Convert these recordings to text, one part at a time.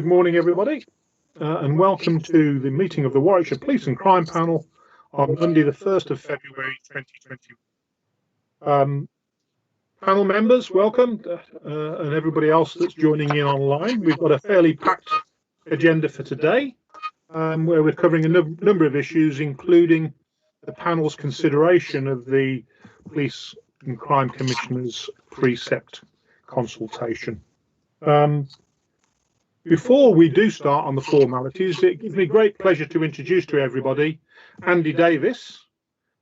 morning, everybody, and welcome to the meeting of the Warwickshire Police and Crime Panel on Monday, the 1st of February 2020. Panel members, welcome, and everybody else that's joining in online. We've got a fairly packed agenda for today, where we're covering a number of issues, including the panel's consideration of the Police and Crime Commissioner's precept consultation. Before we do start on the formalities, it gives me great pleasure to introduce to everybody Andy Davis,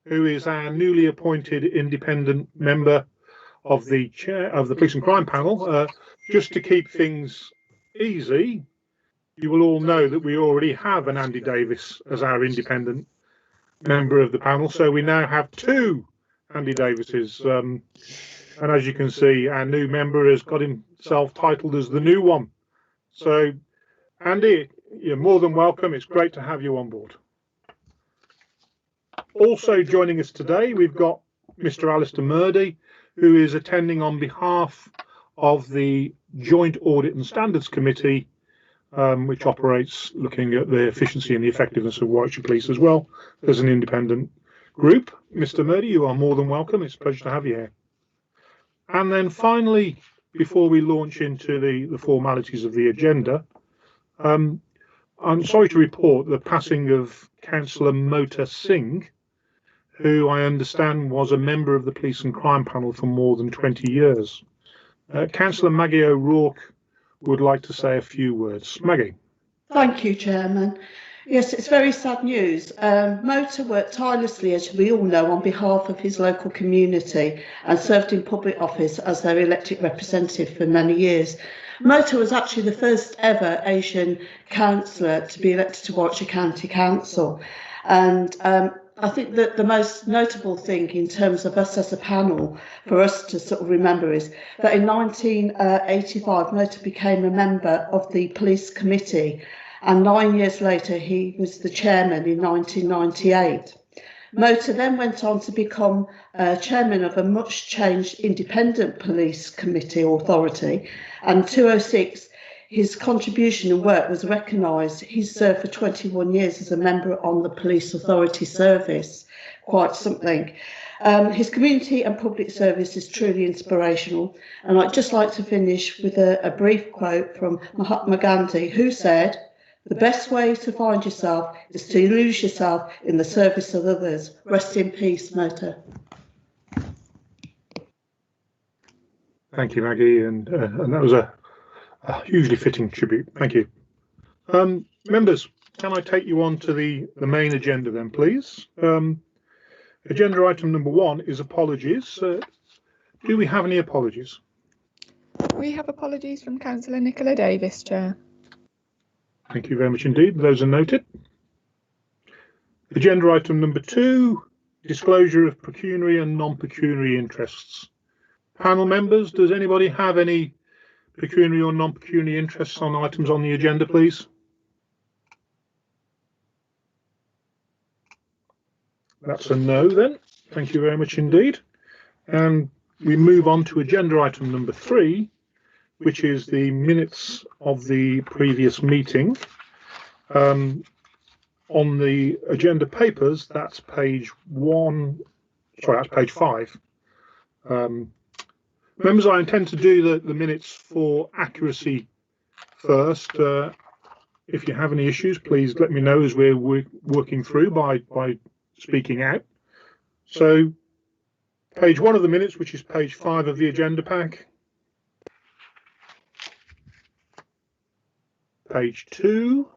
who is our newly appointed independent member of the chair of the Police and Crime Panel. Just to keep things easy, you will all know that we already have an Andy Davis as our independent member of the panel, so we now have two Andy Davises. And as you can see, our new member has got himself titled as the new one. So, Andy, you're more than welcome. It's great to have you on board. Also joining us today, we've got Mr. Alistair Murdy, who is attending on behalf of the Joint Audit and Standards Committee, which operates looking at the efficiency and the effectiveness of Warwickshire Police as well as an independent group. Mr. Murdy, you are more than welcome. It's a pleasure to have you here. And then finally, before we launch into the formalities of the agenda, I'm sorry to report the passing of Councillor Mota Singh, who I understand was a member of the Police and Crime Panel for more than 20 years. Councillor Maggie O'Rourke would like to say a few words. Maggie. Thank you, Chairman. Yes, it's very sad news. Mota worked tirelessly, as we all know, on behalf of his local community and served in public office as their elected representative for many years. Mota was actually the first ever Asian councillor to be elected to Warwickshire County Council. And I think that the most notable thing in terms of us as a panel for us to sort of remember is that in 1985, Mota became a member of the police committee, and 9 years later he was the chairman in 1998. Mota then went on to become chairman of a much changed independent police committee authority, and in 2006 his contribution and work was recognised. He served for 21 years as a member on the Police Authority Service, quite something. His community and public service is truly inspirational, and I'd just like to finish with a brief quote from Mahatma Gandhi, who said, "The best way to find yourself is to lose yourself in the service of others." Rest in peace, Mota. Thank you, Maggie, and that was a hugely fitting tribute. Thank you. Members, can I take you on to the main agenda then, please? Agenda item number 1 is apologies. Do we have any apologies? We have apologies from Councillor Nicola Davis, Chair. Thank you very much indeed. Those are noted. Agenda item number 2, disclosure of pecuniary and non-pecuniary interests. Panel members, does anybody have any pecuniary or non-pecuniary interests on items on the agenda, please? That's a no then. Thank you very much indeed. And we move on to agenda item number 3, which is the minutes of the previous meeting. On the agenda papers, that's page 5. Members, I intend to do the minutes for accuracy first. If you have any issues, please let me know as we're working through by speaking out. So, page 1 of the minutes, which is page 5 of the agenda pack. Page 2,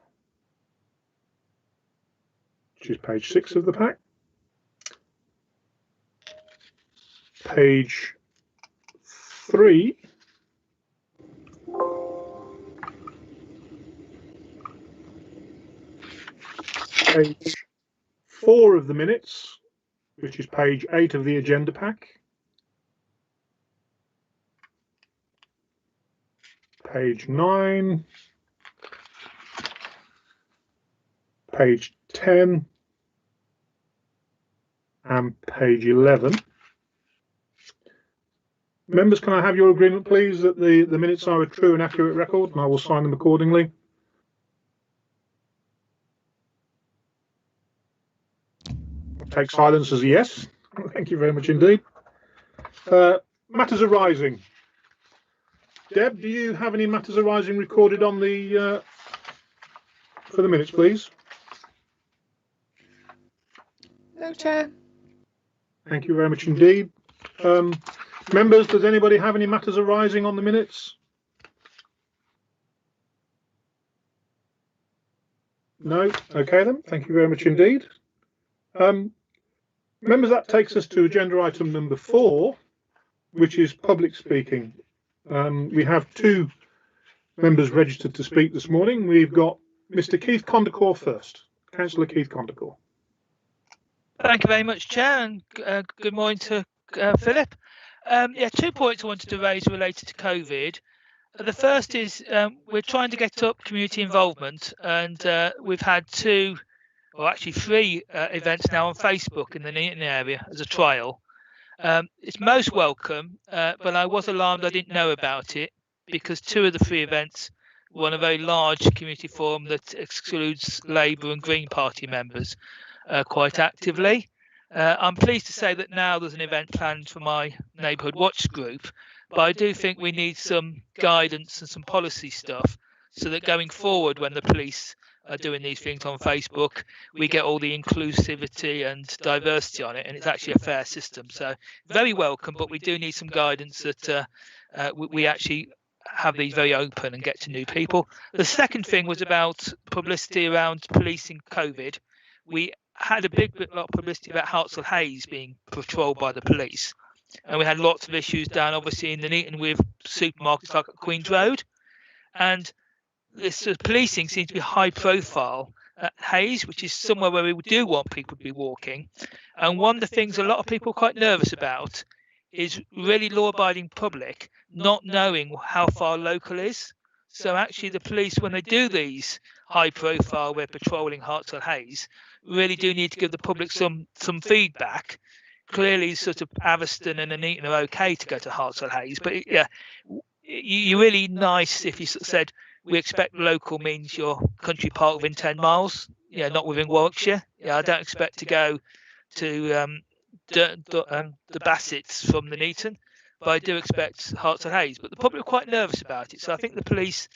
which is page 6 of the pack. Page 3, page 4 of the minutes, which is page 8 of the agenda pack. Page 9, page 10, and page 11. Members, can I have your agreement, please, that the minutes are a true and accurate record, and I will sign them accordingly? take silence as a yes. Thank you very much indeed. Matters arising. Deb, do you have any matters arising recorded on the for the minutes, please? No, Chair. Thank you very much indeed. Members, does anybody have any matters arising on the minutes? No? Okay then. Thank you very much indeed. Members, that takes us to agenda item number 4, which is public speaking. We have 2 members registered to speak this morning. We've got Mr. Keith Condacor first. Councillor Keith Condacor. Thank you very much, Chair, and good morning to Philip. 2 points I wanted to raise related to COVID. The first is we're trying to get up community involvement, and we've had 2, or actually 3 events now on Facebook in the Neaton area as a trial. It's most welcome, but I was alarmed I didn't know about it because 2 of the 3 events were on a very large community forum that excludes Labour and Green Party members quite actively. I'm pleased to say that now there's an event planned for my Neighbourhood Watch group, but I do think we need some guidance and some policy stuff so that going forward when the police are doing these things on Facebook, we get all the inclusivity and diversity on it, and it's actually a fair system. So very welcome, but we do need some guidance that we actually have these very open and get to new people. The second thing was about publicity around policing COVID. We had a lot of publicity about Hartsell Hayes being patrolled by the police, and we had lots of issues down obviously in the Neaton with supermarkets like at Queen's Road, and this policing seems to be high profile at Hayes, which is somewhere where we do want people to be walking. And one of the things a lot of people are quite nervous about is really law-abiding public not knowing how far local is. So actually the police, when they do these high profile, we're patrolling Hartsell Hayes, really do need to give the public some feedback. Clearly sort of Aviston and Nuneaton are okay to go to Hartsell Hayes, but you're really nice if you sort of said, we expect local means your country park within 10 miles, not within Warwickshire. I don't expect to go to the Bassets from the Nuneaton, but I do expect Hartsell Hayes. But the public are quite nervous about it. So I think the police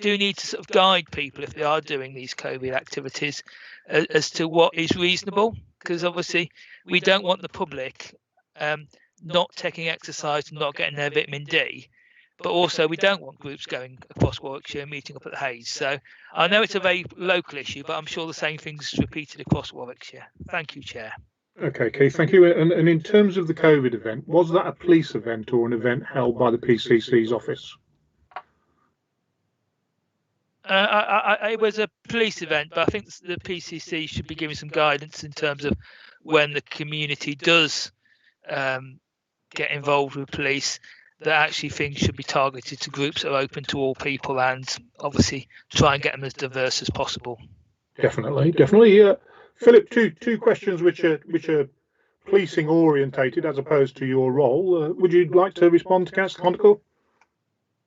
do need to sort of guide people if they are doing these COVID activities as to what is reasonable, because obviously we don't want the public not taking exercise and not getting their vitamin D. But also we don't want groups going across Warwickshire and meeting up at the Hayes. So I know it's a very local issue, but I'm sure the same thing's repeated across Warwickshire. Thank you, Chair. Okay, Keith, thank you. And in terms of the COVID event, was that a police event or an event held by the PCC's office? It was a police event, but I think the PCC should be giving some guidance in terms of when the community does get involved with police, that actually things should be targeted to groups that are open to all people and obviously try and get them as diverse as possible. Definitely. Philip, two questions which are policing orientated as opposed to your role. Would you like to respond to Councillor Condacor?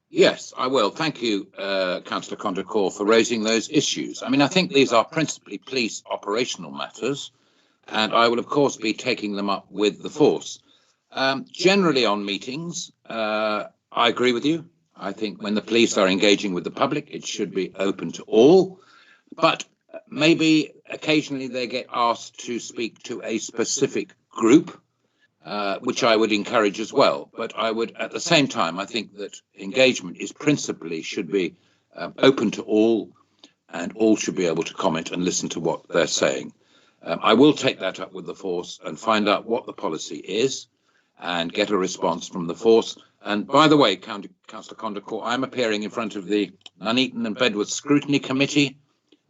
Yes, I will. Thank you, Councillor Condacor, for raising those issues. I mean, I think these are principally police operational matters, and I will, of course, be taking them up with the force. Generally on meetings, I agree with you. I think when the police are engaging with the public, it should be open to all. But maybe occasionally they get asked to speak to a specific group, which I would encourage as well. But I would, at the same time, I think that engagement is principally should be open to all, and all should be able to comment and listen to what they're saying. I will take that up with the force and find out what the policy is and get a response from the force. And by the way, Councillor Condacor, I'm appearing in front of the Nuneaton and Bedworth Scrutiny Committee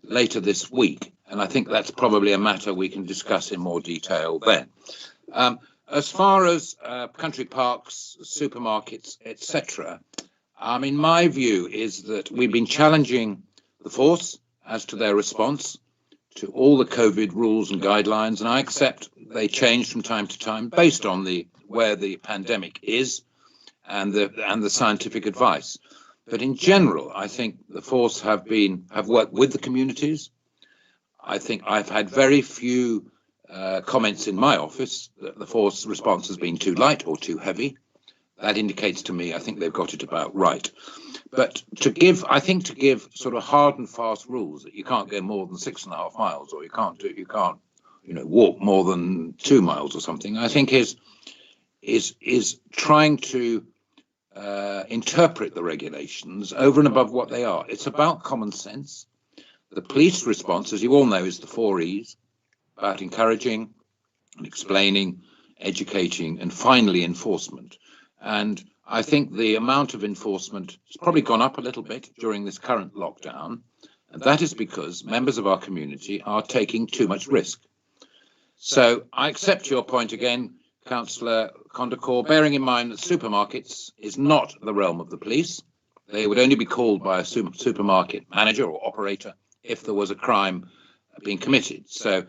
later this week, and I think that's probably a matter we can discuss in more detail then. As far as country parks, supermarkets, etc., I mean, my view is that we've been challenging the force as to their response to all the COVID rules and guidelines, and I accept they change from time to time based on where the pandemic is and the scientific advice. But in general, I think the force have worked with the communities. I think I've had very few comments in my office that the force response has been too light or too heavy. That indicates to me, I think they've got it about right. But to give sort of hard and fast rules that you can't go more than 6.5 miles, or you can't walk more than 2 miles or something, I think is trying to interpret the regulations over and above what they are. It's about common sense. The police response, as you all know, is the 4 E's, about encouraging and explaining, educating, and finally enforcement. And I think the amount of enforcement has probably gone up a little bit during this current lockdown, and that is because members of our community are taking too much risk. So I accept your point again, Councillor Condacor, bearing in mind that supermarkets is not the realm of the police. They would only be called by a supermarket manager or operator if there was a crime being committed. So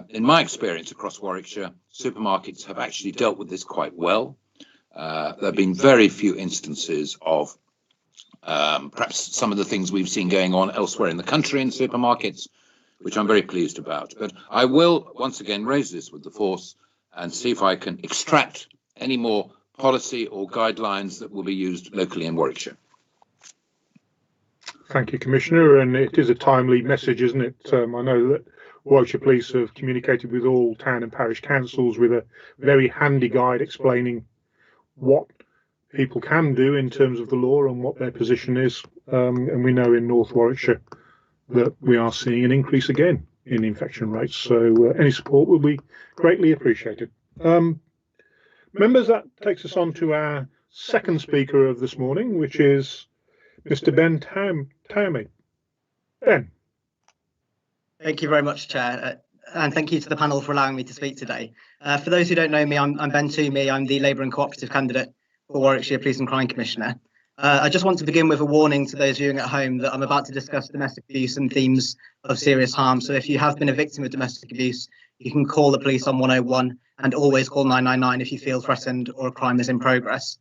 in my experience across Warwickshire, supermarkets have actually dealt with this quite well. There have been very few instances of perhaps some of the things we've seen going on elsewhere in the country in supermarkets, which I'm very pleased about. But I will once again raise this with the force and see if I can extract any more policy or guidelines that will be used locally in Warwickshire. Thank you, Commissioner, and it is a timely message, isn't it? I know that Warwickshire Police have communicated with all town and parish councils with a very handy guide explaining what people can do in terms of the law and what their position is. And we know in North Warwickshire that we are seeing an increase again in infection rates. So any support will be greatly appreciated. Members, that takes us on to our second speaker of this morning, which is Mr. Ben Taumeh. Ben. Thank you very much, Chair, and thank you to the panel for allowing me to speak today. For those who don't know me, I'm Ben Taumeh. I'm the Labour and Cooperative candidate for Warwickshire Police and Crime Commissioner. I just want to begin with a warning to those viewing at home that I'm about to discuss domestic abuse and themes of serious harm. So if you have been a victim of domestic abuse, you can call the police on 101 and always call 999 if you feel threatened or a crime is in progress.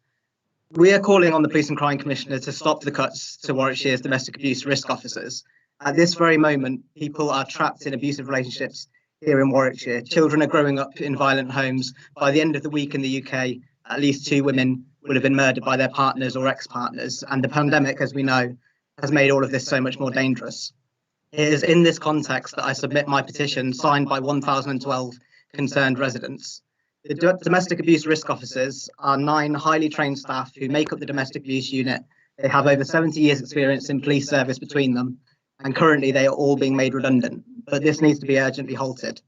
We are calling on the Police and Crime Commissioner to stop the cuts to Warwickshire's domestic abuse risk officers. At this very moment, people are trapped in abusive relationships here in Warwickshire. Children are growing up in violent homes. By the end of the week in the UK, at least 2 women would have been murdered by their partners or ex-partners. And the pandemic, as we know, has made all of this so much more dangerous. It is in this context that I submit my petition signed by 1,012 concerned residents. The domestic abuse risk officers are 9 highly trained staff who make up the domestic abuse unit. They have over 70 years experience in police service between them, and currently they are all being made redundant, but this needs to be urgently halted.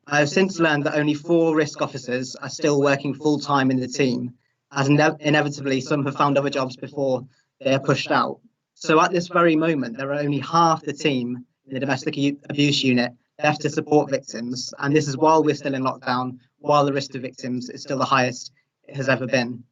I have since learned that only 4 risk officers are still working full-time in the team, as inevitably some have found other jobs before they are pushed out. So at this very moment, there are only half the team in the domestic abuse unit left to support victims, and this is while we're still in lockdown, while the risk to victims is still the highest it has ever been.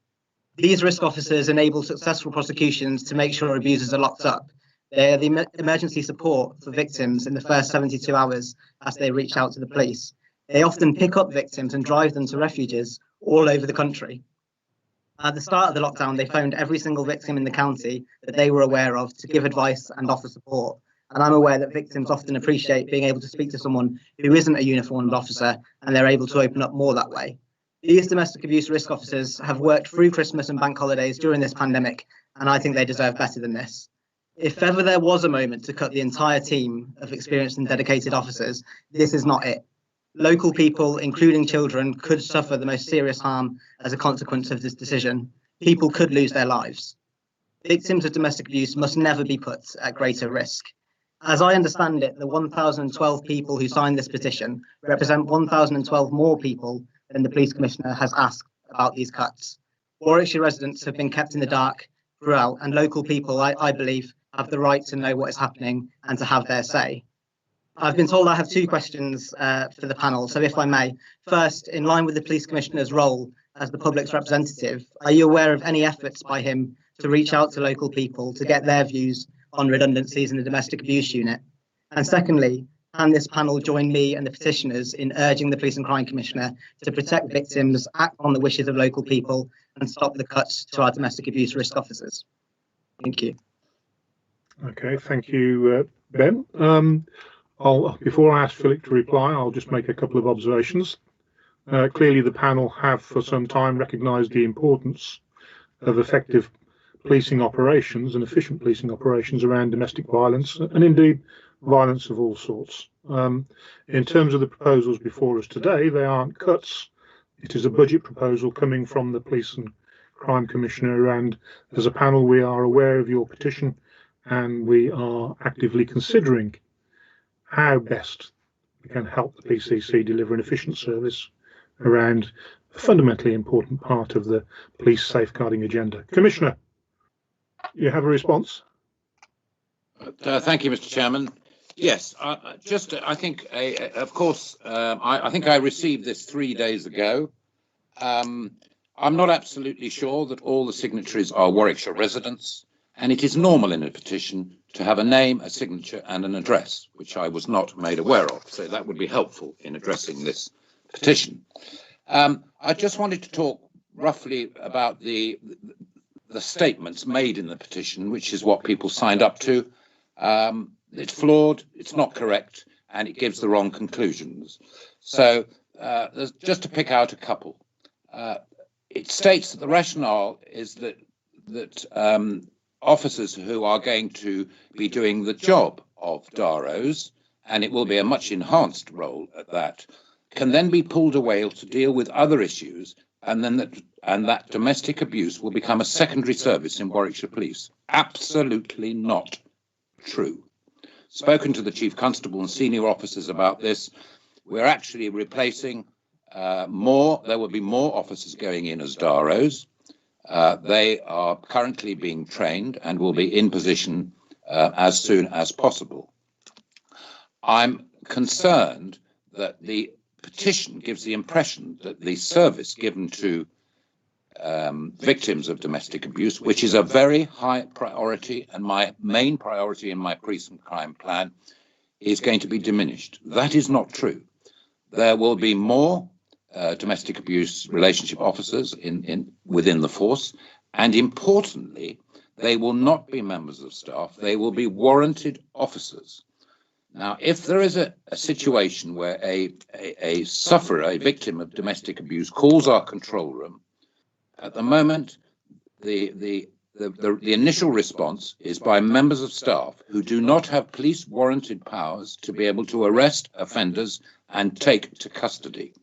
These risk officers enable successful prosecutions to make sure abusers are locked up. They are the emergency support for victims in the first 72 hours as they reach out to the police. They often pick up victims and drive them to refuges all over the country. At the start of the lockdown, they phoned every single victim in the county that they were aware of to give advice and offer support. And I'm aware that victims often appreciate being able to speak to someone who isn't a uniformed officer, and they're able to open up more that way. These domestic abuse risk officers have worked through Christmas and bank holidays during this pandemic, and I think they deserve better than this. If ever there was a moment to cut the entire team of experienced and dedicated officers, this is not it. Local people, including children, could suffer the most serious harm as a consequence of this decision. People could lose their lives. Victims of domestic abuse must never be put at greater risk. As I understand it, the 1,012 people who signed this petition represent 1,012 more people than the Police Commissioner has asked about these cuts. Warwickshire residents have been kept in the dark throughout, and local people, I believe, have the right to know what is happening and to have their say. I've been told I have 2 questions for the panel, so if I may. First, in line with the Police Commissioner's role as the public's representative, are you aware of any efforts by him to reach out to local people to get their views on redundancies in the domestic abuse unit? And secondly, can this panel join me and the petitioners in urging the Police and Crime Commissioner to protect victims, act on the wishes of local people, and stop the cuts to our domestic abuse risk officers? Thank you. Okay, thank you, Ben. Before I ask Philip to reply, I'll just make a couple of observations. Clearly, the panel have for some time recognised the importance of effective policing operations and efficient policing operations around domestic violence and indeed violence of all sorts. In terms of the proposals before us today, they aren't cuts. It is a budget proposal coming from the Police and Crime Commissioner, and as a panel we are aware of your petition and we are actively considering how best we can help the PCC deliver an efficient service around a fundamentally important part of the police safeguarding agenda. Commissioner, you have a response? Thank you, Mr. Chairman. Yes, I think, of course, I think I received this 3 days ago. I'm not absolutely sure that all the signatories are Warwickshire residents, and it is normal in a petition to have a name, a signature and an address, which I was not made aware of. So that would be helpful in addressing this petition. I just wanted to talk roughly about the statements made in the petition, which is what people signed up to. It's flawed, it's not correct, and it gives the wrong conclusions. So just to pick out a couple. It states that the rationale is that officers who are going to be doing the job of DAROs, and it will be a much enhanced role at that, can then be pulled away to deal with other issues, and that domestic abuse will become a secondary service in Warwickshire Police. Absolutely not true. Spoken to the Chief Constable and senior officers about this. We're actually replacing more. There will be more officers going in as DAROs. They are currently being trained and will be in position as soon as possible. I'm concerned that the petition gives the impression that the service given to victims of domestic abuse, which is a very high priority and my main priority in my police and crime plan, is going to be diminished. That is not true. There will be more domestic abuse relationship officers within the force, and importantly, they will not be members of staff. They will be warranted officers. Now, if there is a situation where a sufferer, a victim of domestic abuse, calls our control room, at the moment, the initial response is by members of staff who do not have police warranted powers to be able to arrest offenders and take to custody.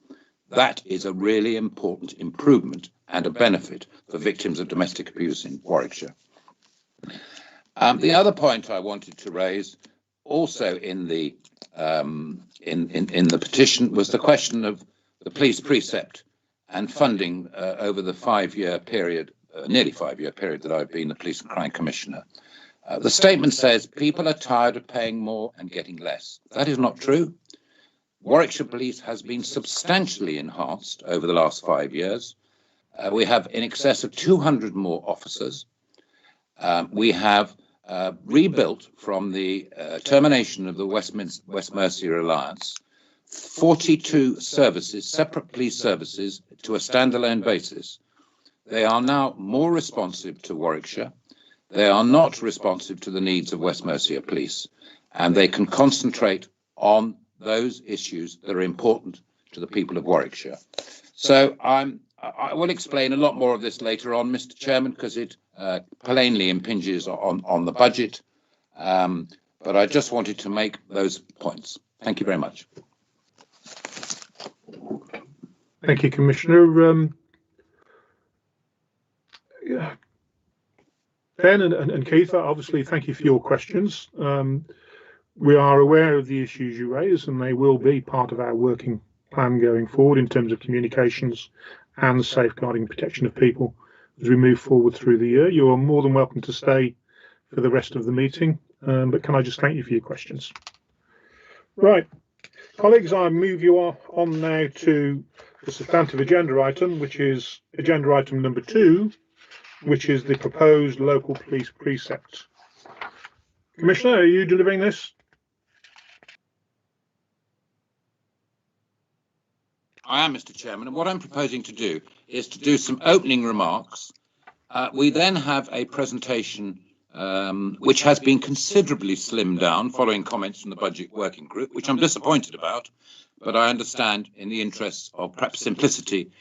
That is a really important improvement and a benefit for victims of domestic abuse in Warwickshire. The other point I wanted to raise, also in the petition, was the question of the police precept and funding over the 5-year period, nearly 5-year period that I've been the Police and Crime Commissioner. The statement says people are tired of paying more and getting less. That is not true. Warwickshire Police has been substantially enhanced over the last 5 years. We have in excess of 200 more officers. We have rebuilt from the termination of the West Mercia Alliance 42 services, separate police services, to a standalone basis. They are now more responsive to Warwickshire. They are not responsive to the needs of West Mercia Police, and they can concentrate on those issues that are important to the people of Warwickshire. So I will explain a lot more of this later on, Mr. Chairman, because it plainly impinges on the budget. But I just wanted to make those points. Thank you very much. Thank you, Commissioner. Ben and Keith, obviously, thank you for your questions. We are aware of the issues you raise, and they will be part of our working plan going forward in terms of communications and safeguarding protection of people as we move forward through the year. You are more than welcome to stay for the rest of the meeting, but can I just thank you for your questions? Right, colleagues, I move you on now to the substantive agenda item, which is agenda item number 2, which is the proposed local police precept. Commissioner, are you delivering this? I am, Mr. Chairman, and what I'm proposing to do is to do some opening remarks. We then have a presentation which has been considerably slimmed down following comments from the Budget Working Group, which I'm disappointed about. But I understand, in the interests of perhaps simplicity,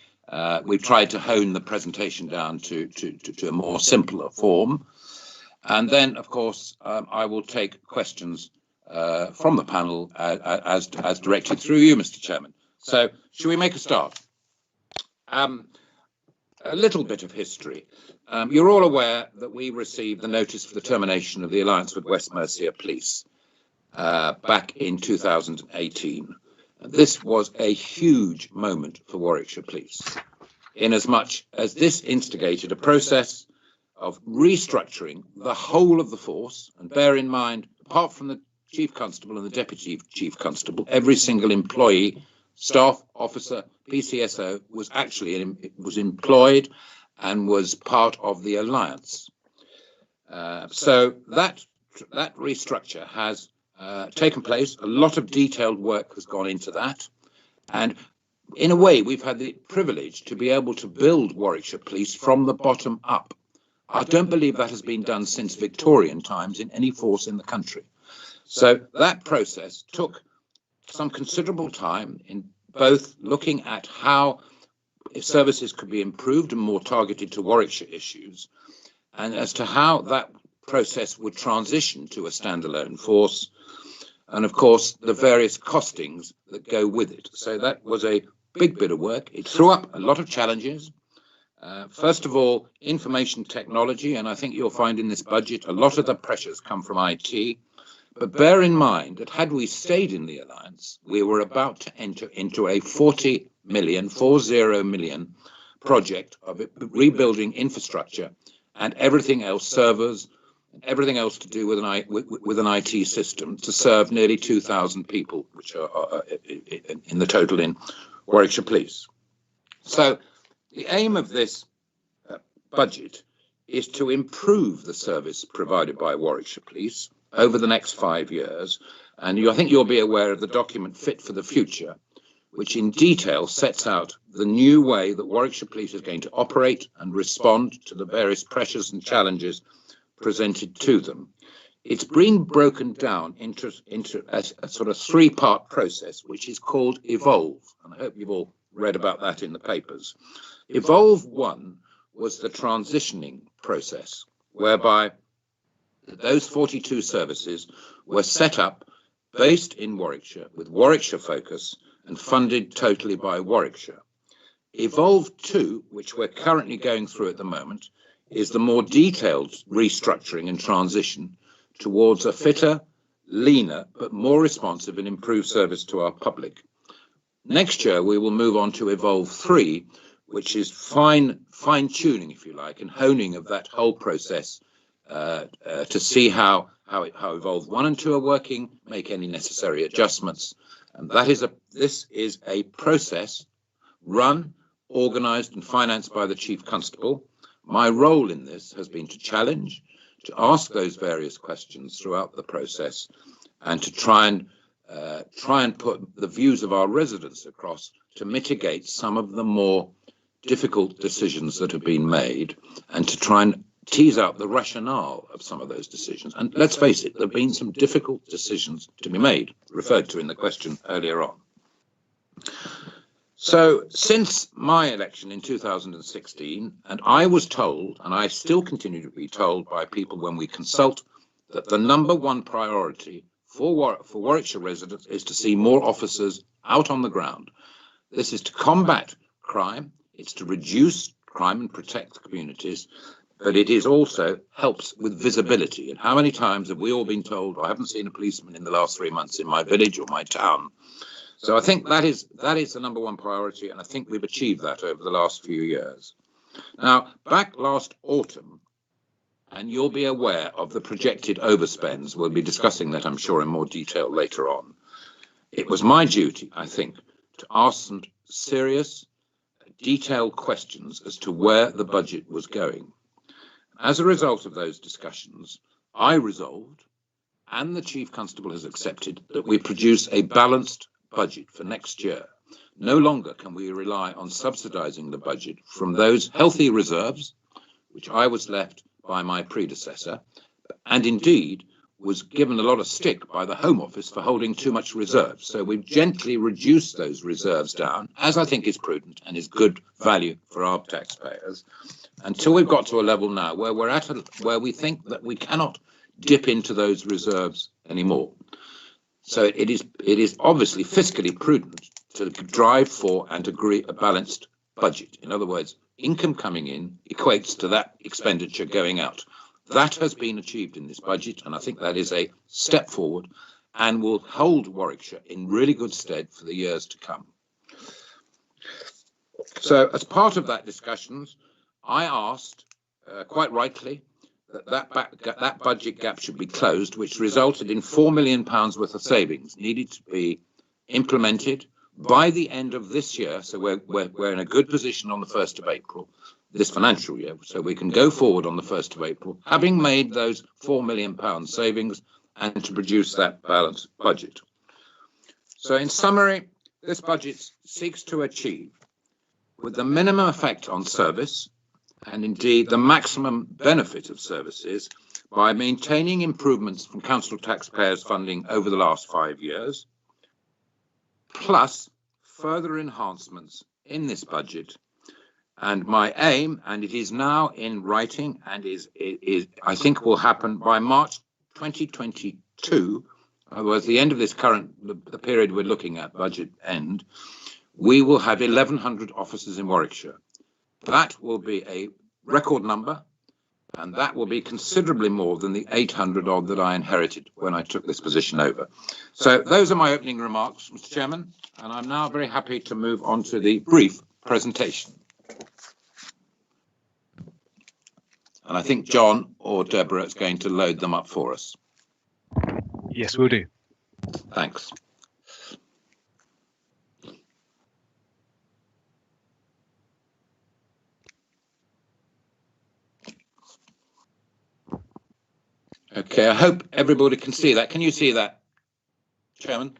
we've tried to hone the presentation down to a more simpler form. And then, of course, I will take questions from the panel as directed through you, Mr. Chairman. So, shall we make a start? A little bit of history. You're all aware that we received the notice for the termination of the alliance with West Mercia Police back in 2018. This was a huge moment for Warwickshire Police, inasmuch as this instigated a process of restructuring the whole of the force. And bear in mind, apart from the Chief Constable and the Deputy Chief Constable, every single employee, staff, officer, PCSO was actually employed and was part of the alliance. So that restructure has taken place. A lot of detailed work has gone into that. And in a way, we've had the privilege to be able to build Warwickshire Police from the bottom up. I don't believe that has been done since Victorian times in any force in the country. So that process took some considerable time in both looking at how services could be improved and more targeted to Warwickshire issues, and as to how that process would transition to a standalone force, and of course the various costings that go with it. So that was a big bit of work. It threw up a lot of challenges. First of all, information technology, and I think you'll find in this budget a lot of the pressures come from IT. But bear in mind that had we stayed in the alliance, we were about to enter into a 40 million project of rebuilding infrastructure and everything else, servers, and everything else to do with an IT system to serve nearly 2,000 people, which are in the total in Warwickshire Police. So the aim of this budget is to improve the service provided by Warwickshire Police over the next 5 years. And I think you'll be aware of the document Fit for the Future, which in detail sets out the new way that Warwickshire Police is going to operate and respond to the various pressures and challenges presented to them. It's been broken down into a sort of three-part process, which is called Evolve. And I hope you've all read about that in the papers. Evolve 1 was the transitioning process, whereby those 42 services were set up based in Warwickshire with Warwickshire focus and funded totally by Warwickshire. Evolve 2, which we're currently going through at the moment, is the more detailed restructuring and transition towards a fitter, leaner, but more responsive and improved service to our public. Next year, we will move on to Evolve 3, which is fine-tuning, if you like, and honing of that whole process to see how Evolve 1 and 2 are working, make any necessary adjustments. And this is a process run, organised and financed by the Chief Constable. My role in this has been to challenge, to ask those various questions throughout the process, and to try and put the views of our residents across to mitigate some of the more difficult decisions that have been made, and to try and tease out the rationale of some of those decisions. And let's face it, there have been some difficult decisions to be made, referred to in the question earlier on. So since my election in 2016, and I was told, and I still continue to be told by people when we consult, that the number one priority for Warwickshire residents is to see more officers out on the ground. This is to combat crime, it's to reduce crime and protect the communities, but it is also helps with visibility. And how many times have we all been told, I haven't seen a policeman in the last 3 months in my village or my town? So I think that is the number one priority, and I think we've achieved that over the last few years. Now, back last autumn, and you'll be aware of the projected overspends. We'll be discussing that, I'm sure, in more detail later on. It was my duty, I think, to ask some serious, detailed questions as to where the budget was going. As a result of those discussions, I resolved, and the Chief Constable has accepted, that we produce a balanced budget for next year. No longer can we rely on subsidising the budget from those healthy reserves, which I was left by my predecessor, and indeed was given a lot of stick by the Home Office for holding too much reserve. So we've gently reduced those reserves down, as I think is prudent and is good value for our taxpayers, until we've got to a level now where we're at where we think that we cannot dip into those reserves anymore. So it is obviously fiscally prudent to drive for and agree a balanced budget. In other words, income coming in equates to that expenditure going out. That has been achieved in this budget, and I think that is a step forward and will hold Warwickshire in really good stead for the years to come. So as part of that discussions, I asked, quite rightly, that budget gap should be closed, which resulted in £4 million worth of savings needed to be implemented by the end of this year. So we're in a good position on the 1st of April, this financial year, so we can go forward on the 1st of April, having made those £4 million savings and to produce that balanced budget. So in summary, this budget seeks to achieve, with the minimum effect on service, and indeed the maximum benefit of services, by maintaining improvements from council taxpayers' funding over the last 5 years, plus further enhancements in this budget. And my aim, and it is now in writing and is I think will happen by March 2022, otherwise the end of this the period we're looking at, budget end, we will have 1,100 officers in Warwickshire. That will be a record number, and that will be considerably more than the 800 odd that I inherited when I took this position over. So those are my opening remarks, Mr. Chairman, and I'm now very happy to move on to the brief presentation. And I think John or Deborah is going to load them up for us. Yes, we'll do. Thanks. Okay, I hope everybody can see that. Can you see that, Chairman?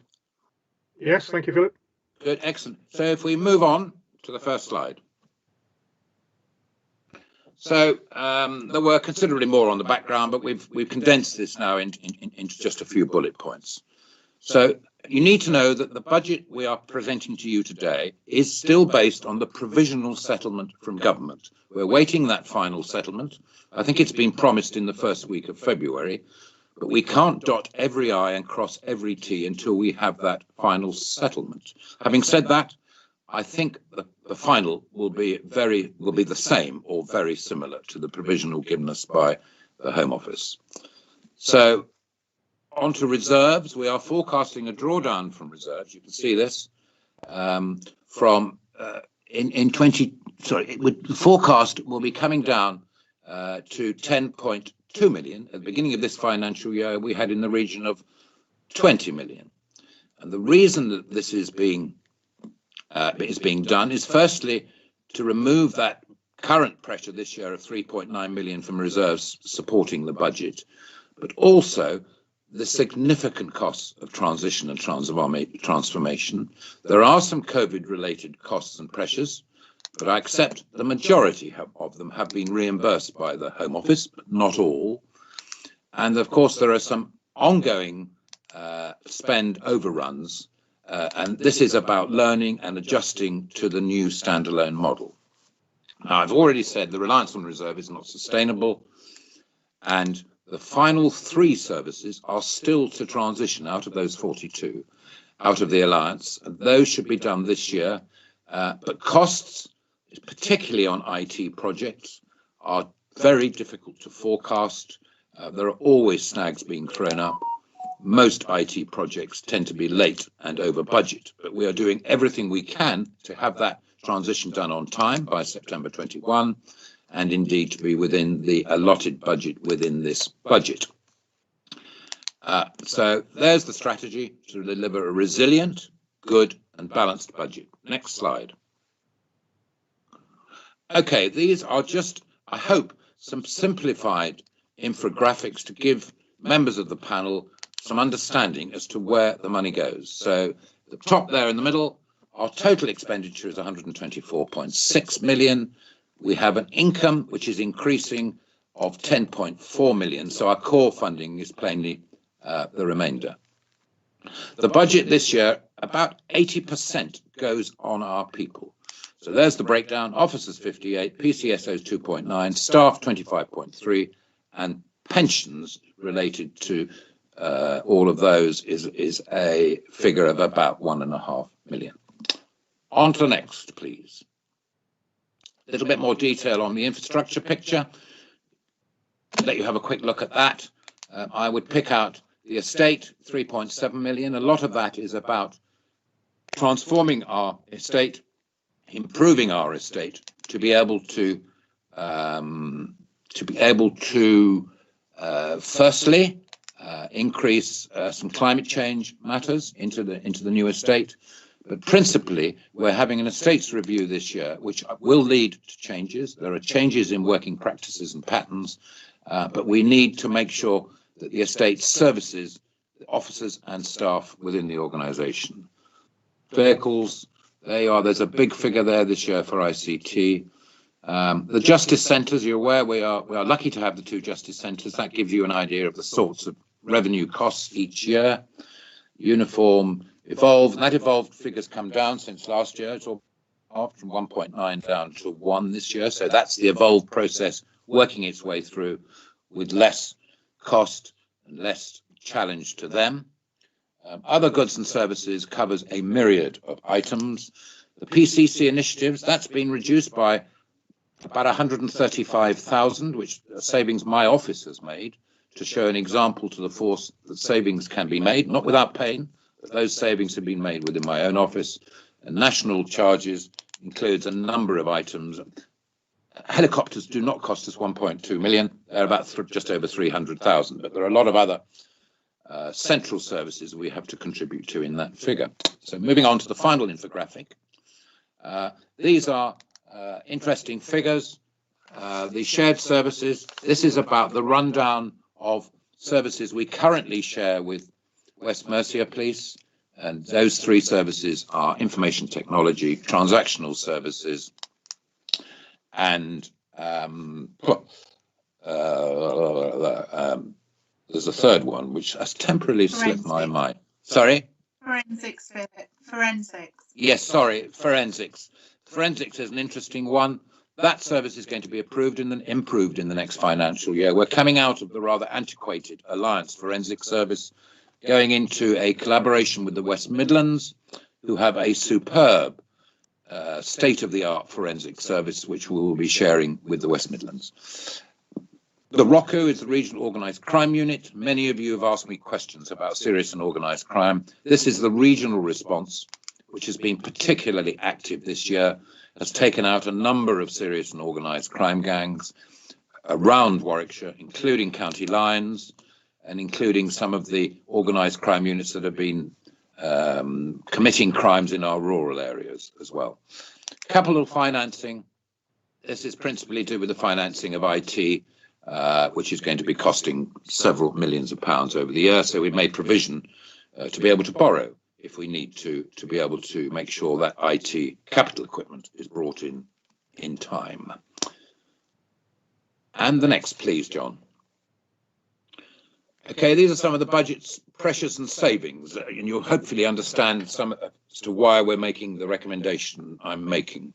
Yes, thank you, Philip. Good, excellent. So if we move on to the first slide. So there were considerably more on the background, but we've condensed this now into just a few bullet points. So you need to know that the budget we are presenting to you today is still based on the provisional settlement from government. We're waiting that final settlement. I think it's been promised in the first week of February, but we can't dot every I and cross every T until we have that final settlement. Having said that, I think the final will be the same or very similar to the provisional given us by the Home Office. So on to reserves. We are forecasting a drawdown from reserves. You can see this from the forecast will be coming down to 10.2 million. At the beginning of this financial year, we had in the region of 20 million. And the reason that this is being done is firstly to remove that current pressure this year of 3.9 million from reserves supporting the budget, but also the significant costs of transition and transformation. There are some COVID-related costs and pressures, but I accept the majority of them have been reimbursed by the Home Office, but not all. And of course, there are some ongoing spend overruns, and this is about learning and adjusting to the new standalone model. Now, I've already said the reliance on reserve is not sustainable, and the final 3 services are still to transition out of those 42, out of the Alliance, and those should be done this year. But costs, particularly on IT projects, are very difficult to forecast. There are always snags being thrown up. Most IT projects tend to be late and over budget, but we are doing everything we can to have that transition done on time by September 21, and indeed to be within the allotted budget within this budget. So there's the strategy to deliver a resilient, good and balanced budget. Next slide. Okay, these are just, I hope, some simplified infographics to give members of the panel some understanding as to where the money goes. So the top there in the middle, our total expenditure is 124.6 million. We have an income which is increasing of 10.4 million. So our core funding is plainly the remainder. The budget this year, about 80% goes on our people. So there's the breakdown: officers 58, PCSOs 2.9, staff 25.3, and pensions related to all of those is a figure of about 1.5 million. On to the next, please. A little bit more detail on the infrastructure picture. Let you have a quick look at that. I would pick out the estate, 3.7 million. A lot of that is about transforming our estate, improving our estate to be able to firstly increase some climate change matters into the new estate. But principally, we're having an estates review this year, which will lead to changes. There are changes in working practices and patterns, but we need to make sure that the estate services the officers and staff within the organisation. Vehicles, there's a big figure there this year for ICT. The justice centres, you're aware we are lucky to have the 2 justice centres. That gives you an idea of the sorts of revenue costs each year. Uniform, Evolve, and that Evolved figures come down since last year. It's all up from 1.9 down to 1 this year. So that's the Evolve process working its way through with less cost and less challenge to them. Other goods and services covers a myriad of items. The PCC initiatives, that's been reduced by about 135,000, which savings my office has made, to show an example to the force that savings can be made, not without pain, but those savings have been made within my own office. And national charges includes a number of items. Helicopters do not cost us 1.2 million. They're about just over 300,000, but there are a lot of other central services we have to contribute to in that figure. So moving on to the final infographic. These are interesting figures. The shared services, this is about the rundown of services we currently share with West Mercia Police, and those 3 services are information technology, transactional services, and there's a third one which has temporarily slipped my mind. Sorry? Forensics, Philip. Forensics. Yes, sorry, forensics. Forensics is an interesting one. That service is going to be improved in the next financial year. We're coming out of the rather antiquated Alliance Forensic Service, going into a collaboration with the West Midlands, who have a superb state-of-the-art forensic service, which we will be sharing with the West Midlands. The ROCU is the Regional Organised Crime Unit. Many of you have asked me questions about serious and organised crime. This is the regional response, which has been particularly active this year, has taken out a number of serious and organised crime gangs around Warwickshire, including county lines, and including some of the organised crime units that have been committing crimes in our rural areas as well. Capital financing, this is principally to do with the financing of IT, which is going to be costing several millions of pounds over the year. So we've made provision to be able to borrow if we need to be able to make sure that IT capital equipment is brought in time. And the next, please, John. Okay, these are some of the budget's pressures and savings, and you'll hopefully understand some as to why we're making the recommendation I'm making.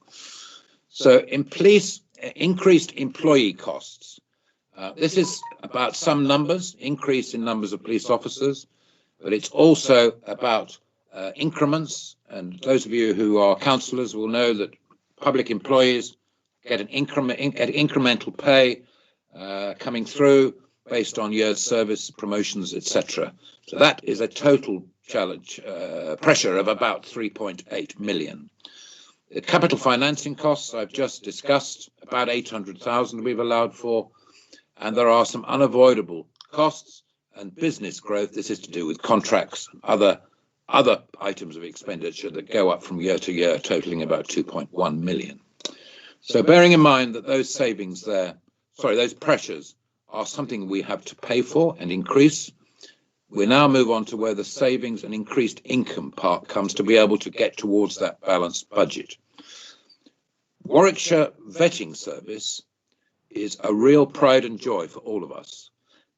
So in police, increased employee costs. This is about some numbers, increase in numbers of police officers, but it's also about increments. And those of you who are councillors will know that public employees get an incremental pay coming through based on years service, promotions, etc. So that is a total challenge, pressure of about 3.8 million. The capital financing costs I've just discussed, about 800,000 we've allowed for, and there are some unavoidable costs and business growth. This is to do with contracts and other items of expenditure that go up from year to year, totaling about 2.1 million. So bearing in mind that those savings there, those pressures are something we have to pay for and increase, we now move on to where the savings and increased income part comes to be able to get towards that balanced budget. Warwickshire Vetting Service is a real pride and joy for all of us.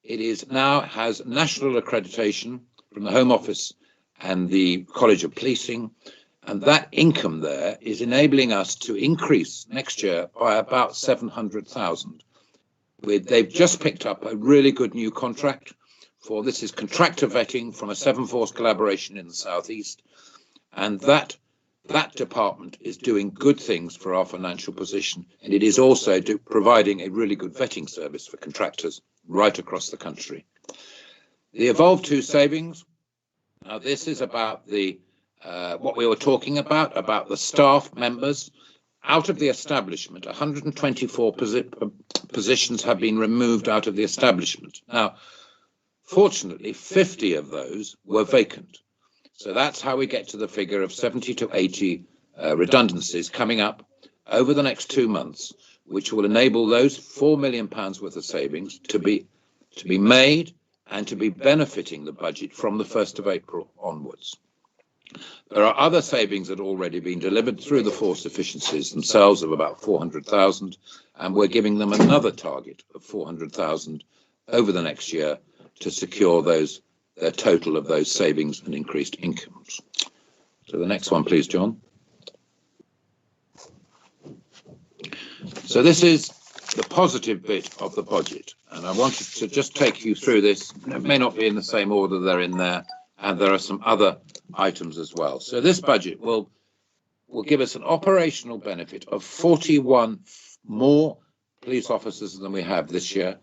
It is now has national accreditation from the Home Office and the College of Policing, and that income there is enabling us to increase next year by about 700,000. They've just picked up a really good new contract for this is contractor vetting from a 7-Force collaboration in the southeast, and that department is doing good things for our financial position, and it is also providing a really good vetting service for contractors right across the country. The Evolve 2 savings. Now this is about the what we were talking about the staff members. Out of the establishment, 124 positions have been removed out of the establishment. Now, fortunately, 50 of those were vacant. So that's how we get to the figure of 70 to 80 redundancies coming up over the next 2 months, which will enable those £4 million worth of savings to be made and to be benefiting the budget from the 1st of April onwards. There are other savings that have already been delivered through the force efficiencies themselves of about 400,000, and we're giving them another target of 400,000 over the next year to secure their total of those savings and increased incomes. So the next one, please, John. So this is the positive bit of the budget, and I wanted to just take you through this. It may not be in the same order they're in there, and there are some other items as well. So this budget will give us an operational benefit of 41 more police officers than we have this year,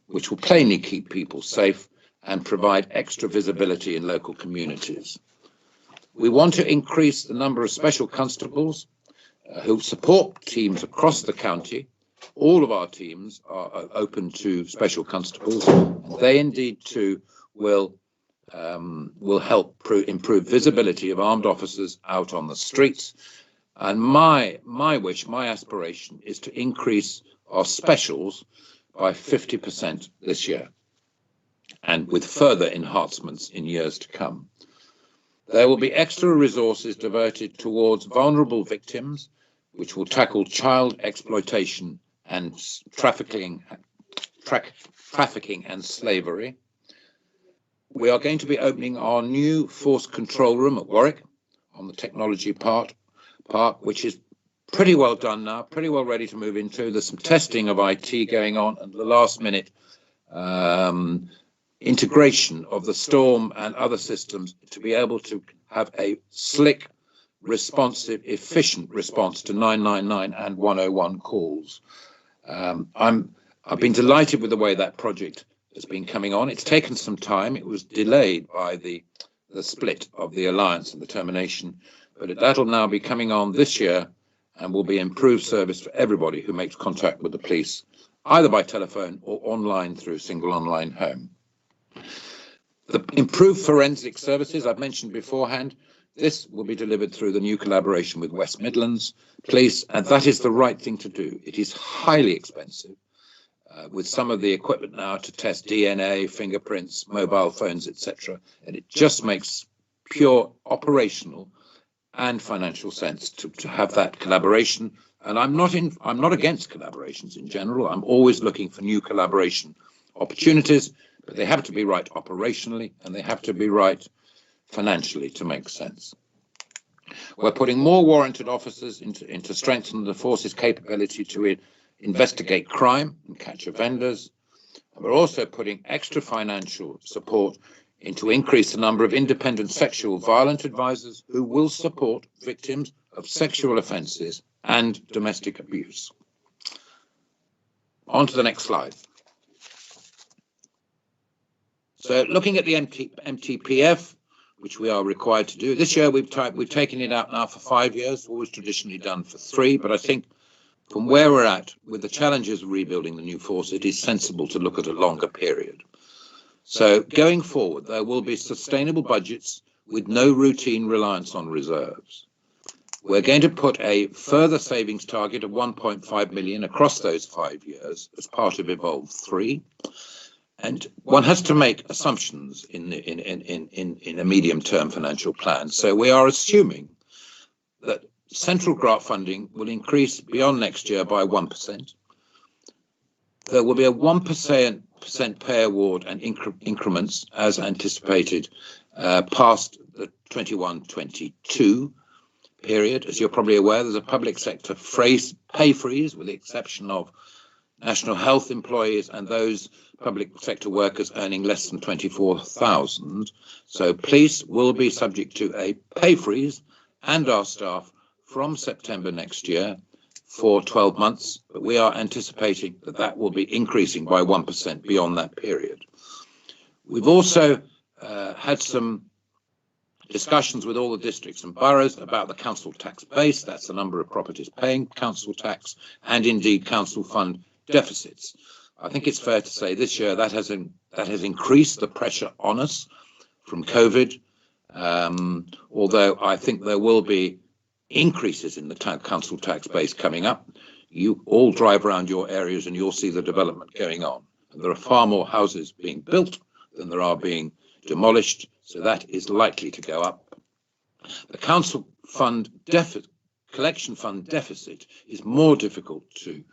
which will plainly keep people safe and provide extra visibility in local communities. We want to increase the number of special constables who support teams across the county. All of our teams are open to special constables. They indeed too will help improve visibility of armed officers out on the streets. And my wish, my aspiration is to increase our specials by 50% this year, and with further enhancements in years to come. There will be extra resources diverted towards vulnerable victims, which will tackle child exploitation and trafficking and slavery. We are going to be opening our new force control room at Warwick on the technology park, which is pretty well done now, pretty well ready to move into. There's some testing of IT going on, and the last minute integration of the Storm and other systems to be able to have a slick, responsive, efficient response to 999 and 101 calls. I've been delighted with the way that project has been coming on. It's taken some time. It was delayed by the split of the alliance and the termination, but that'll now be coming on this year and will be improved service for everybody who makes contact with the police, either by telephone or online through Single Online Home. The improved forensic services I've mentioned beforehand, this will be delivered through the new collaboration with West Midlands Police, and that is the right thing to do. It is highly expensive. With some of the equipment now to test DNA, fingerprints, mobile phones, etc. And it just makes pure operational and financial sense to have that collaboration. And I'm not against collaborations in general. I'm always looking for new collaboration opportunities, but they have to be right operationally and they have to be right financially to make sense. We're putting more warranted officers into strengthen the force's capability to investigate crime and catch offenders. And we're also putting extra financial support into increase the number of independent sexual violence advisors who will support victims of sexual offences and domestic abuse. On to the next slide. So looking at the MTPF, which we are required to do, this year we've taken it out now for 5 years, always traditionally done for 3, but I think from where we're at, with the challenges of rebuilding the new force, it is sensible to look at a longer period. So going forward, there will be sustainable budgets with no routine reliance on reserves. We're going to put a further savings target of 1.5 million across those 5 years as part of Evolve 3. And one has to make assumptions in a medium-term financial plan. So we are assuming that central grant funding will increase beyond next year by 1%. there will be a 1% pay award and increments as anticipated past the 21-22 period. As you're probably aware, there's a public sector pay freeze with the exception of national health employees and those public sector workers earning less than 24,000. So police will be subject to a pay freeze and our staff from September next year for 12 months, but we are anticipating that that will be increasing by 1% beyond that period. We've also had some discussions with all the districts and boroughs about the council tax base. That's the number of properties paying council tax and indeed council fund deficits. I think it's fair to say this year that has increased the pressure on us from COVID, although I think there will be increases in the council tax base coming up. You all drive around your areas and you'll see the development going on. And there are far more houses being built than there are being demolished, so that is likely to go up. The council fund collection fund deficit is more difficult to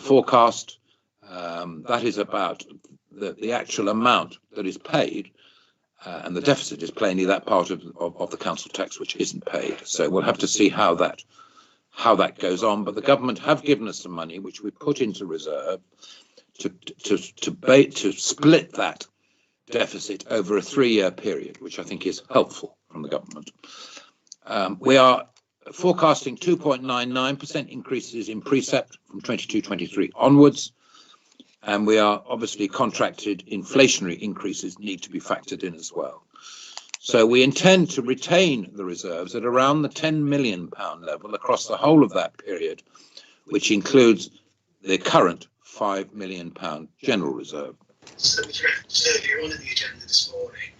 forecast. That is about the actual amount that is paid, and the deficit is plainly that part of the council tax which isn't paid. So we'll have to see how that goes on. But the government have given us some money which we put into reserve to split that deficit over a 3-year period, which I think is helpful from the government. We are forecasting 2.99% increases in precept from 22-23 onwards, and we are obviously contracted inflationary increases need to be factored in as well. So we intend to retain the reserves at around the £10 million level across the whole of that period, which includes the current £5 million general reserve. That was referenced earlier on in the agenda this morning,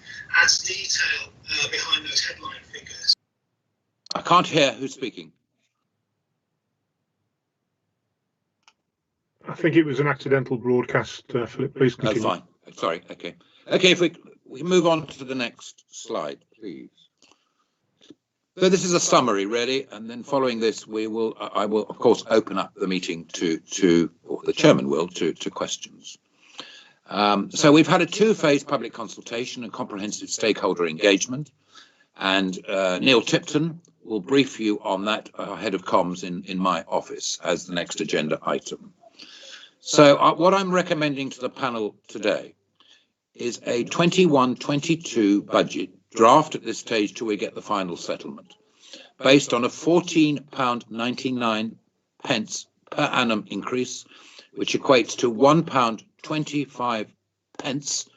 adds detail behind those headline figures. I can't hear who's speaking. I think it was an accidental broadcast, Philip. Please continue. Oh, fine. Sorry. Okay. Okay. If we move on to the next slide, please. So this is a summary, really, and then following this, I will of course open up the meeting or the chairman will, to questions. So we've had a 2-phase public consultation and comprehensive stakeholder engagement, and Neil Tipton will brief you on that, head of comms in my office, as the next agenda item. So what I'm recommending to the panel today is a 21-22 budget draft at this stage till we get the final settlement, based on a £14.99 per annum increase, which equates to £1.25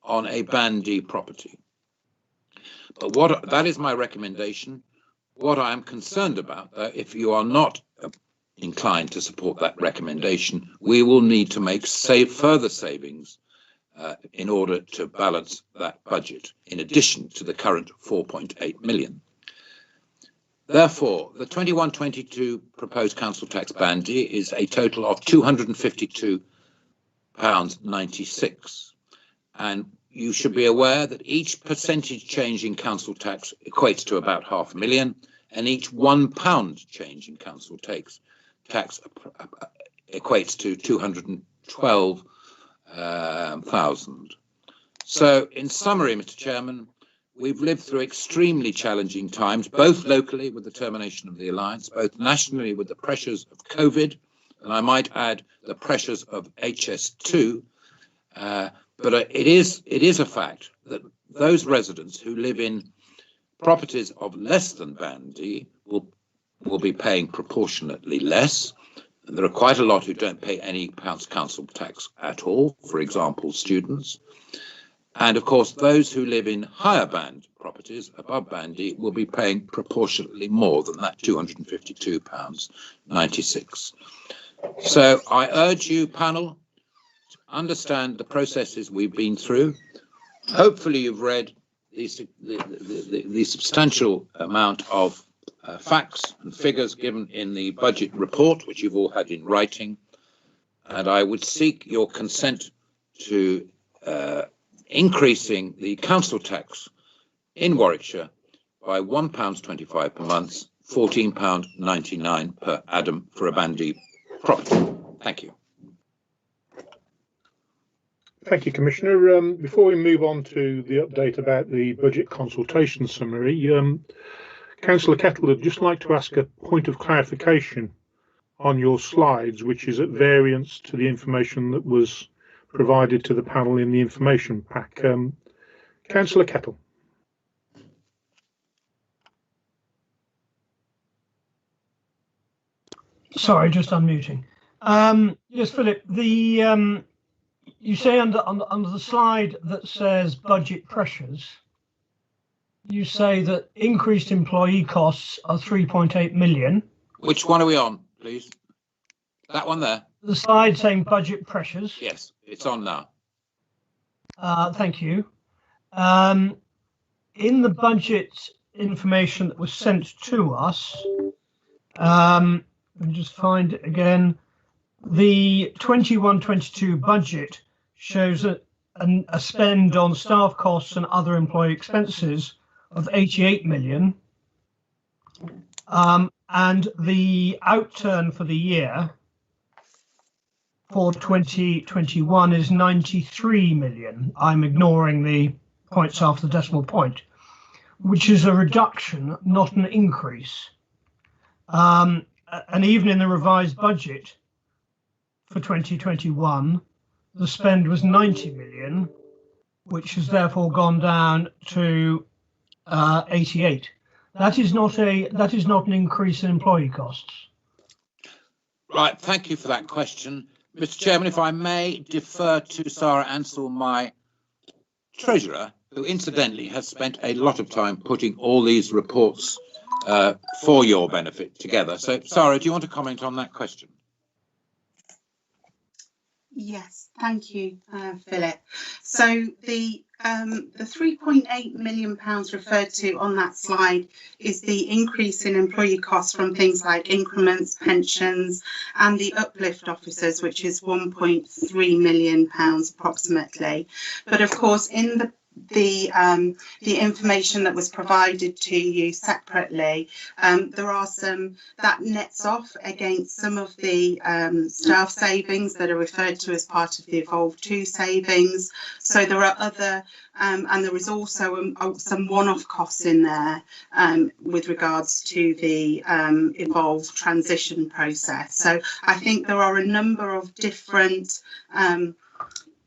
on a Band D property. But that is my recommendation. What I am concerned about, if you are not inclined to support that recommendation, we will need to make further savings in order to balance that budget, in addition to the current 4.8 million. Therefore, the 21-22 proposed council tax Band D is a total of £252.96, and you should be aware that each percentage change in council tax equates to about £500,000, and each £1 change in council tax equates to 212,000. So, in summary, Mr. Chairman, we've lived through extremely challenging times, both locally with the termination of the alliance, both nationally with the pressures of COVID, and I might add the pressures of HS2. But it is a fact that those residents who live in properties of less than Band D will be paying proportionately less. And there are quite a lot who don't pay any council tax at all, for example, students. And of course, those who live in higher band properties above Band D will be paying proportionately more than that £252.96. So I urge you, panel, to understand the processes we've been through. Hopefully you've read the substantial amount of facts and figures given in the budget report, which you've all had in writing. And I would seek your consent to increasing the council tax in Warwickshire by £1.25 per month, £14.99 per annum for a Band D property. Thank you. Thank you, Commissioner. Before we move on to the update about the budget consultation summary, Councillor Kettle would just like to ask a point of clarification on your slides, which is at variance to the information that was provided to the panel in the information pack. Councillor Kettle. Sorry, just unmuting. Yes, Philip, you say under the slide that says budget pressures, you say that increased employee costs are 3.8 million. Which one are we on, please? That one there? The slide saying budget pressures. Yes, it's on now. Thank you. In the budget information that was sent to us, let me just find it again. The 21-22 budget shows a spend on staff costs and other employee expenses of 88 million. And the outturn for the year for 2021 is 93 million. I'm ignoring the points after the decimal point, which is a reduction, not an increase. And even in the revised budget for 2021, the spend was 90 million, which has therefore gone down to 88. That is not an increase in employee costs. Right, thank you for that question. Mr. Chairman, if I may defer to Sarah Ansell, my treasurer, who incidentally has spent a lot of time putting all these reports for your benefit together. So, Sarah, do you want to comment on that question? Yes, thank you, Philip. So the £3.8 million referred to on that slide is the increase in employee costs from things like increments, pensions, and the uplift officers, which is £1.3 million approximately. But of course, in the information that was provided to you separately, there are some that nets off against some of the staff savings that are referred to as part of the Evolve 2 savings. So there are other and there is also some one-off costs in there with regards to the Evolve transition process. So I think there are a number of different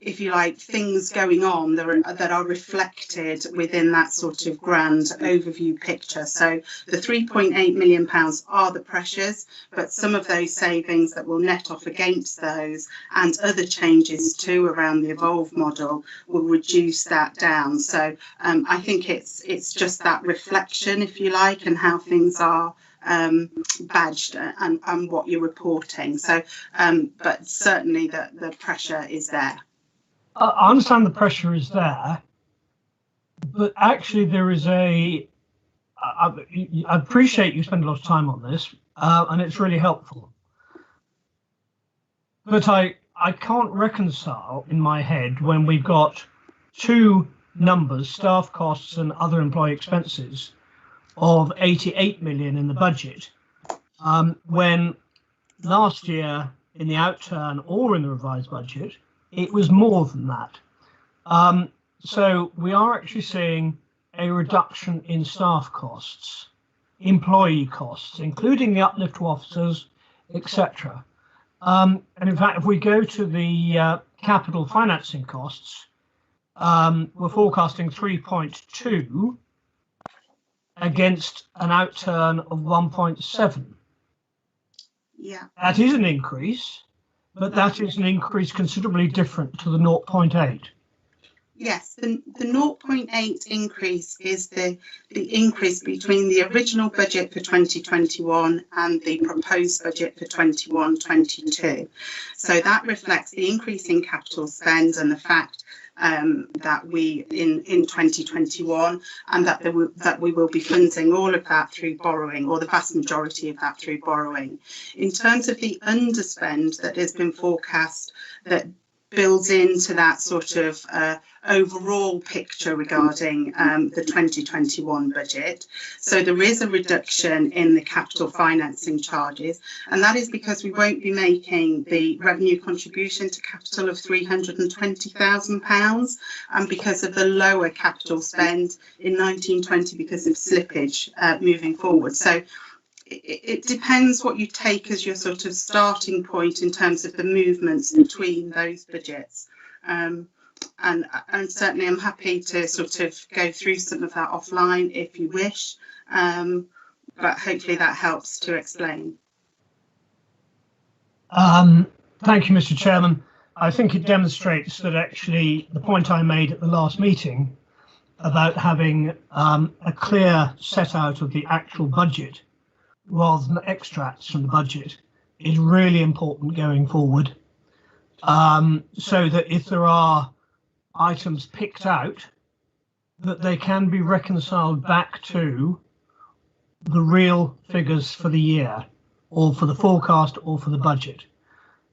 if you like, things going on that are reflected within that sort of grand overview picture. So the £3.8 million are the pressures, but some of those savings that will net off against those and other changes too around the Evolve model will reduce that down. So I think it's just that reflection, if you like, and how things are badged and what you're reporting. So, but certainly the pressure is there. I understand the pressure is there, but actually there is I appreciate you spend a lot of time on this, and it's really helpful. But I can't reconcile in my head when we've got two numbers, staff costs and other employee expenses, of 88 million in the budget, when last year in the outturn or in the revised budget, it was more than that. So we are actually seeing a reduction in staff costs, employee costs, including the uplift to officers, etc. And in fact, if we go to the capital financing costs, we're forecasting 3.2 against an outturn of 1.7. Yeah. That is an increase, but that is an increase considerably different to the 0.8. Yes, the 0.8 increase is the increase between the original budget for 2021 and the proposed budget for 21-22. So that reflects the increase in capital spend and the fact that we in 2021 and that we will be funding all of that through borrowing, or the vast majority of that through borrowing. In terms of the underspend that has been forecast, that builds into that sort of overall picture regarding the 2021 budget. So there is a reduction in the capital financing charges, and that is because we won't be making the revenue contribution to capital of £320,000, and because of the lower capital spend in 1920 because of slippage moving forward. So it depends what you take as your sort of starting point in terms of the movements between those budgets. And certainly I'm happy to sort of go through some of that offline if you wish, but hopefully that helps to explain. Thank you, Mr. Chairman. I think it demonstrates that actually the point I made at the last meeting about having a clear set out of the actual budget rather than extracts from the budget is really important going forward, so that if there are items picked out, that they can be reconciled back to the real figures for the year, or for the forecast, or for the budget.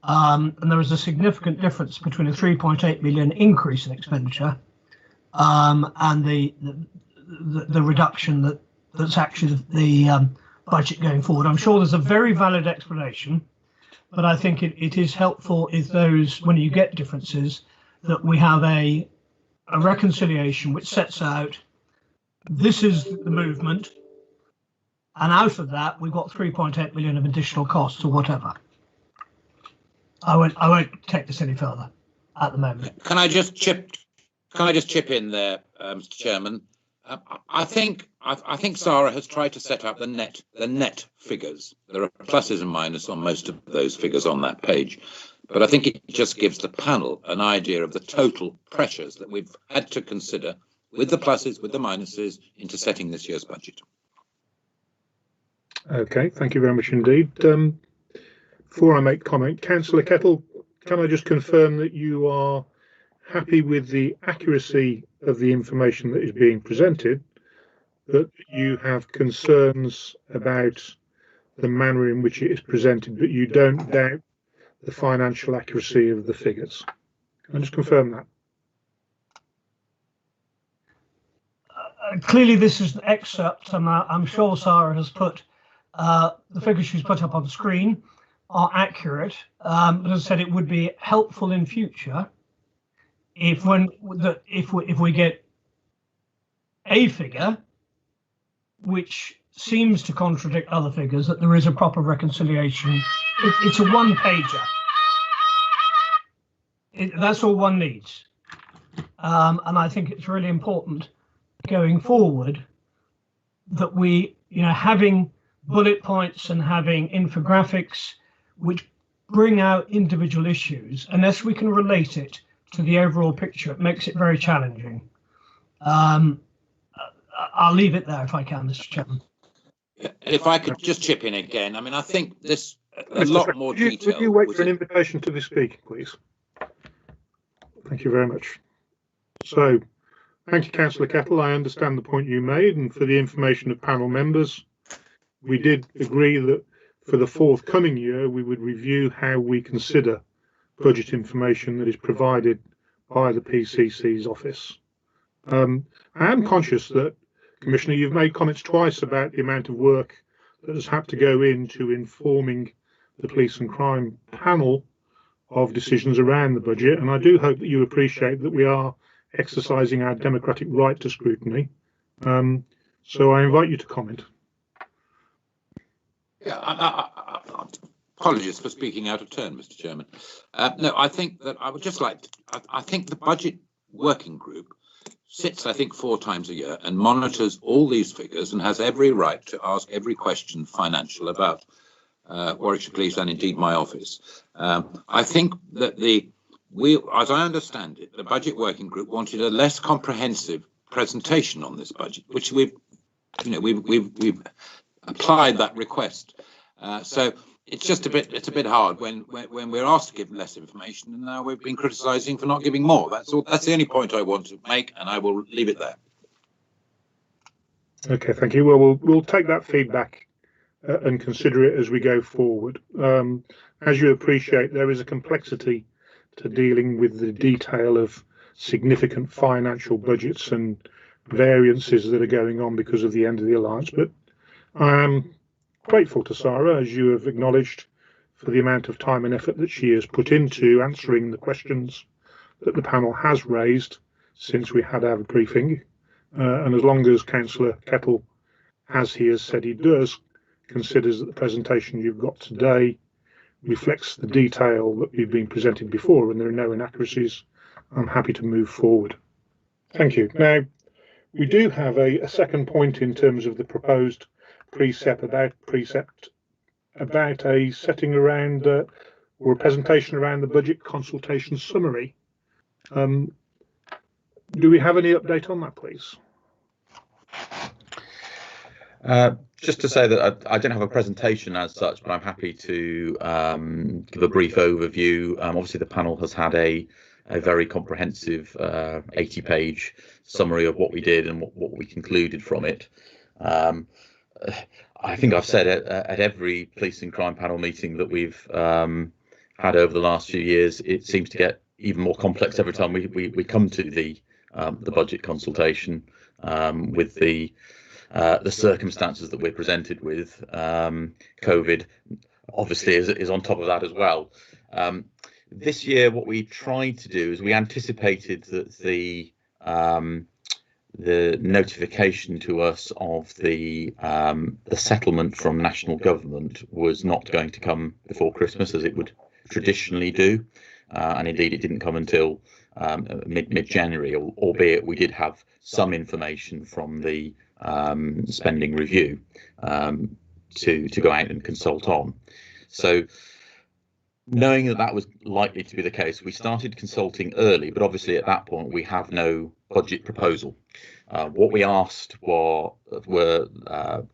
And there is a significant difference between a 3.8 million increase in expenditure and the reduction that's actually the budget going forward. I'm sure there's a very valid explanation, but I think it is helpful if those, when you get differences, that we have a reconciliation which sets out this is the movement, and out of that we've got 3.8 million of additional costs or whatever. I won't take this any further at the moment. Can I just chip in there, Mr. Chairman? I think Sarah has tried to set up the net figures. There are pluses and minuses on most of those figures on that page, but I think it just gives the panel an idea of the total pressures that we've had to consider, with the pluses, with the minuses, into setting this year's budget. Okay, thank you very much indeed. Before I make comment, Councillor Kettle, can I just confirm that you are happy with the accuracy of the information that is being presented, that you have concerns about the manner in which it is presented, but you don't doubt the financial accuracy of the figures? Can I just confirm that? Clearly this is an excerpt, and I'm sure Sarah has put the figures she's put up on the screen are accurate, but as I said, it would be helpful in future if we get a figure which seems to contradict other figures, that there is a proper reconciliation. It's a one-pager. That's all one needs, and I think it's really important going forward that we, having bullet points and having infographics which bring out individual issues, unless we can relate it to the overall picture, it makes it very challenging. I'll leave it there if I can, Mr. Chairman. If I could just chip in again, I mean, I think this a lot more detail. Would you wait for an invitation to be speaking, please? Thank you very much. So, thank you, Councillor Kettle. I understand the point you made, and for the information of panel members, we did agree that for the forthcoming year, we would review how we consider budget information that is provided by the PCC's office. I am conscious that, Commissioner, you've made comments twice about the amount of work that has had to go into informing the police and crime panel of decisions around the budget, and I do hope that you appreciate that we are exercising our democratic right to scrutiny. So I invite you to comment. Yeah, apologies for speaking out of turn, Mr. Chairman. No, I think that I would just like to, I think the budget working group sits, I think, 4 times a year and monitors all these figures and has every right to ask every question financial about Warwickshire Police and indeed my office. I think that as I understand it, the budget working group wanted a less comprehensive presentation on this budget, which we've applied that request. So it's just a bit hard when we're asked to give less information, and now we've been criticising for not giving more. That's all. That's the only point I want to make, and I will leave it there. Okay, thank you. Well, we'll take that feedback and consider it as we go forward. As you appreciate, there is a complexity to dealing with the detail of significant financial budgets and variances that are going on because of the end of the alliance. But I am grateful to Sarah, as you have acknowledged, for the amount of time and effort that she has put into answering the questions that the panel has raised since we had our briefing. And as long as Councillor Kettle, as he has said he does, considers that the presentation you've got today reflects the detail that we've been presented before and there are no inaccuracies, I'm happy to move forward. Thank you. Now, we do have a second point in terms of the proposed precept about a setting around or a presentation around the budget consultation summary. Do we have any update on that, please? Just to say that I don't have a presentation as such, but I'm happy to give a brief overview. Obviously, the panel has had a very comprehensive 80-page summary of what we did and what we concluded from it. I think I've said at every police and crime panel meeting that we've had over the last few years, it seems to get even more complex every time we come to the budget consultation with the circumstances that we're presented with. COVID obviously is on top of that as well. This year, what we tried to do is we anticipated that the notification to us of the settlement from national government was not going to come before Christmas as it would traditionally do, and indeed it didn't come until mid-January, albeit we did have some information from the spending review to go out and consult on. So knowing that that was likely to be the case, we started consulting early, but obviously at that point we have no budget proposal. What we asked were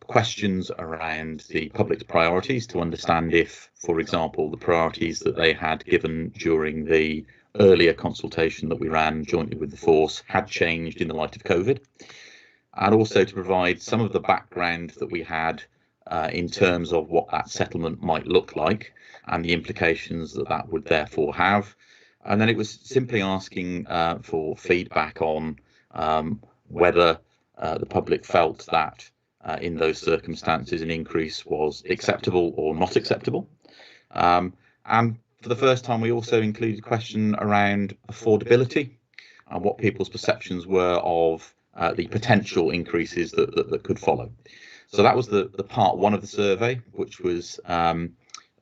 questions around the public's priorities to understand if, for example, the priorities that they had given during the earlier consultation that we ran jointly with the force had changed in the light of COVID, and also to provide some of the background that we had in terms of what that settlement might look like and the implications that that would therefore have. And then it was simply asking for feedback on whether the public felt that in those circumstances an increase was acceptable or not acceptable. And for the first time, we also included a question around affordability and what people's perceptions were of the potential increases that could follow. So that was the part one of the survey, which was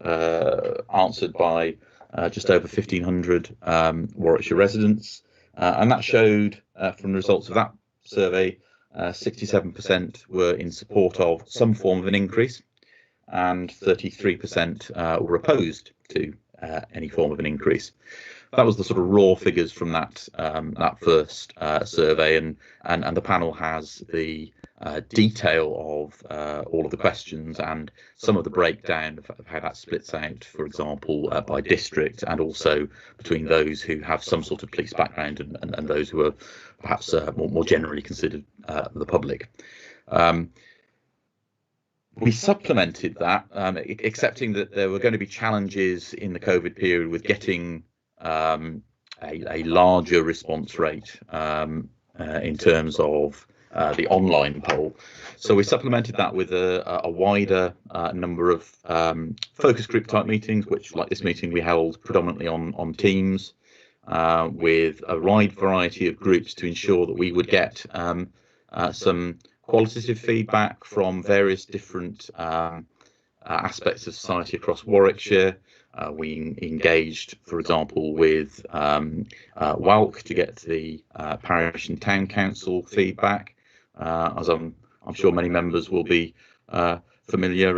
answered by just over 1,500 Warwickshire residents, and that showed from the results of that survey 67% were in support of some form of an increase and 33% were opposed to any form of an increase. That was the sort of raw figures from that first survey, and the panel has the detail of all of the questions and some of the breakdown of how that splits out, for example, by district, and also between those who have some sort of police background and those who are perhaps more generally considered the public. We supplemented that, accepting that there were going to be challenges in the COVID period with getting a larger response rate in terms of the online poll. So we supplemented that with a wider number of focus group type meetings, which, like this meeting, we held predominantly on Teams, with a wide variety of groups to ensure that we would get some qualitative feedback from various different aspects of society across Warwickshire. We engaged, for example, with WALC to get the parish and town council feedback. As I'm sure many members will be familiar,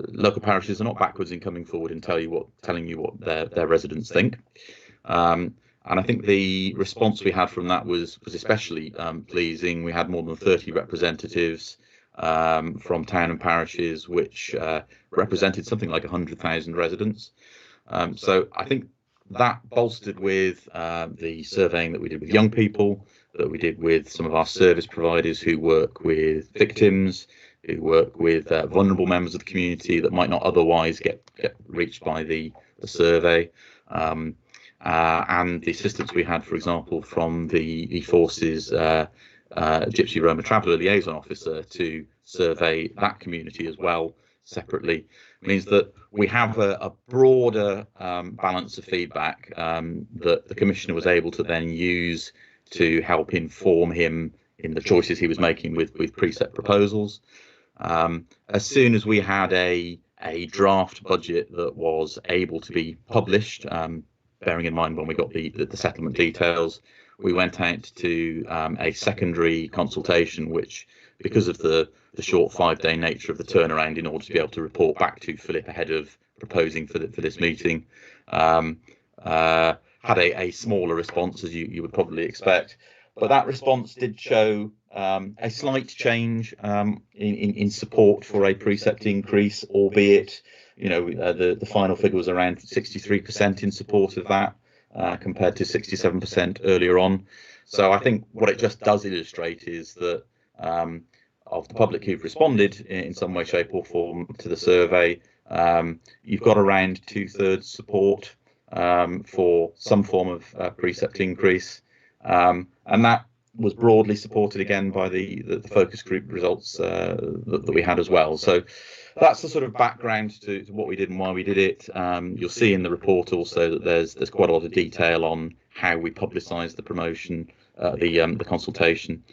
local parishes are not backwards in coming forward and telling you what their residents think. And I think the response we had from that was especially pleasing. We had more than 30 representatives from town and parishes, which represented something like 100,000 residents. So I think that bolstered with the surveying that we did with young people, that we did with some of our service providers who work with victims, who work with vulnerable members of the community that might not otherwise get reached by the survey. and the assistance we had, for example, from the Forces Gypsy Roma Traveller Liaison Officer to survey that community as well separately, means that we have a broader balance of feedback that the Commissioner was able to then use to help inform him in the choices he was making with preset proposals. As soon as we had a draft budget that was able to be published, bearing in mind when we got the settlement details, we went out to a secondary consultation, which, because of the short 5-day nature of the turnaround in order to be able to report back to Philip ahead of proposing for this meeting, had a smaller response, as you would probably expect. But that response did show a slight change in support for a precept increase, albeit, the final figure was around 63% in support of that, compared to 67% earlier on. So I think what it just does illustrate is that of the public who've responded in some way, shape or form to the survey, you've got around 2/3 support for some form of precept increase. And that was broadly supported again by the focus group results that we had as well. So that's the sort of background to what we did and why we did it. You'll see in the report also that there's quite a lot of detail on how we publicised the promotion, the consultation.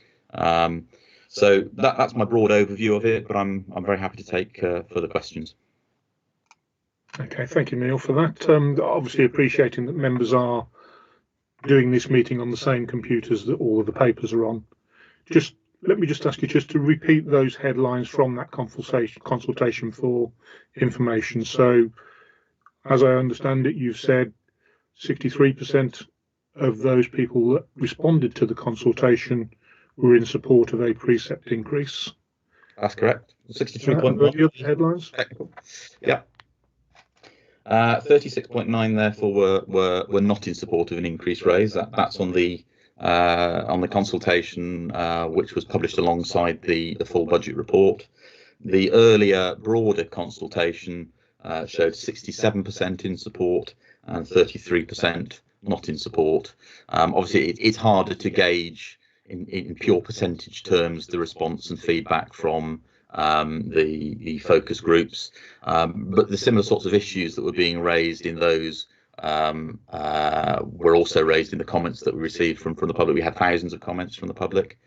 So that's my broad overview of it, but I'm very happy to take further questions. Okay, thank you, Neil, for that. Obviously appreciating that members are doing this meeting on the same computers that all of the papers are on. Let me just ask you just to repeat those headlines from that consultation for information. So, as I understand it, you've said 63% of those people that responded to the consultation were in support of a precept increase. That's correct. 63.1. The other headlines? Yeah. 36.9 therefore were not in support of an increased raise. That's on the consultation which was published alongside the full budget report. The earlier broader consultation showed 67% in support and 33% not in support. Obviously it's harder to gauge in pure percentage terms the response and feedback from the focus groups, but the similar sorts of issues that were being raised in those were also raised in the comments that we received from the public. We had thousands of comments from the public.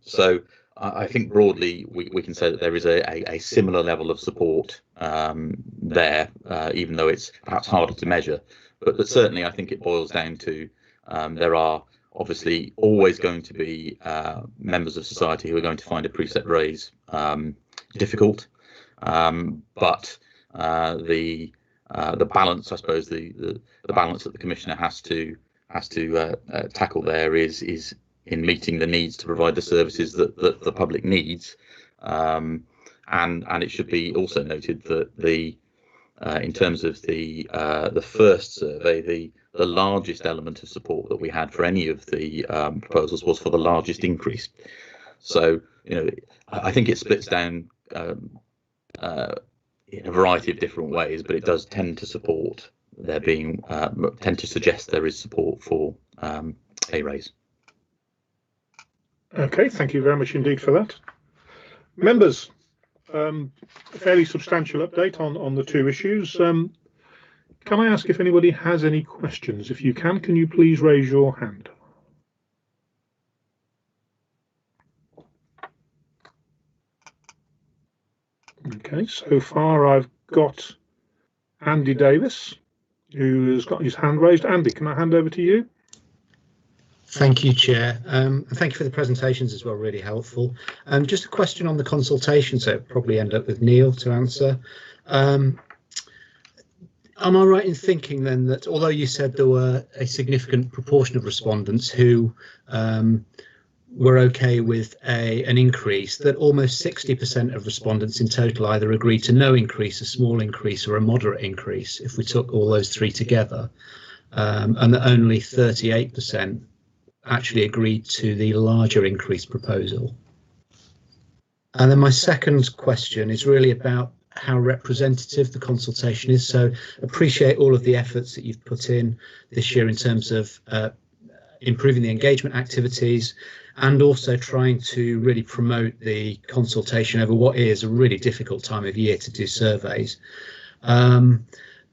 So I think broadly we can say that there is a similar level of support there, even though it's perhaps harder to measure. But certainly I think it boils down to there are obviously always going to be members of society who are going to find a precept raise difficult, but the balance, I suppose, the balance that the Commissioner has to tackle there is in meeting the needs to provide the services that the public needs, and it should be also noted that in terms of the first survey, the largest element of support that we had for any of the proposals was for the largest increase. So, I think it splits down in a variety of different ways, but it does tend to support tend to suggest there is support for a raise. Okay, thank you very much indeed for that. Members, a fairly substantial update on the two issues. Can I ask if anybody has any questions? If you can you please raise your hand? Okay, so far I've got Andy Davis, who has got his hand raised. Andy, can I hand over to you? Thank you, Chair. And thank you for the presentations as well, really helpful. Just a question on the consultation, so it'll probably end up with Neil to answer. Am I right in thinking then that although you said there were a significant proportion of respondents who were okay with an increase, that almost 60% of respondents in total either agreed to no increase, a small increase or a moderate increase, if we took all those three together, and that only 38% actually agreed to the larger increase proposal? And then my second question is really about how representative the consultation is. So appreciate all of the efforts that you've put in this year in terms of improving the engagement activities and also trying to really promote the consultation over what is a really difficult time of year to do surveys.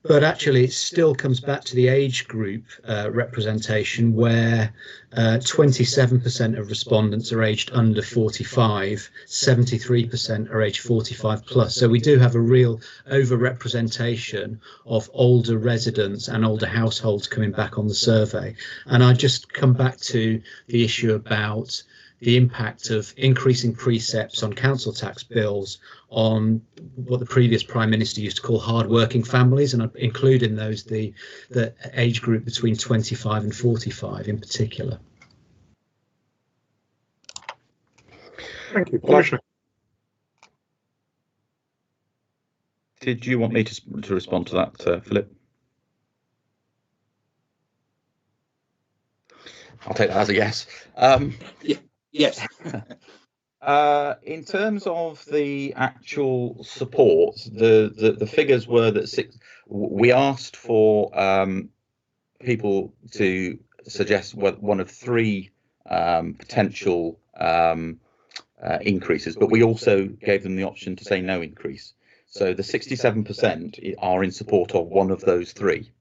But actually it still comes back to the age group representation, where 27% of respondents are aged under 45, 73% are aged 45 plus. So we do have a real overrepresentation of older residents and older households coming back on the survey. And I just come back to the issue about the impact of increasing precepts on council tax bills on what the previous Prime Minister used to call hard-working families, and I include in those the age group between 25 and 45 in particular. Thank you. Commissioner. Did you want me to respond to that, Philip? I'll take that as a yes. Yeah. Yes. In terms of the actual support, the figures were that we asked for people to suggest one of three potential increases, but we also gave them the option to say no increase. So the 67% are in support of one of those three.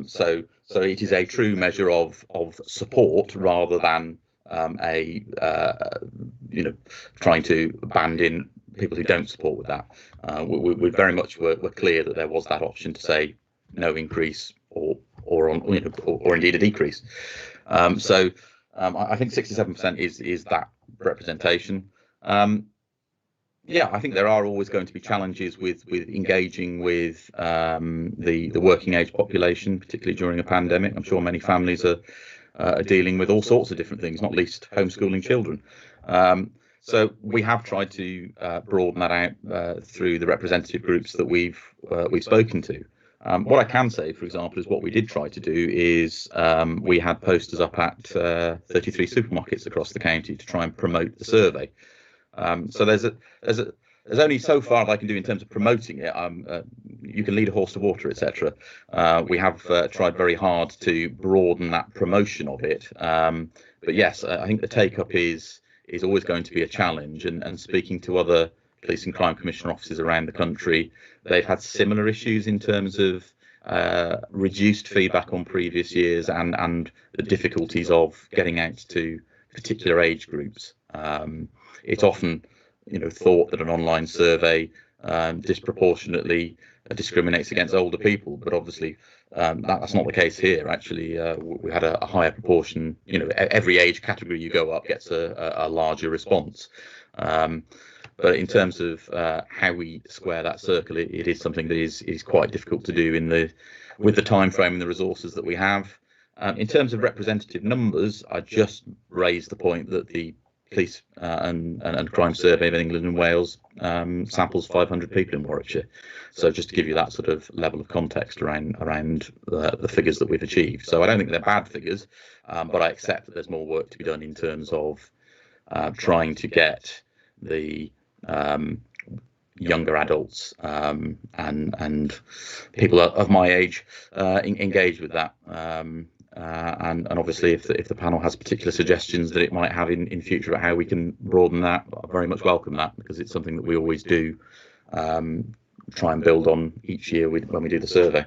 So it is a true measure of support rather than trying to band in people who don't support with that. We very much were clear that there was that option to say no increase or indeed a decrease. I think 67% is that representation. I think there are always going to be challenges with engaging with the working age population, particularly during a pandemic. I'm sure many families are dealing with all sorts of different things, not least homeschooling children. So we have tried to broaden that out through the representative groups that we've spoken to. What I can say, for example, is what we did try to do is we had posters up at 33 supermarkets across the county to try and promote the survey. So there's only so far that I can do in terms of promoting it. You can lead a horse to water, etc. We have tried very hard to broaden that promotion of it. But yes, I think the take-up is always going to be a challenge. And speaking to other police and crime commissioner offices around the country, they've had similar issues in terms of reduced feedback on previous years and the difficulties of getting out to particular age groups. It's often thought that an online survey disproportionately discriminates against older people, but obviously that's not the case here. Actually, we had a higher proportion. Every age category you go up gets a larger response. But in terms of how we square that circle, it is something that is quite difficult to do with the time frame and the resources that we have. In terms of representative numbers, I just raised the point that the Police and Crime Survey of England and Wales samples 500 people in Warwickshire. So just to give you that sort of level of context around the figures that we've achieved. So I don't think they're bad figures, but I accept that there's more work to be done in terms of trying to get the younger adults and people of my age engaged with that. And obviously, if the panel has particular suggestions that it might have in future about how we can broaden that, I very much welcome that, because it's something that we always do try and build on each year when we do the survey.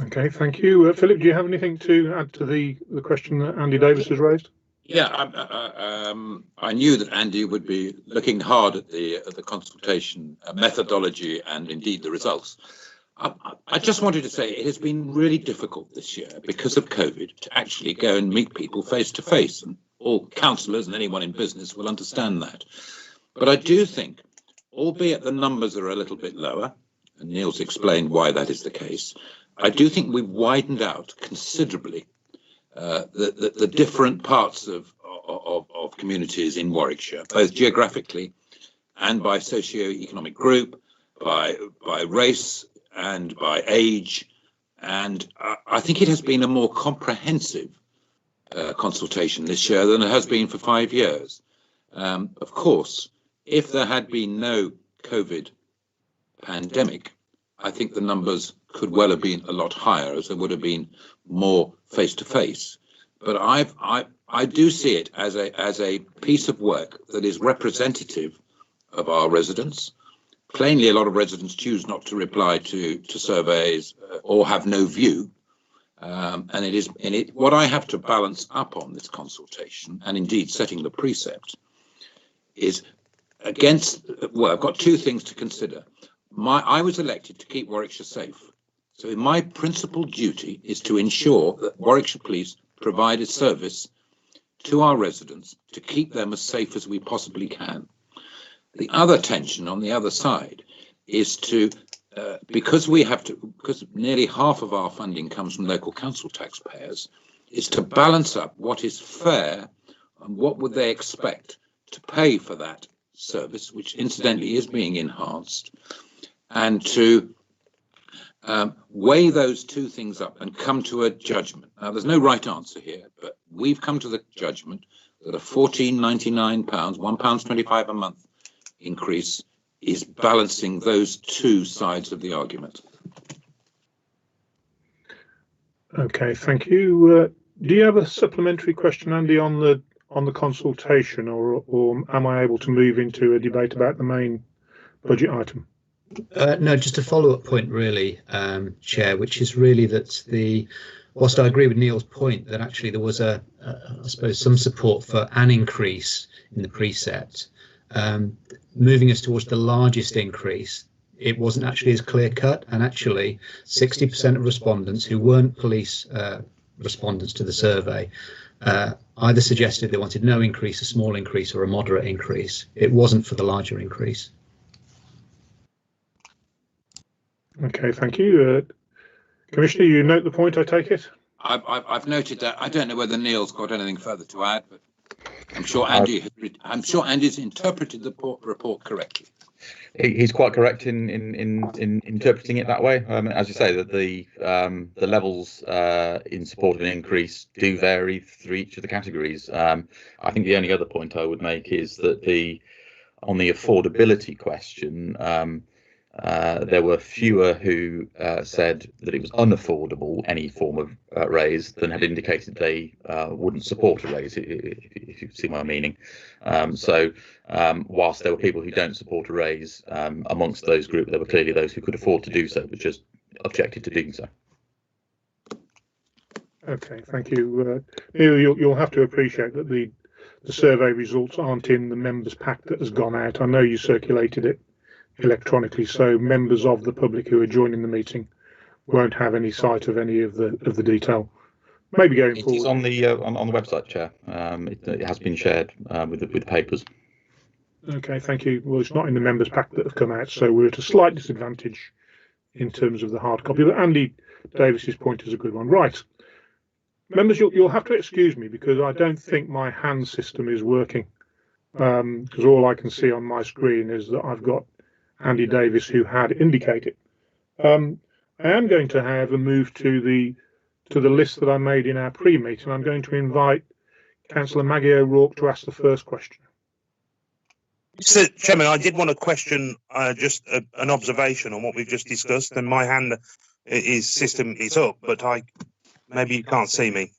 Okay, thank you. Philip, do you have anything to add to the question that Andy Davis has raised? Yeah, I knew that Andy would be looking hard at the consultation methodology and indeed the results. I just wanted to say it has been really difficult this year because of COVID to actually go and meet people face to face, and all councillors and anyone in business will understand that. But I do think, albeit the numbers are a little bit lower, and Neil's explained why that is the case, I do think we've widened out considerably the different parts of communities in Warwickshire, both geographically and by socio-economic group, by race and by age. And I think it has been a more comprehensive consultation this year than it has been for 5 years. Of course, if there had been no COVID pandemic, I think the numbers could well have been a lot higher, as there would have been more face-to-face. But I do see it as a piece of work that is representative of our residents. Plainly, a lot of residents choose not to reply to surveys or have no view. And what I have to balance up on this consultation, and indeed setting the precept, is well, I've got two things to consider. I was elected to keep Warwickshire safe. So my principal duty is to ensure that Warwickshire Police provide a service to our residents to keep them as safe as we possibly can. The other tension on the other side is because nearly half of our funding comes from local council taxpayers, is to balance up what is fair and what would they expect to pay for that service, which incidentally is being enhanced, and to weigh those two things up and come to a judgment. Now, there's no right answer here, but we've come to the judgment that a £14.99, £1.25 a month increase is balancing those two sides of the argument. Okay, thank you. Do you have a supplementary question, Andy, on the consultation, or am I able to move into a debate about the main budget item? No, just a follow-up point, really, Chair, which is really that whilst I agree with Neil's point that actually there was I suppose, some support for an increase in the precept, moving us towards the largest increase, it wasn't actually as clear-cut, and actually 60% of respondents who weren't police respondents to the survey either suggested they wanted no increase, a small increase, or a moderate increase. It wasn't for the larger increase. Okay, thank you. Commissioner, you note the point, I take it? I've noted that. I don't know whether Neil's got anything further to add, but I'm sure Andy's interpreted the report correctly. He's quite correct in interpreting it that way. As you say, that the levels in support of an increase do vary through each of the categories. I think the only other point I would make is that on the affordability question, there were fewer who said that it was unaffordable, any form of raise, than had indicated they wouldn't support a raise, if you see my meaning. So whilst there were people who don't support a raise, amongst those group, there were clearly those who could afford to do so, but just objected to doing so. Okay, thank you. Neil, you'll have to appreciate that the survey results aren't in the members' pack that has gone out. I know you circulated it electronically, so members of the public who are joining the meeting won't have any sight of any of the detail. Maybe going forward. It's on the website, Chair. It has been shared with the papers. Okay, thank you. Well, it's not in the members' pack that have come out, so we're at a slight disadvantage in terms of the hard copy. But Andy Davis's point is a good one. Right, members, you'll have to excuse me because I don't think my hand system is working. Because all I can see on my screen is that I've got Andy Davis, who had indicated. I am going to have a move to the list that I made in our pre-meeting. I'm going to invite Councillor Maggie O'Rourke to ask the first question. Mr. Chairman, I did want to question just an observation on what we've just discussed, and my hand system is up, but maybe you can't see me.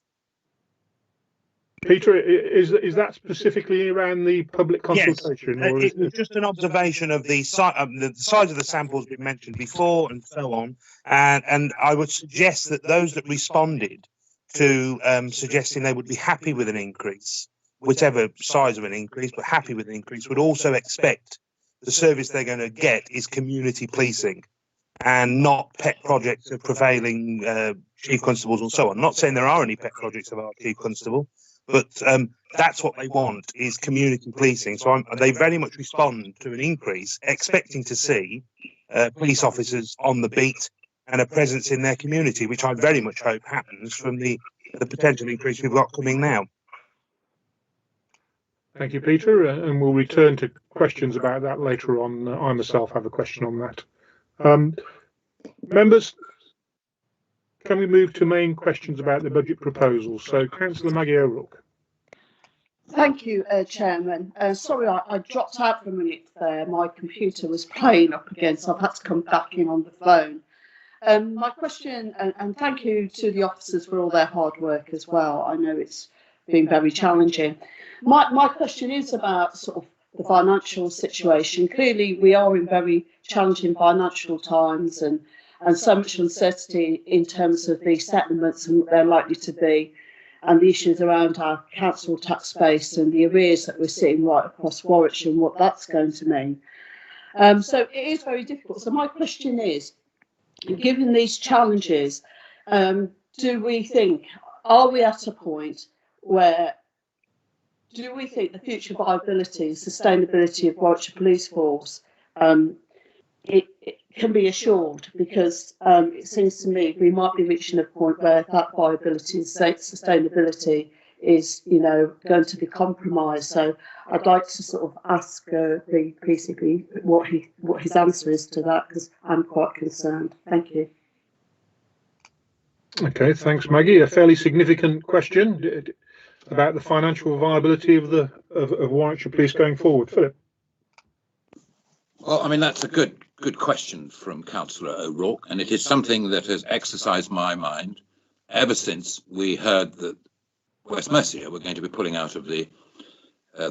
Peter, is that specifically around the public consultation? Yes, or it was just an observation of the size of the samples we mentioned before and so on. And I would suggest that those that responded to suggesting they would be happy with an increase, whichever size of an increase, but happy with an increase, would also expect the service they're going to get is community policing and not pet projects of prevailing chief constables and so on. Not saying there are any pet projects of our chief constable, but that's what they want, is community policing. So they very much respond to an increase, expecting to see police officers on the beat and a presence in their community, which I very much hope happens from the potential increase we've got coming now. Thank you, Peter, and we'll return to questions about that later on. I myself have a question on that. Members, can we move to main questions about the budget proposal? So, Councillor Maggie O'Rourke. Thank you, Chairman. Sorry, I dropped out for a minute there. My computer was playing up again, so I've had to come back in on the phone. My question, and thank you to the officers for all their hard work as well. I know it's been very challenging. My question is about sort of the financial situation. Clearly, we are in very challenging financial times and so much uncertainty in terms of the settlements and what they're likely to be, and the issues around our council tax base and the arrears that we're seeing right across Warwickshire and what that's going to mean. So it is very difficult. So my question is, given these challenges, do we think, are we at a point where, do we think the future viability and sustainability of Warwickshire Police Force it can be assured? Because it seems to me we might be reaching a point where that viability and sustainability is, you know, going to be compromised. So I'd like to sort of ask the PCP what his answer is to that, because I'm quite concerned. Thank you. Okay, thanks, Maggie. A fairly significant question about the financial viability of Warwickshire Police going forward. Philip. Well, I mean, that's a good question from Councillor O'Rourke, and it is something that has exercised my mind ever since we heard that West Mercia were going to be pulling out of the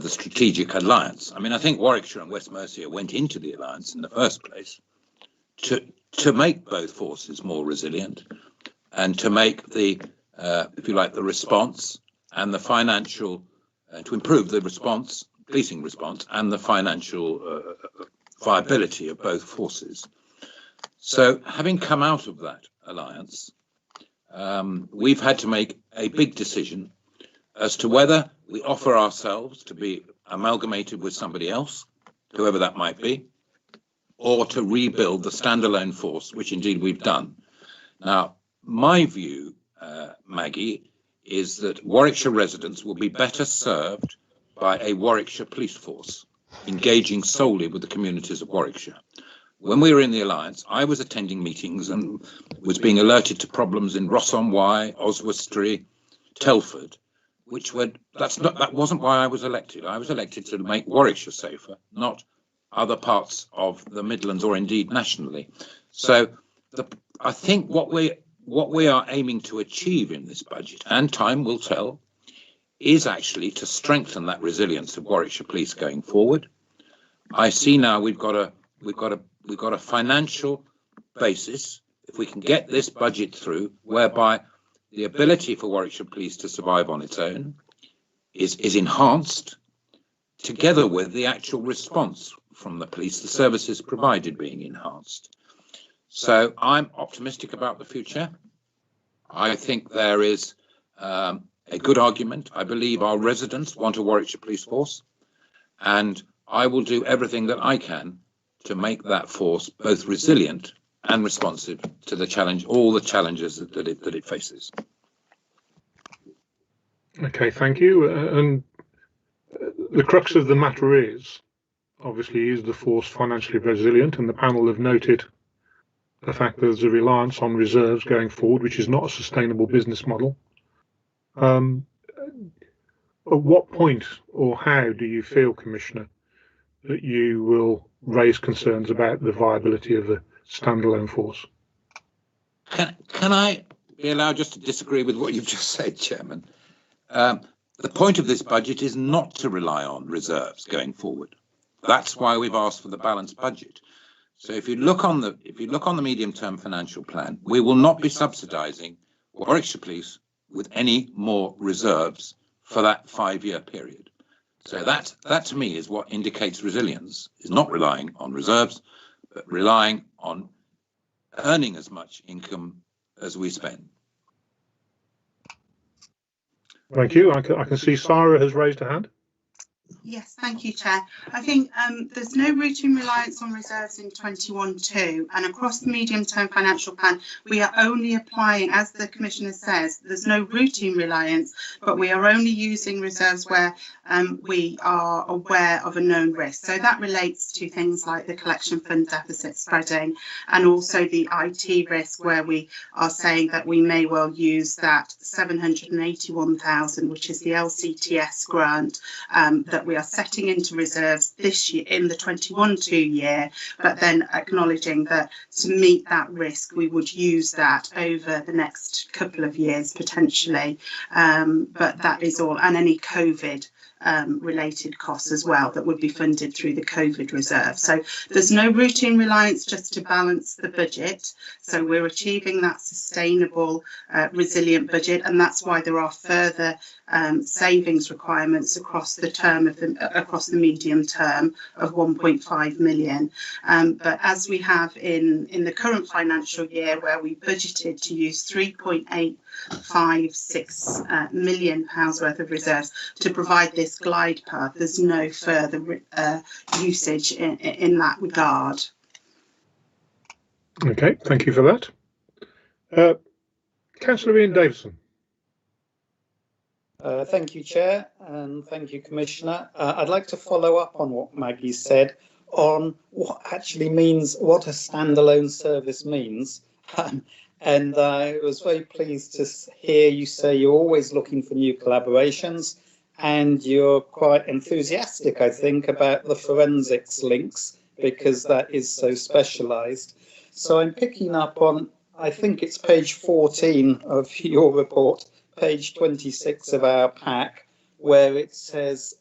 strategic alliance. I mean, I think Warwickshire and West Mercia went into the alliance in the first place to make both forces more resilient and to make the, if you like, the response and the financial, to improve the response, policing response, and the financial viability of both forces. So having come out of that alliance, we've had to make a big decision as to whether we offer ourselves to be amalgamated with somebody else, whoever that might be, or to rebuild the standalone force, which indeed we've done. Now, my view, Maggie, is that Warwickshire residents will be better served by a Warwickshire police force, engaging solely with the communities of Warwickshire. When we were in the alliance, I was attending meetings and was being alerted to problems in Ross-on-Wye, Oswestry, Telford, which were, that wasn't why I was elected. I was elected to make Warwickshire safer, not other parts of the Midlands or indeed nationally. So I think what we are aiming to achieve in this budget, and time will tell, is actually to strengthen that resilience of Warwickshire Police going forward. I see now we've got a financial basis, if we can get this budget through, whereby the ability for Warwickshire Police to survive on its own is enhanced, together with the actual response from the police, the services provided being enhanced. So I'm optimistic about the future. I think there is a good argument. I believe our residents want a Warwickshire Police Force, and I will do everything that I can to make that force both resilient and responsive to the challenge, all the challenges that it faces. Okay, thank you. And the crux of the matter is, obviously, is the force financially resilient? And the panel have noted the fact that there's a reliance on reserves going forward, which is not a sustainable business model. At what point or how do you feel, Commissioner, that you will raise concerns about the viability of the standalone force? Can I be allowed just to disagree with what you've just said, Chairman? The point of this budget is not to rely on reserves going forward. That's why we've asked for the balanced budget. So if you look on the medium-term financial plan, we will not be subsidising Warwickshire Police with any more reserves for that 5-year period. So that to me is what indicates resilience, is not relying on reserves, but relying on earning as much income as we spend. Thank you. I can see Sarah has raised her hand. Yes, thank you, Chair. I think there's no routine reliance on reserves in 21-2, and across the medium-term financial plan, we are only applying, as the Commissioner says, there's no routine reliance, but we are only using reserves where we are aware of a known risk. So that relates to things like the collection fund deficit spreading, and also the IT risk, where we are saying that we may well use that 781,000, which is the LCTS grant, that we are setting into reserves this year in the 21-2 year, but then acknowledging that to meet that risk we would use that over the next couple of years potentially, but that is all, and any COVID related costs as well that would be funded through the COVID reserve. So there's no routine reliance, just to balance the budget. So we're achieving that sustainable, resilient budget, and that's why there are further savings requirements across the term of across the medium term of 1.5 million. But as we have in the current financial year, where we budgeted to use £3.856 million worth of reserves to provide this glide path, there's no further usage in that regard. Okay, thank you for that. Councillor Ian Davison. Thank you, Chair, and thank you, Commissioner. I'd like to follow up on what Maggie said on what actually means, what a standalone service means. And I was very pleased to hear you say you're always looking for new collaborations, and you're quite enthusiastic, I think, about the forensics links, because that is so specialised. So I'm picking up on, I think it's page 14 of your report, page 26 of our pack, where it says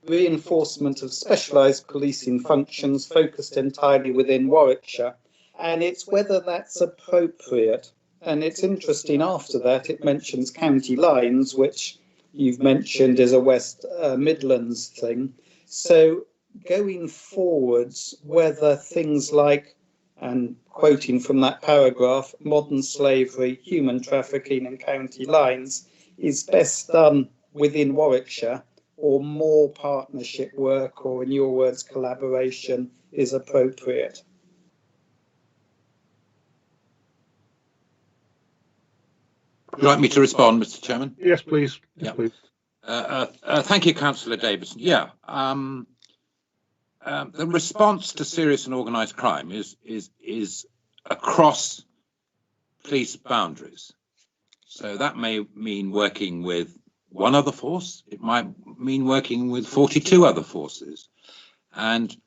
reinforcement of specialised policing functions focused entirely within Warwickshire. And it's whether that's appropriate. And it's interesting, after that, it mentions county lines, which you've mentioned is a West Midlands thing. So going forwards, whether things like, and quoting from that paragraph, modern slavery, human trafficking and county lines is best done within Warwickshire, or more partnership work, or in your words, collaboration is appropriate. Would you like me to respond, Mr. Chairman? Yes, please. Yeah. Please. Thank you, Councillor Davison. Yeah, the response to serious and organised crime is across police boundaries. So that may mean working with one other force. It might mean working with 42 other forces. And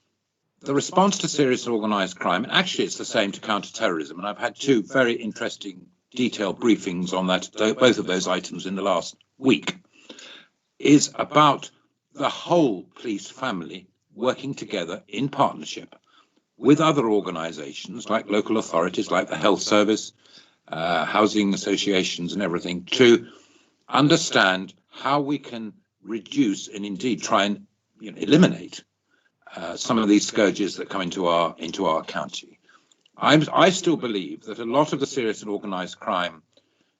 the response to serious and organised crime, and actually it's the same to counter-terrorism, and I've had two very interesting detailed briefings on that, both of those items in the last week, is about the whole police family working together in partnership with other organisations like local authorities, like the health service, housing associations and everything, to understand how we can reduce and indeed try and eliminate some of these scourges that come into our county. I still believe that a lot of the serious and organised crime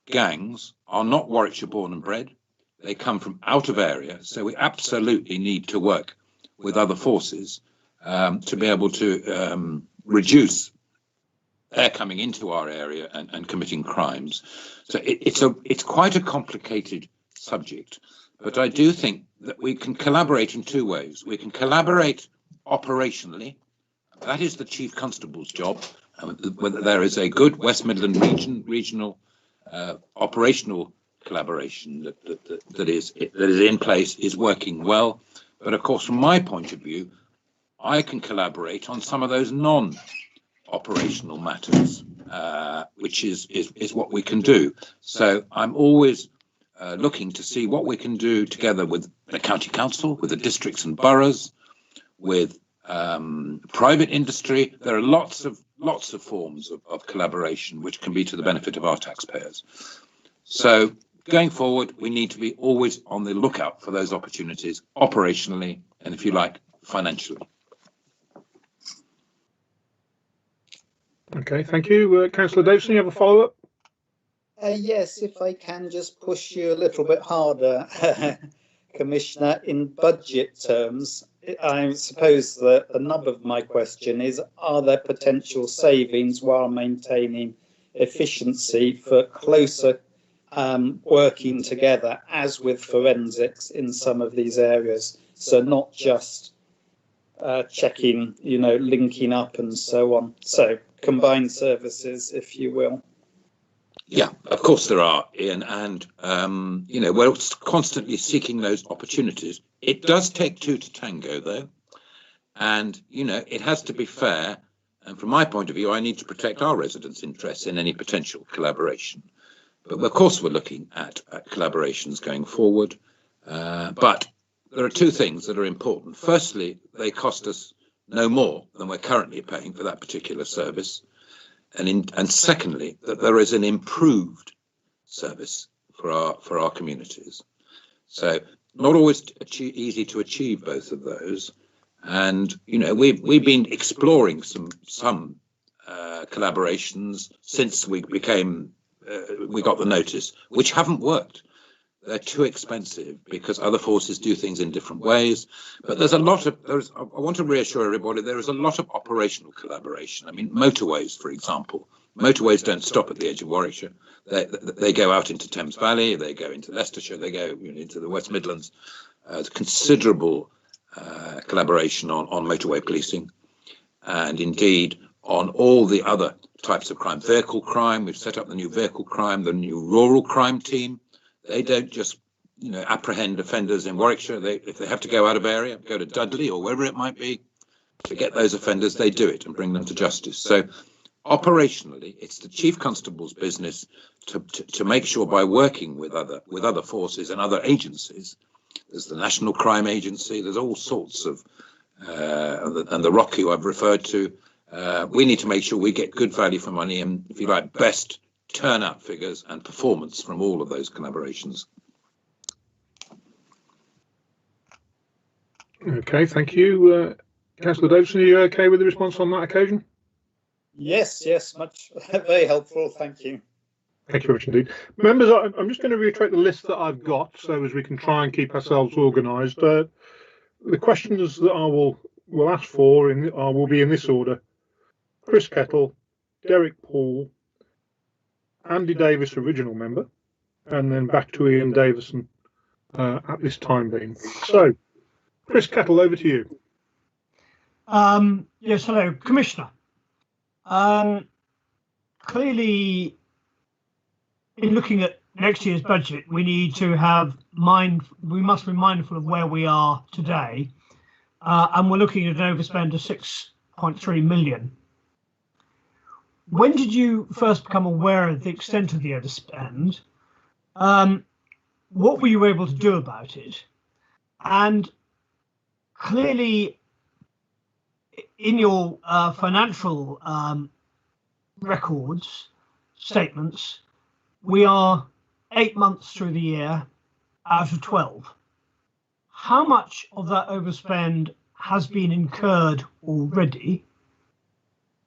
gangs are not Warwickshire born and bred. They come from out of area, so we absolutely need to work with other forces to be able to reduce their coming into our area and committing crimes. So it's quite a complicated subject, but I do think that we can collaborate in two ways. We can collaborate operationally. That is the Chief Constable's job. Whether there is a good West Midland regional operational collaboration that is in place, is working well. But of course, from my point of view, I can collaborate on some of those non-operational matters, which is what we can do. So I'm always looking to see what we can do together with the county council, with the districts and boroughs, with private industry. There are lots of forms of collaboration which can be to the benefit of our taxpayers. So going forward, we need to be always on the lookout for those opportunities operationally and, if you like, financially. Okay, thank you. Councillor Davison, you have a follow-up? Yes, if I can just push you a little bit harder. Commissioner, in budget terms, I suppose that the nub of my question is, are there potential savings while maintaining efficiency for closer working together, as with forensics in some of these areas? So not just checking, linking up and so on. So combined services, if you will. Yeah, of course there are, Ian, and we're constantly seeking those opportunities. It does take two to tango, though, and it has to be fair. And from my point of view, I need to protect our residents' interests in any potential collaboration. But of course, we're looking at collaborations going forward. But there are two things that are important. Firstly, they cost us no more than we're currently paying for that particular service. And secondly, that there is an improved service for our communities. So not always easy to achieve both of those. And we've been exploring some collaborations since we got the notice, which haven't worked. They're too expensive because other forces do things in different ways. But I want to reassure everybody, there is a lot of operational collaboration. I mean, motorways, for example. Motorways don't stop at the edge of Warwickshire. They go out into Thames Valley, they go into Leicestershire, they go into the West Midlands. There's considerable collaboration on motorway policing, and indeed on all the other types of crime. Vehicle crime, we've set up the new vehicle crime, the new rural crime team. They don't just, apprehend offenders in Warwickshire. If they have to go out of area, go to Dudley or wherever it might be to get those offenders, they do it and bring them to justice. So operationally, it's the Chief Constable's business to make sure, by working with other forces and other agencies, there's the National Crime Agency, there's all sorts of, and the ROC who I've referred to, we need to make sure we get good value for money and, if you like, best turnout figures and performance from all of those collaborations. Okay, thank you. Councillor Davison, are you okay with the response on that occasion? Yes, much, very helpful, thank you. Thank you very much indeed. Members, I'm just going to reiterate the list that I've got so as we can try and keep ourselves organised. The questions that I will ask for will be in this order: Chris Kettle, Derek Paul, Andy Davis, original member, and then back to Ian Davison at this time being. So, Chris Kettle, over to you. Yes, hello, Commissioner. Clearly, in looking at next year's budget, we need to we must be mindful of where we are today, and we're looking at an overspend of 6.3 million. When did you first become aware of the extent of the overspend? What were you able to do about it? And clearly, in your financial records, statements, we are 8 months through the year out of 12. How much of that overspend has been incurred already?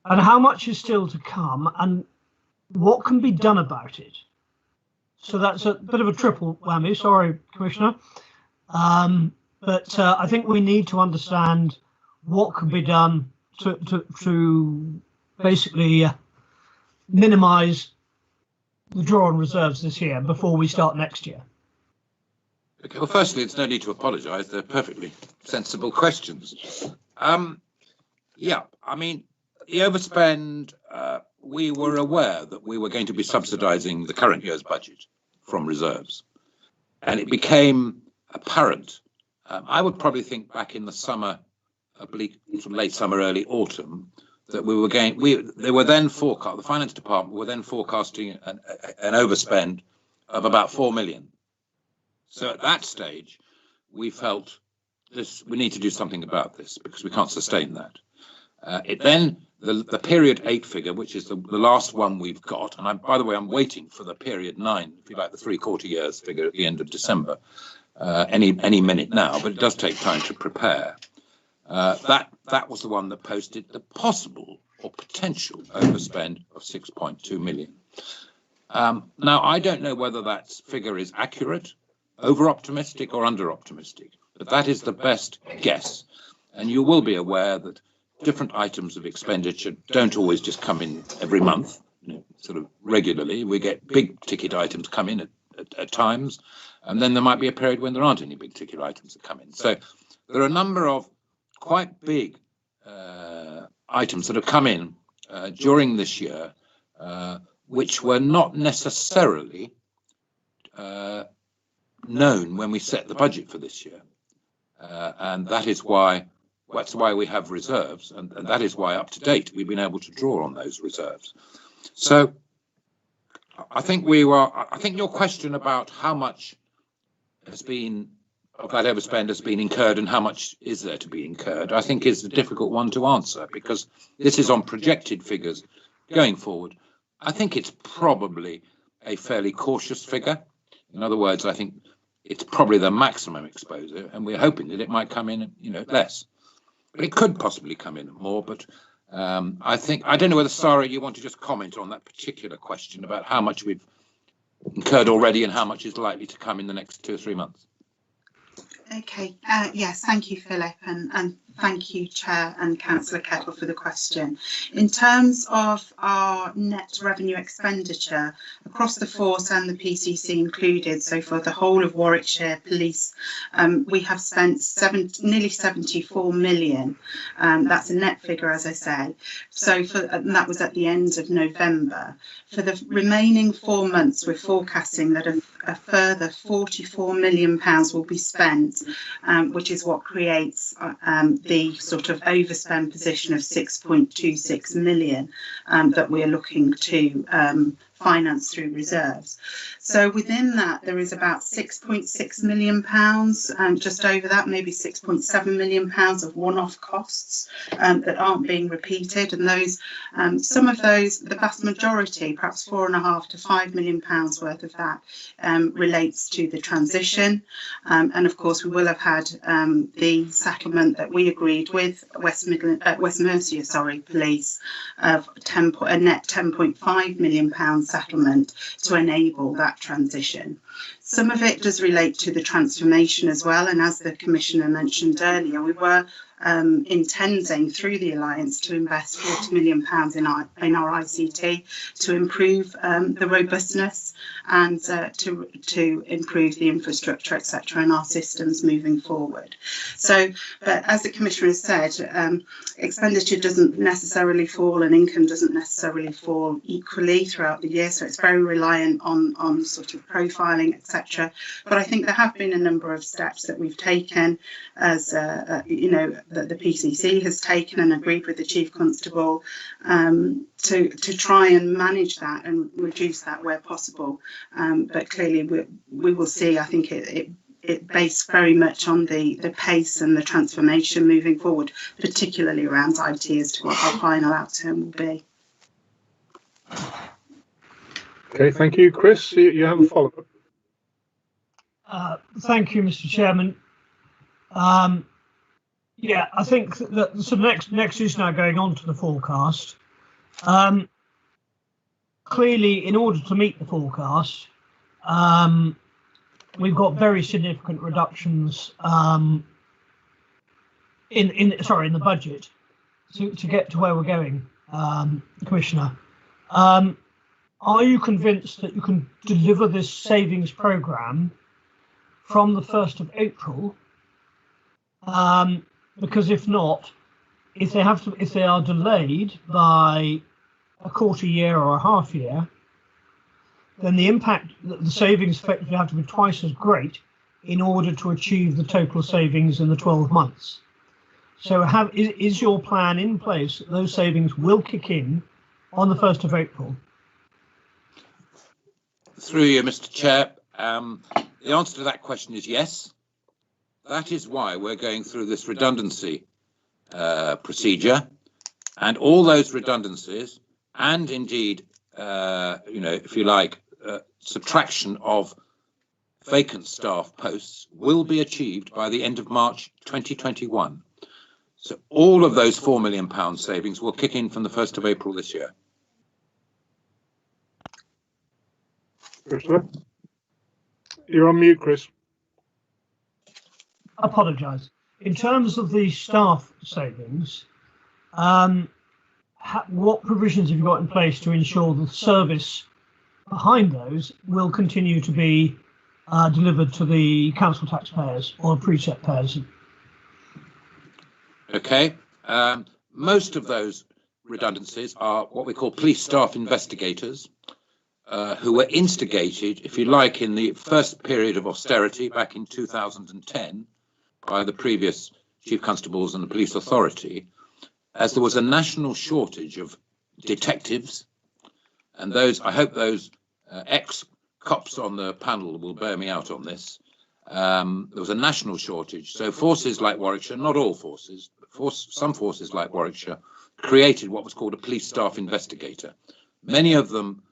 And how much is still to come, and what can be done about it? So that's a bit of a triple whammy, sorry, Commissioner. But I think we need to understand what can be done to basically minimise the draw on reserves this year before we start next year. Okay, well, firstly, it's no need to apologise. They're perfectly sensible questions. Yeah, I mean, the overspend, we were aware that we were going to be subsidising the current year's budget from reserves. And it became apparent, I would probably think back in the summer, late summer, early autumn, that we were they were then forecast, the finance department were then forecasting an overspend of about 4 million. So at that stage, we felt we need to do something about this because we can't sustain that. The period 8 figure, which is the last one we've got, and by the way, I'm waiting for the period 9, if you like, the 3/4 years figure at the end of December, any minute now, but it does take time to prepare. That was the one that posted the possible or potential overspend of 6.2 million. Now, I don't know whether that figure is accurate. over-optimistic or under-optimistic, but that is the best guess. And you will be aware that different items of expenditure don't always just come in every month, sort of regularly. We get big ticket items come in at times, and then there might be a period when there aren't any big ticket items that come in. So there are a number of quite big items that have come in during this year, which were not necessarily known when we set the budget for this year. And that's why we have reserves, and that is why up to date we've been able to draw on those reserves. So I think your question about how much has been of that overspend has been incurred and how much is there to be incurred, I think is a difficult one to answer, because this is on projected figures going forward. I think it's probably a fairly cautious figure. In other words, I think it's probably the maximum exposure, and we're hoping that it might come in, less. But it could possibly come in more. But I don't know whether, Sarah, you want to just comment on that particular question about how much we've incurred already and how much is likely to come in the next 2 or 3 months. Okay, yes, thank you, Philip, and thank you, Chair and Councillor Kettle, for the question. In terms of our net revenue expenditure across the force and the PCC included, so for the whole of Warwickshire Police, we have spent nearly 74 million. That's a net figure, as I say. So and that was at the end of November. For the remaining 4 months, we're forecasting that a further £44 million will be spent, which is what creates the sort of overspend position of 6.26 million that we're looking to finance through reserves. So within that, there is about £6.6 million, just over that, maybe £6.7 million of one-off costs that aren't being repeated. And those, some of those, the vast majority, perhaps £4.5 to £5 million worth of that relates to the transition. And of course, we will have had the settlement that we agreed with West Mercia Police of a net £10.5 million settlement to enable that transition. Some of it does relate to the transformation as well, and as the Commissioner mentioned earlier, we were intending through the Alliance to invest £40 million in our ICT to improve the robustness and to improve the infrastructure, etc., and our systems moving forward. So, but as the Commissioner has said, expenditure doesn't necessarily fall and income doesn't necessarily fall equally throughout the year, so it's very reliant on sort of profiling, etc. But I think there have been a number of steps that we've taken, as that the PCC has taken and agreed with the Chief Constable to try and manage that and reduce that where possible. But clearly we will see, I think it based very much on the pace and the transformation moving forward, particularly around IT, as to what our final outcome will be. Okay, thank you. Chris, you have a follow-up. Thank you, Mr. Chairman. Yeah, I think that the next is now going on to the forecast. Clearly, in order to meet the forecast, we've got very significant reductions in the budget to get to where we're going, Commissioner. Are you convinced that you can deliver this savings programme from the 1st of April? Because if not, if they are delayed by a quarter year or a half year, then the impact, the savings effectively have to be twice as great in order to achieve the total savings in the 12 months. So is your plan in place that those savings will kick in on the 1st of April? Through you, Mr. Chair, the answer to that question is yes. That is why we're going through this redundancy procedure, and all those redundancies, and indeed, if you like, subtraction of vacant staff posts will be achieved by the end of March 2021. So all of those £4 million savings will kick in from the 1st of April this year. You're on mute, Chris. apologise. In terms of the staff savings, what provisions have you got in place to ensure the service behind those will continue to be delivered to the council taxpayers or precept payers? Okay. Most of those redundancies are what we call police staff investigators, who were instigated, if you like, in the first period of austerity back in 2010 by the previous chief constables and the police authority, as there was a national shortage of detectives, and those, I hope those ex-cops on the panel will bear me out on this. There was a national shortage, so forces like Warwickshire, not all forces, but some forces like Warwickshire, created what was called a police staff investigator. Many of them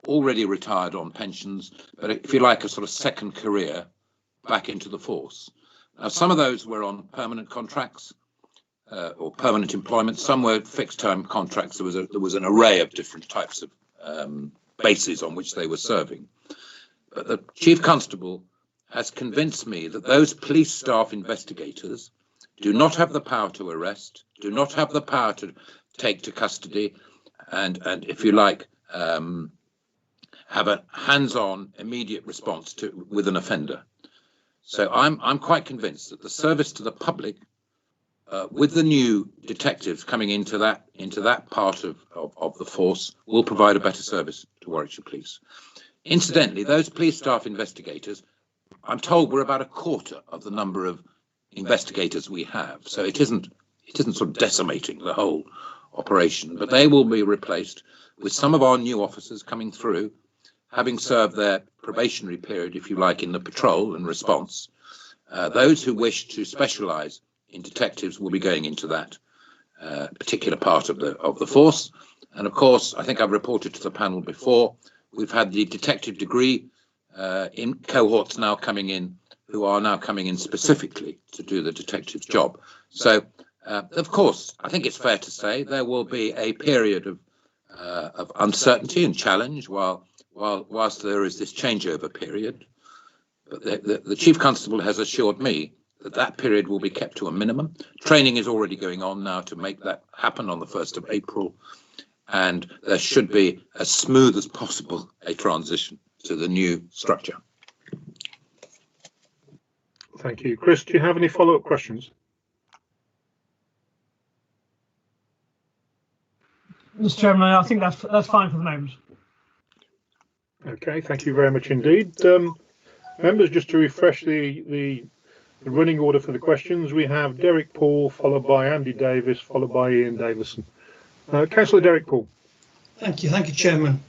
already retired on pensions, but if you like, a sort of second career back into the force. Now, some of those were on permanent contracts or permanent employment. Some were fixed-term contracts. There was an array of different types of bases on which they were serving. But the chief constable has convinced me that those police staff investigators do not have the power to arrest, do not have the power to take to custody, and if you like, have a hands-on immediate response with an offender. So I'm quite convinced that the service to the public, with the new detectives coming into that part of the force, will provide a better service to Warwickshire Police. Incidentally, those police staff investigators, I'm told, we're about a quarter of the number of investigators we have. So it isn't sort of decimating the whole operation, but they will be replaced with some of our new officers coming through, having served their probationary period, if you like, in the patrol and response. Those who wish to specialise in detectives will be going into that particular part of the force. And of course, I think I've reported to the panel before, we've had the detective degree in cohorts now coming in, who are now coming in specifically to do the detective's job. So, of course, I think it's fair to say there will be a period of uncertainty and challenge whilst there is this changeover period. But the chief constable has assured me that that period will be kept to a minimum. Training is already going on now to make that happen on the 1st of April. And there should be, as smooth as possible, a transition to the new structure. Thank you. Chris, do you have any follow-up questions? Mr. Chairman, I think that's fine for the moment. Okay, thank you very much indeed. Members, just to refresh the running order for the questions, we have Derek Paul, followed by Andy Davis, followed by Ian Davison. Councillor Derek Paul. Thank you, Chairman.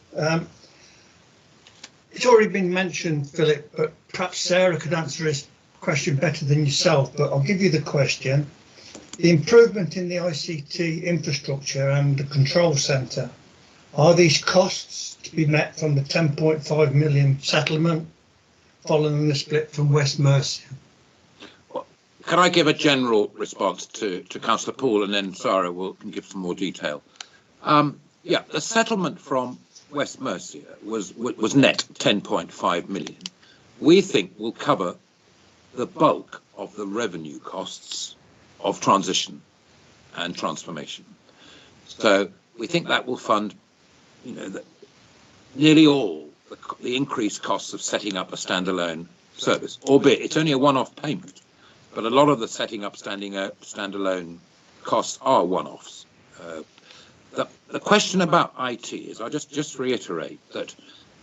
It's already been mentioned, Philip, but perhaps Sarah could answer this question better than yourself, but I'll give you the question. The improvement in the ICT infrastructure and the control centre, are these costs to be met from the 10.5 million settlement following the split from West Mercia? Well, can I give a general response to Councillor Poole, and then Sarah can give some more detail? Yeah, the settlement from West Mercia was net 10.5 million. We think will cover the bulk of the revenue costs of transition and transformation. So we think that will fund, nearly all the increased costs of setting up a standalone service, albeit it's only a one-off payment, but a lot of the setting up standalone costs are one-offs. The question about IT is, I'll just reiterate that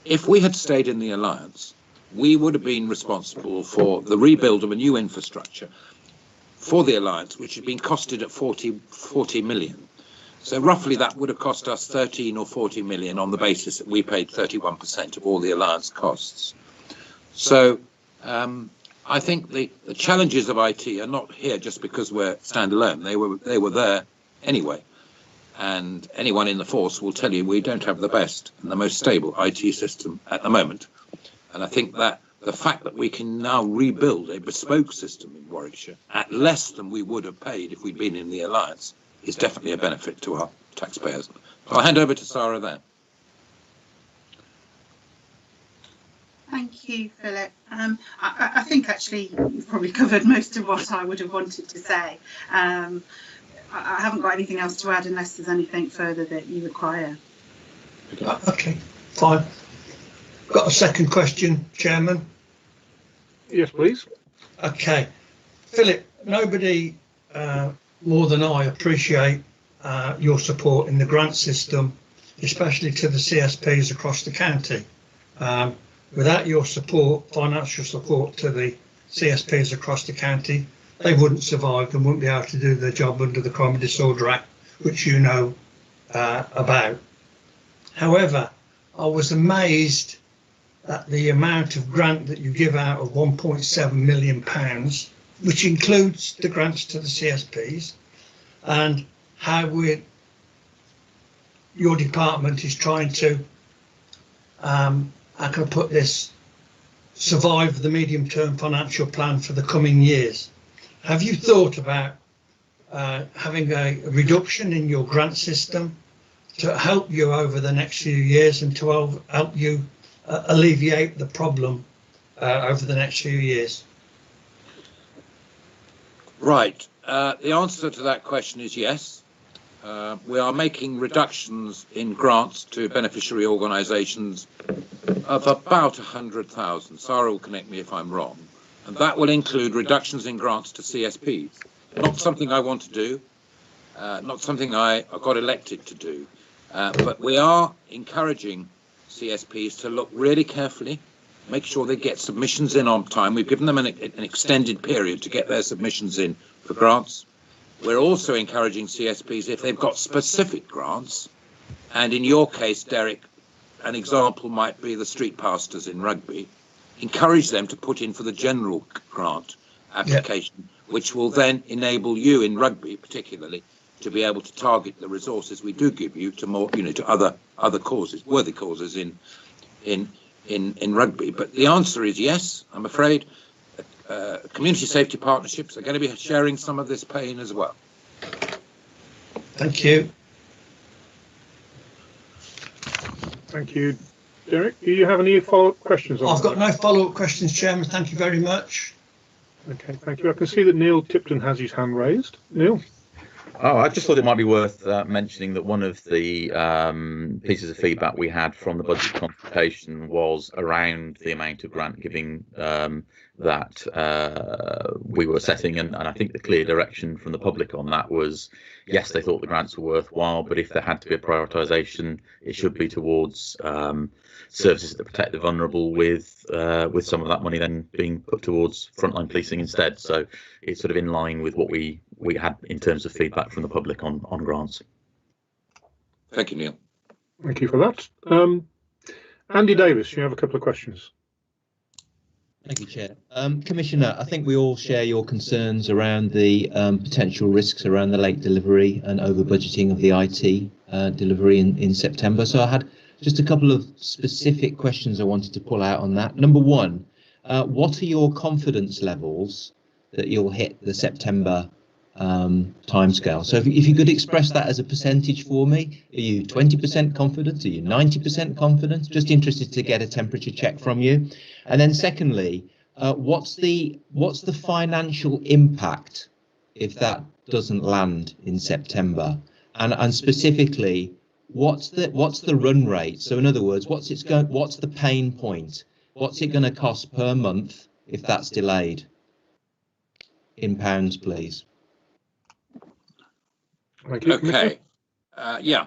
if we had stayed in the alliance, we would have been responsible for the rebuild of a new infrastructure for the alliance, which had been costed at 40 million. So roughly that would have cost us 13 or 40 million on the basis that we paid 31% of all the alliance costs. So I think the challenges of IT are not here just because we're standalone. They were there anyway. And anyone in the force will tell you we don't have the best and the most stable IT system at the moment. And I think that the fact that we can now rebuild a bespoke system in Warwickshire at less than we would have paid if we'd been in the alliance is definitely a benefit to our taxpayers. So I'll hand over to Sarah there. Thank Thank you, Philip. I think actually you've probably covered most of what I would have wanted to say. I haven't got anything else to add unless there's anything further that you require. Okay, fine. Got a second question, Chairman? Yes, please. Okay. Philip, nobody more than I appreciate your support in the grant system, especially to the CSPs across the county. Without your support, financial support to the CSPs across the county, they wouldn't survive and wouldn't be able to do their job under the Crime and Disorder Act, which you know about. However, I was amazed at the amount of grant that you give out of £1.7 million, which includes the grants to the CSPs, and how your department is trying to, how can I put this, survive the medium-term financial plan for the coming years. Have you thought about having a reduction in your grant system to help you over the next few years and to help you alleviate the problem over the next few years? Right. The answer to that question is yes. We are making reductions in grants to beneficiary organisations of about 100,000. Sarah will correct me if I'm wrong. And that will include reductions in grants to CSPs. Not something I want to do, not something I got elected to do. But we are encouraging CSPs to look really carefully, make sure they get submissions in on time. We've given them an extended period to get their submissions in for grants. We're also encouraging CSPs, if they've got specific grants, and in your case, Derek, an example might be the street pastors in Rugby, encourage them to put in for the general grant application, which will then enable you in Rugby particularly to be able to target the resources we do give you to more, to other causes, worthy causes in Rugby. But the answer is yes, I'm afraid. Community safety partnerships are going to be sharing some of this pain as well. Thank you. Thank you, Derek. Do you have any follow-up questions? I've got no follow-up questions, Chairman. Thank you very much. Okay, thank you. I can see that Neil Tipton has his hand raised. Neil? Oh, I just thought it might be worth mentioning that one of the pieces of feedback we had from the budget consultation was around the amount of grant giving that we were setting, and I think the clear direction from the public on that was, yes, they thought the grants were worthwhile, but if there had to be a prioritisation, it should be towards services that protect the vulnerable, with some of that money then being put towards frontline policing instead. So it's sort of in line with what we had in terms of feedback from the public on grants. Thank you, Neil. Thank you for that. Andy Davis, you have a couple of questions. Thank you, Chair. Commissioner, I think we all share your concerns around the potential risks around the late delivery and over budgeting of the IT delivery in September. So I had just a couple of specific questions I wanted to pull out on that. Number one, what are your confidence levels that you'll hit the September timescale? So if you could express that as a percentage for me, are you 20% confident? Are you 90% confident? Just interested to get a temperature check from you. And then secondly, what's the financial impact if that doesn't land in September? And specifically, what's the run rate? So in other words, what's the pain point? What's it going to cost per month if that's delayed? In pounds, please. Okay. Yeah.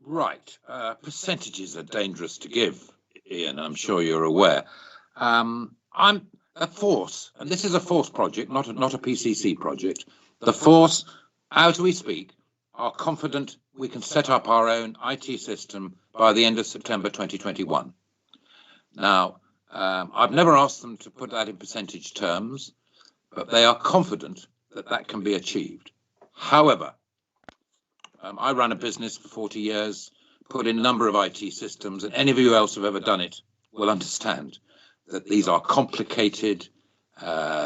Right. Percentages are dangerous to give, Ian. I'm sure you're aware. I'm a force, and this is a force project, not a PCC project. The force, as we speak, are confident we can set up our own IT system by the end of September 2021. Now, I've never asked them to put that in percentage terms, but they are confident that that can be achieved. However, I ran a business for 40 years, put in a number of IT systems, and any of you else who have ever done it will understand that these are complicated,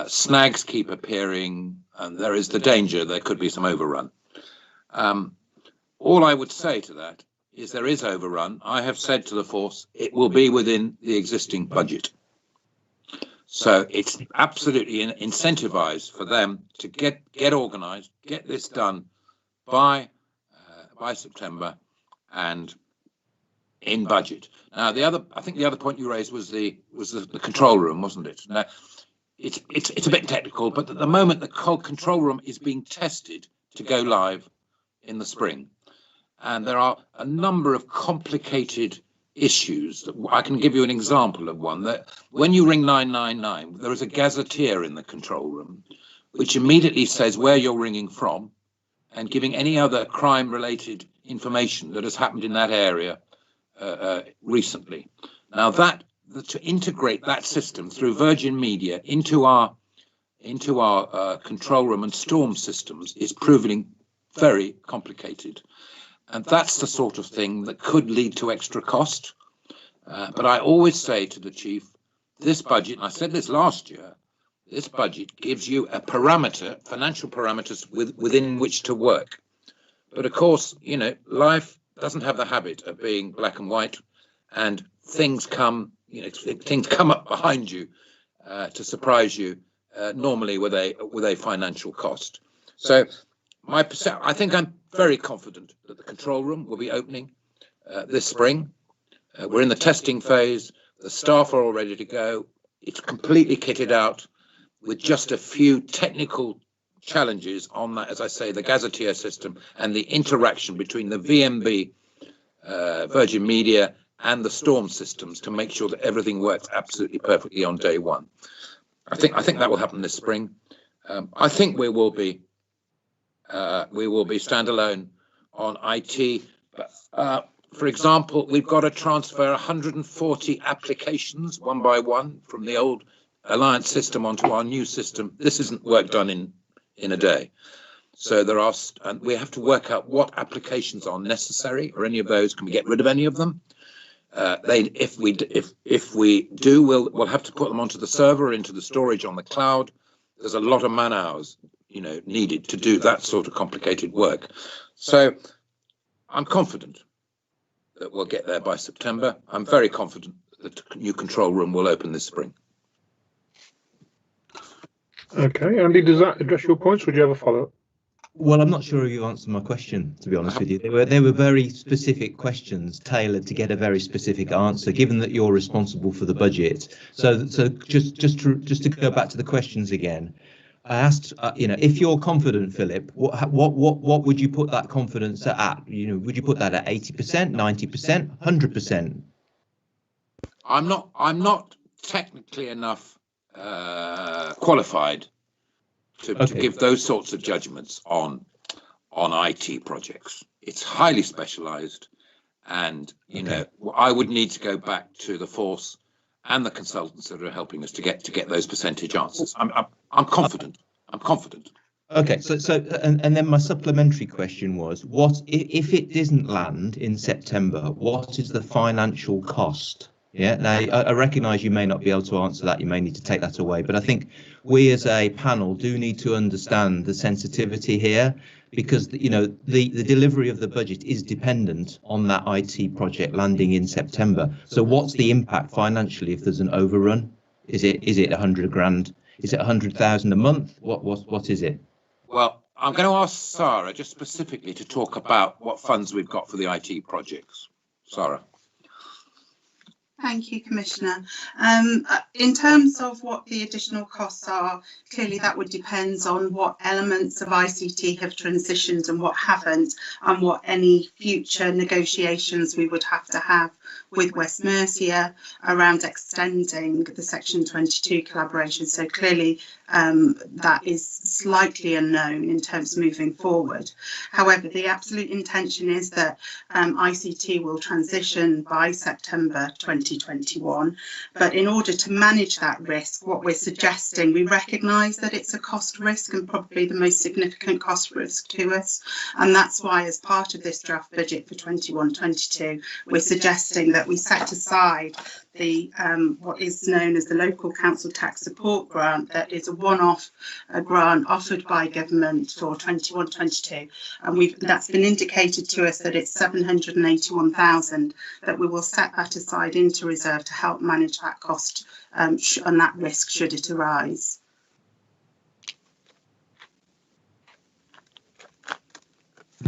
snags keep appearing, and there is the danger there could be some overrun. All I would say to that is there is overrun, I have said to the force it will be within the existing budget. So it's absolutely incentivized for them to get organised, get this done by September and in budget. Now I think the other point you raised was the control room, wasn't it? Now it's a bit technical, but at the moment the control room is being tested to go live in the spring, and there are a number of complicated issues. That I can give you an example of one. That when you ring 999, there is a gazetteer in the control room which immediately says where you're ringing from and giving any other crime related information that has happened in that area recently. Now to integrate that system through Virgin Media into our control room and storm systems is proving very complicated. And that's the sort of thing that could lead to extra cost. But I always say to the chief, this budget, and I said this last year, this budget gives you a parameter, financial parameters within which to work. But of course, life doesn't have the habit of being black and white, and things come up behind you to surprise you, normally with a financial cost. So I think I'm very confident that the control room will be opening this spring. We're in the testing phase. The staff are all ready to go. It's completely kitted out with just a few technical challenges on that, as I say, the gazetteer system and the interaction between the VMB, Virgin Media, and the storm systems to make sure that everything works absolutely perfectly on day one. I think that will happen this spring. I think we will be standalone on IT. But, for example, we've got to transfer 140 applications one by one from the old Alliance system onto our new system. This isn't work done in a day. So and we have to work out what applications are necessary, or any of those. Can we get rid of any of them? If we do, we'll have to put them onto the server, into the storage on the cloud. There's a lot of man hours, needed to do that sort of complicated work. So I'm confident that we'll get there by September. I'm very confident that the new control room will open this spring. Okay, Andy, does that address your points? Would you have a follow-up? Well, I'm not sure if you answered my question, to be honest with you. They were very specific questions tailored to get a very specific answer, given that you're responsible for the budget. So just to go back to the questions again, I asked, if you're confident, Philip, what would you put that confidence at? Would you put that at 80%, 90%, 100%? I'm not technically enough qualified to give those sorts of judgments on IT projects. It's highly specialised, and I would need to go back to the force and the consultants that are helping us to get those percentage answers. I'm confident. I'm confident. Okay, so and then my supplementary question was, what if it doesn't land in September? What is the financial cost? Yeah, now I recognise you may not be able to answer that. You may need to take that away, but I think we as a panel do need to understand the sensitivity here, because the delivery of the budget is dependent on that IT project landing in September. So what's the impact financially if there's an overrun? Is it 100 grand? Is it 100,000 a month? What is it? Well, I'm going to ask Sarah just specifically to talk about what funds we've got for the IT projects. Sarah. Thank you, Commissioner. In terms of what the additional costs are, clearly that would depend on what elements of ICT have transitioned and what haven't, and what any future negotiations we would have to have with West Mercia around extending the Section 22 collaboration. So clearly that is slightly unknown in terms of moving forward. However, the absolute intention is that ICT will transition by September 2022. 2021. But in order to manage that risk, what we're suggesting, we recognise that it's a cost risk and probably the most significant cost risk to us. And that's why, as part of this draft budget for 21-22, we're suggesting that we set aside the what is known as the Local Council Tax Support Grant. That is a one-off grant offered by government for 21-22, and that's been indicated to us that it's 781,000, that we will set that aside into reserve to help manage that cost and that risk should it arise.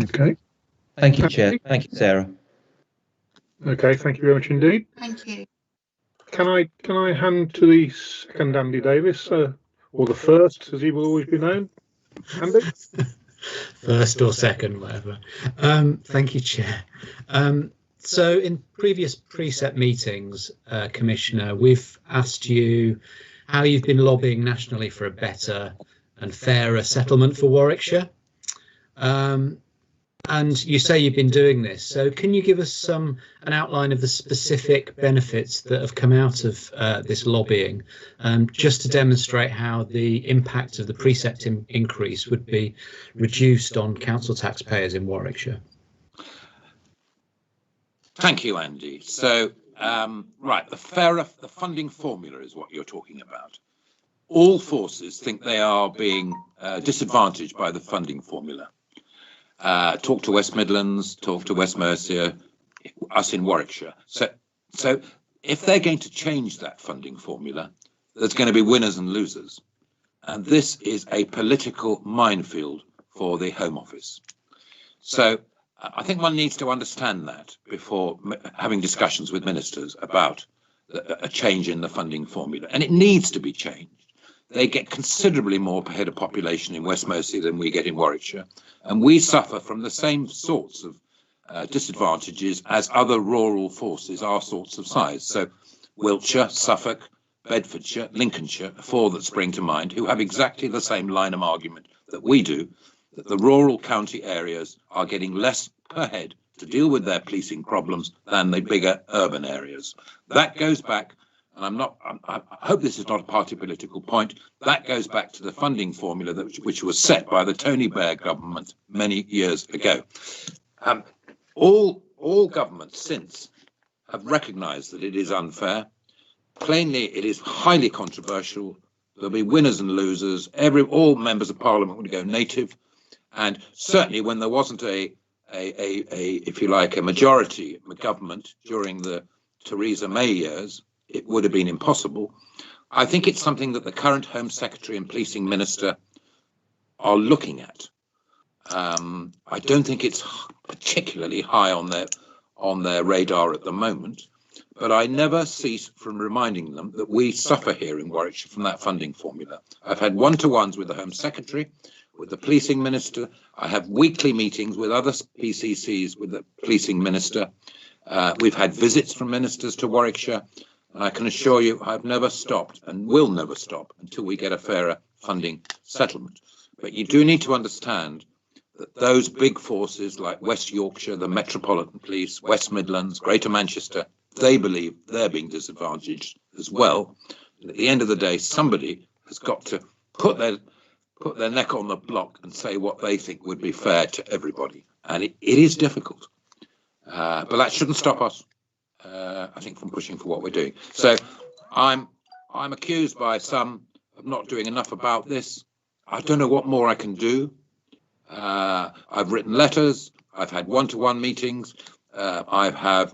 Okay. Thank you, Chair. Thank you, Sarah. Okay, thank you very much indeed. Thank you. Can I hand to the second Andy Davis, or the first, as he will always be known? Andy? First or second, whatever. Thank you, Chair. So in previous preset meetings, Commissioner, we've asked you how you've been lobbying nationally for a better and fairer settlement for Warwickshire. And you say you've been doing this, so can you give us an outline of the specific benefits that have come out of this lobbying, just to demonstrate how the impact of the precept increase would be reduced on council taxpayers in Warwickshire? Thank you, Andy. So, right, the funding formula is what you're talking about. All forces think they are being disadvantaged by the funding formula. Talk to West Midlands, talk to West Mercia, us in Warwickshire. So if they're going to change that funding formula, there's going to be winners and losers. And this is a political minefield for the Home Office. So I think one needs to understand that before having discussions with ministers about a change in the funding formula. And it needs to be changed. They get considerably more per head of population in West Mercia than we get in Warwickshire. And we suffer from the same sorts of disadvantages as other rural forces our sorts of size. So Wiltshire, Suffolk, Bedfordshire, Lincolnshire, four that spring to mind, who have exactly the same line of argument that we do, that the rural county areas are getting less per head to deal with their policing problems than the bigger urban areas. That goes back, and I hope this is not a party political point, that goes back to the funding formula which was set by the Tony Blair government many years ago. All governments since have recognised that it is unfair. Plainly, it is highly controversial. There'll be winners and losers. All members of Parliament would go native, and certainly when there wasn't if you like, a majority government during the Theresa May years, it would have been impossible. I think it's something that the current Home Secretary and Policing Minister are looking at. I don't think it's particularly high on their radar at the moment, but I never cease from reminding them that we suffer here in Warwickshire from that funding formula. I've had one-to-ones with the Home Secretary, with the Policing Minister. I have weekly meetings with other PCCs with the Policing Minister. We've had visits from ministers to Warwickshire, and I can assure you I've never stopped and will never stop until we get a fairer funding settlement. But you do need to understand that those big forces like West Yorkshire, the Metropolitan Police, West Midlands, Greater Manchester, they believe they're being disadvantaged as well. And at the end of the day, somebody has got to put their neck on the block and say what they think would be fair to everybody. And it is difficult. But that shouldn't stop us, I think, from pushing for what we're doing. So I'm accused by some of not doing enough about this. I don't know what more I can do. I've written letters. I've had one-to-one meetings. I've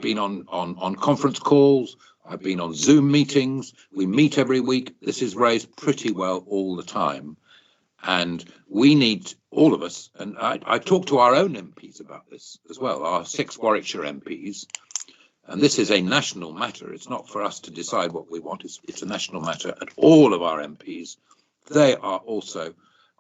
been on conference calls. I've been on Zoom meetings. We meet every week. This is raised pretty well all the time. And we need, all of us, and I talk to our own MPs about this as well, our 6 Warwickshire MPs. And this is a national matter. It's not for us to decide what we want. It's a national matter. And all of our MPs, they are also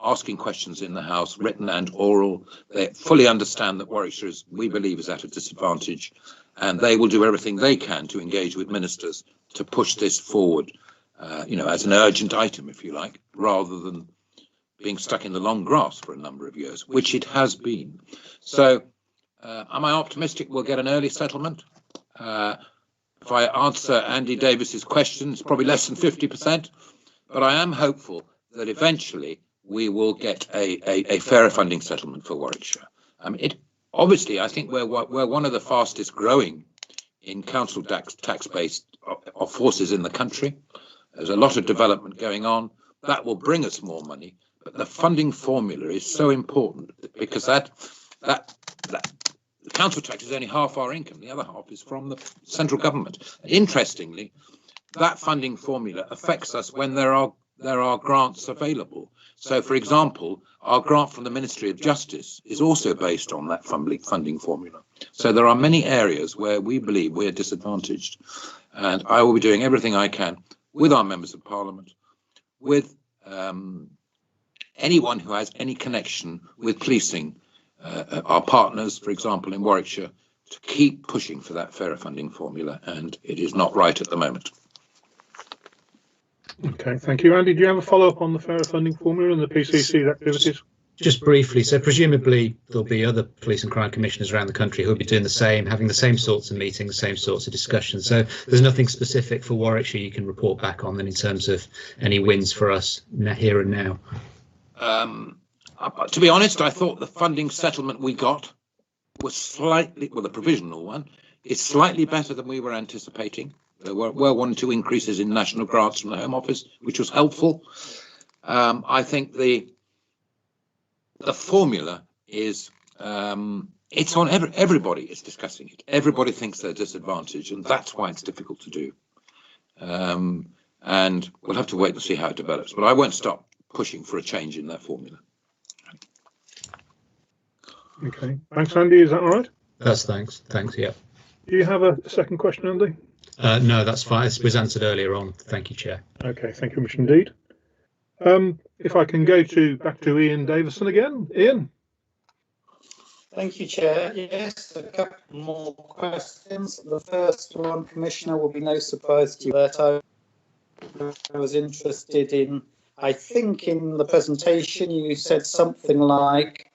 asking questions in the House, written and oral. They fully understand that Warwickshire, we believe, is at a disadvantage. And they will do everything they can to engage with ministers to push this forward, as an urgent item, if you like, rather than being stuck in the long grass for a number of years, which it has been. So am I optimistic we'll get an early settlement? If I answer Andy Davis's question, it's probably less than 50%, but I am hopeful that eventually we will get a fairer funding settlement for Warwickshire. Obviously, I think we're one of the fastest growing in council tax-based forces in the country. There's a lot of development going on. That will bring us more money, but the funding formula is so important because that the council tax is only half our income. The other half is from the central government. Interestingly, that funding formula affects us when there are grants available. So, for example, our grant from the Ministry of Justice is also based on that funding formula. So there are many areas where we believe we're disadvantaged, and I will be doing everything I can with our members of Parliament, with anyone who has any connection with policing, our partners, for example, in Warwickshire, to keep pushing for that fairer funding formula, and it is not right at the moment. Okay, thank you. Andy, do you have a follow-up on the fairer funding formula and the PCC activities? Just briefly, so presumably there'll be other police and crime commissioners around the country who'll be doing the same, having the same sorts of meetings, same sorts of discussions. So there's nothing specific for Warwickshire you can report back on then in terms of any wins for us here and now. To be honest, I thought the funding settlement we got was slightly, well, the provisional one is slightly better than we were anticipating. There were 1 or 2 increases in national grants from the Home Office, which was helpful. I think the formula is, it's on everybody is discussing it. Everybody thinks they're disadvantaged, and that's why it's difficult to do. And we'll have to wait and see how it develops. But I won't stop pushing for a change in that formula. Okay, thanks, Andy. Is that all right? Thanks, yeah. Do you have a second question, Andy? No, that's fine. It was answered earlier on. Thank you, Chair. Okay, thank you much indeed. If I can go back to Ian Davison again. Ian. Thank you, Chair. Yes, a couple more questions. The first one, Commissioner, will be no surprise to you that I was interested in, I think in the presentation you said something like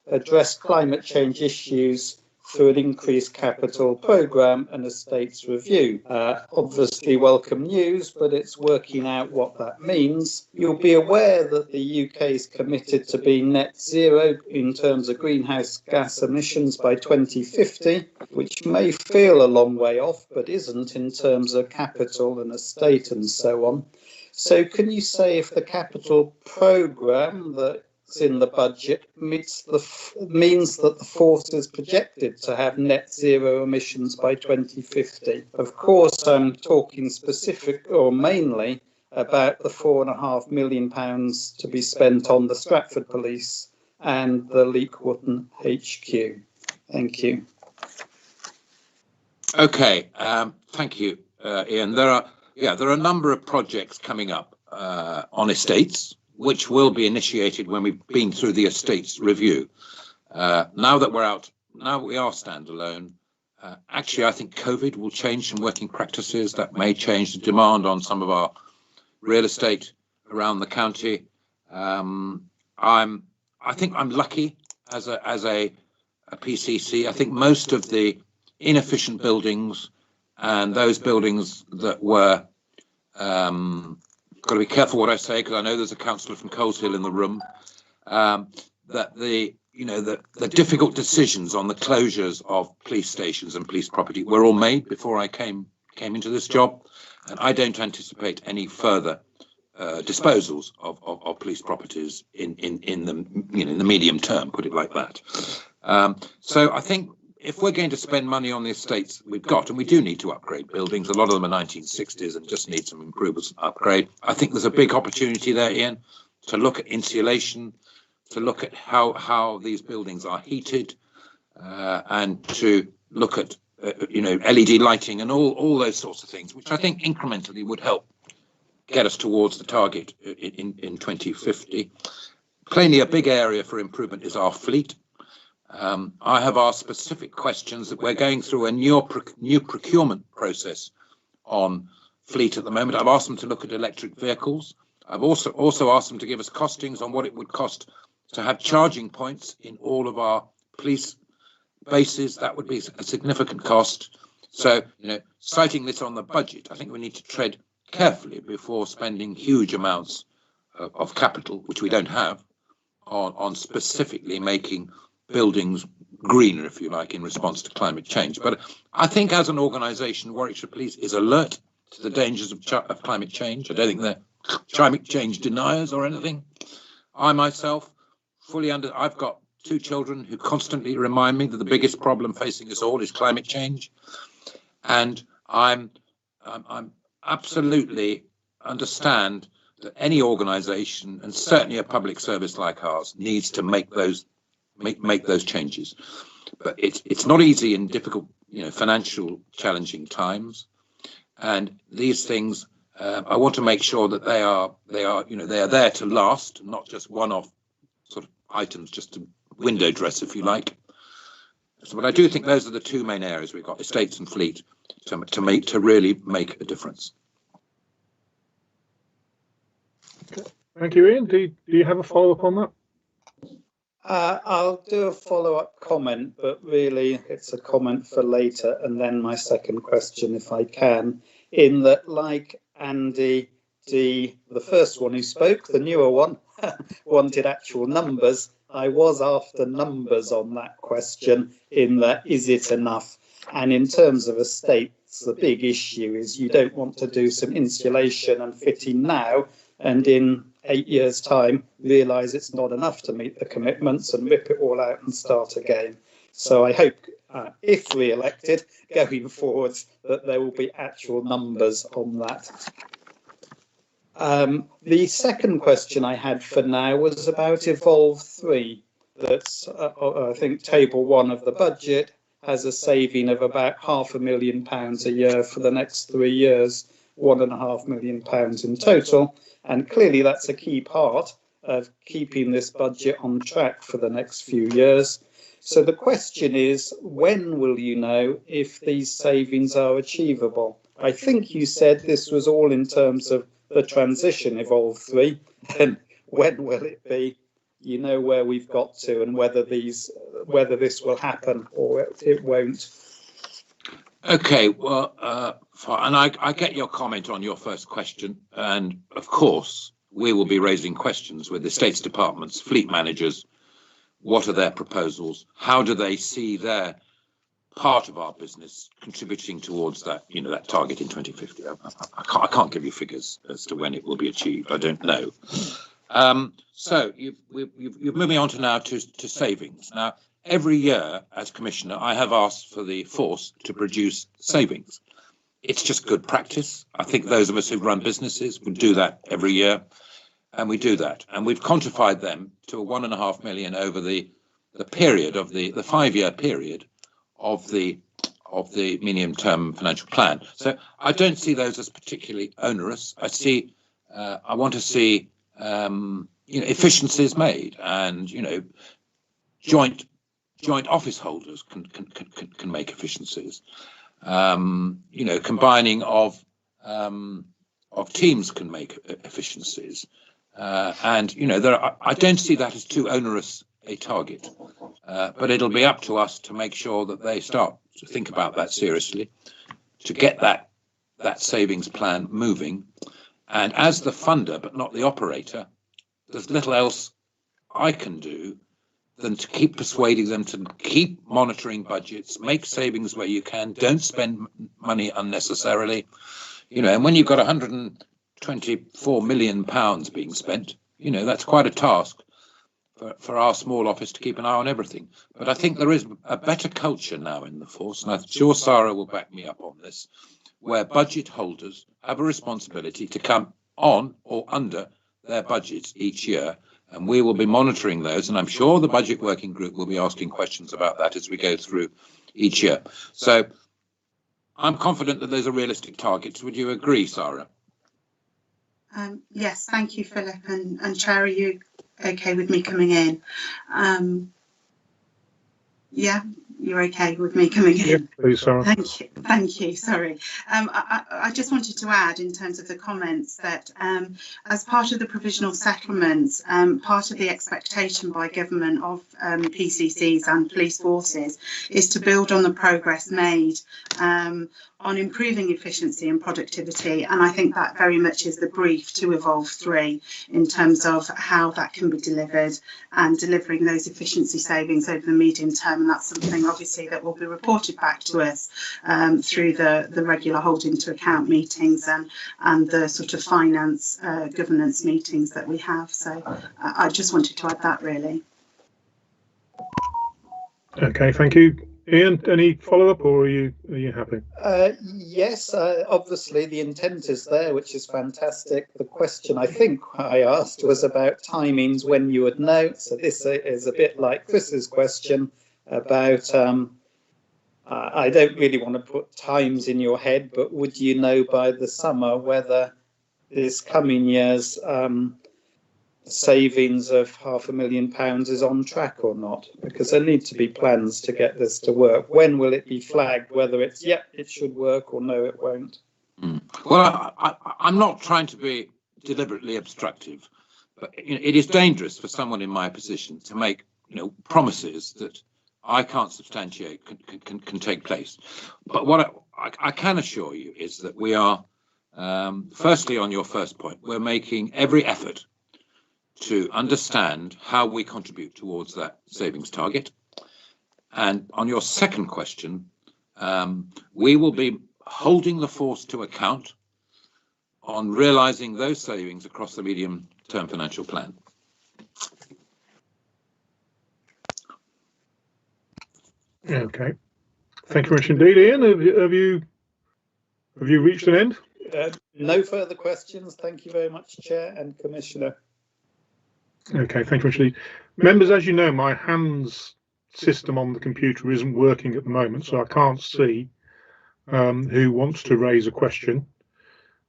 address climate change issues through an increased capital programme and estates review. Obviously welcome news, but it's working out what that means. You'll be aware that the UK is committed to be net zero in terms of greenhouse gas emissions by 2050, which may feel a long way off, but isn't in terms of capital and estate and so on. So can you say if the capital programme that's in the budget means that the force is projected to have net zero emissions by 2050? Of course, I'm talking specific or mainly about the £4.5 million to be spent on the Stratford Police and the Leekwood HQ. Thank you. Okay, thank you, Ian. There are a number of projects coming up on estates, which will be initiated when we've been through the estates review. Now that we are standalone. Actually, I think COVID will change some working practices that may change the demand on some of our real estate around the county. I think I'm lucky as a PCC. I think most of the inefficient buildings and those buildings that were got to be careful what I say because I know there's a councillor from Coleshill in the room. That the difficult decisions on the closures of police stations and police property were all made before I came into this job, and I don't anticipate any further disposals of police properties in the medium term, put it like that. So I think if we're going to spend money on the estates we've got, and we do need to upgrade buildings, a lot of them are 1960s and just need some improvements and upgrade. I think there's a big opportunity there, Ian, to look at insulation, to look at how these buildings are heated, and to look at LED lighting and all those sorts of things, which I think incrementally would help get us towards the target in 2050. Plainly, a big area for improvement is our fleet. I have asked specific questions that we're going through a new procurement process on fleet at the moment. I've asked them to look at electric vehicles. I've also asked them to give us costings on what it would cost to have charging points in all of our police bases. That would be a significant cost. So, citing this on the budget, I think we need to tread carefully before spending huge amounts of capital, which we don't have, on specifically making buildings greener, if you like, in response to climate change. But I think as an organisation, Warwickshire Police is alert to the dangers of climate change. I don't think they're climate change deniers or anything. I myself I've got 2 children who constantly remind me that the biggest problem facing us all is climate change. And I'm absolutely understand that any organisation, and certainly a public service like ours, needs to make those changes. But it's not easy in difficult, financial challenging times. And these things, I want to make sure that they are there to last, not just one-off sort of items, just to window dress, if you like. So, but I do think those are the 2 main areas we've got: estates and fleet, to really make a difference. Thank you, Ian. Do you have a follow-up on that? I'll do a follow-up comment, but really it's a comment for later, and then my second question, if I can, in that, like Andy D, the first one who spoke, the newer one, wanted actual numbers. I was after numbers on that question, in that, is it enough? And in terms of estates, the big issue is you don't want to do some insulation and fitting now, and in 8 years' time, realise it's not enough to meet the commitments and rip it all out and start again. So I hope, if re-elected, going forwards, that there will be actual numbers on that. The second question I had for now was about Evolve 3. That's, I think, table 1 of the budget has a saving of about £500,000 a year for the next 3 years, £1.5 million in total. And clearly that's a key part of keeping this budget on track for the next few years. So the question is, when will you know if these savings are achievable? I think you said this was all in terms of the transition, Evolve 3. And when will it be? You know where we've got to, and whether this will happen or it won't. Okay, well, and I get your comment on your first question, and of course we will be raising questions with the Estates Departments, fleet managers. What are their proposals? How do they see their part of our business contributing towards that, that target in 2050? I can't give you figures as to when it will be achieved. I don't know. So you've moved me on to now to savings. Now, every year as Commissioner, I have asked for the force to produce savings. It's just good practice. I think those of us who run businesses would do that every year, and we do that. And we've quantified them to £1.5 million over the period of the 5-year period of the medium-term financial plan. So I don't see those as particularly onerous. I want to see efficiencies made, and joint office holders can make efficiencies. Combining of teams can make efficiencies, and I don't see that as too onerous a target, but it'll be up to us to make sure that they start to think about that seriously, to get that savings plan moving. And as the funder, but not the operator, there's little else I can do than to keep persuading them to keep monitoring budgets, make savings where you can, don't spend money unnecessarily. And when you've got £124 million being spent, that's quite a task for our small office to keep an eye on everything. But I think there is a better culture now in the force, and I'm sure Sarah will back me up on this, where budget holders have a responsibility to come on or under their budgets each year, and we will be monitoring those, and I'm sure the budget working group will be asking questions about that as we go through each year. So I'm confident that those are realistic targets. Would you agree, Sarah? Yes, thank you, Philip, and Chair, are you okay with me coming in? Yeah, you're okay with me coming in? Yeah, please, Sarah. Thank you. Sorry. I just wanted to add, in terms of the comments, that as part of the provisional settlements, part of the expectation by government of PCCs and police forces is to build on the progress made on improving efficiency and productivity, and I think that very much is the brief to Evolve 3 in terms of how that can be delivered and delivering those efficiency savings over the medium term, and that's something obviously that will be reported back to us through the regular holding to account meetings and the sort of finance governance meetings that we have. So I just wanted to add that, really. Okay, thank you. Ian, any follow-up, or are you happy? Yes, obviously the intent is there, which is fantastic. The question I think I asked was about timings, when you would know. So this is a bit like Chris's question about, I don't really want to put times in your head, but would you know by the summer whether this coming year's savings of £500,000 is on track or not? Because there need to be plans to get this to work. When will it be flagged, whether it's it should work, or no, it won't? Well, I'm not trying to be deliberately obstructive, but it is dangerous for someone in my position to make promises that I can't substantiate can take place. But what I can assure you is that we are, firstly, on your first point, we're making every effort to understand how we contribute towards that savings target. And on your second question, we will be holding the force to account on realising those savings across the medium-term financial plan. Okay, thank you very much indeed. Ian, have you reached an end? No further questions. Thank you very much, Chair and Commissioner. Okay, thank you very much. Members, as you know, my hands system on the computer isn't working at the moment, so I can't see who wants to raise a question.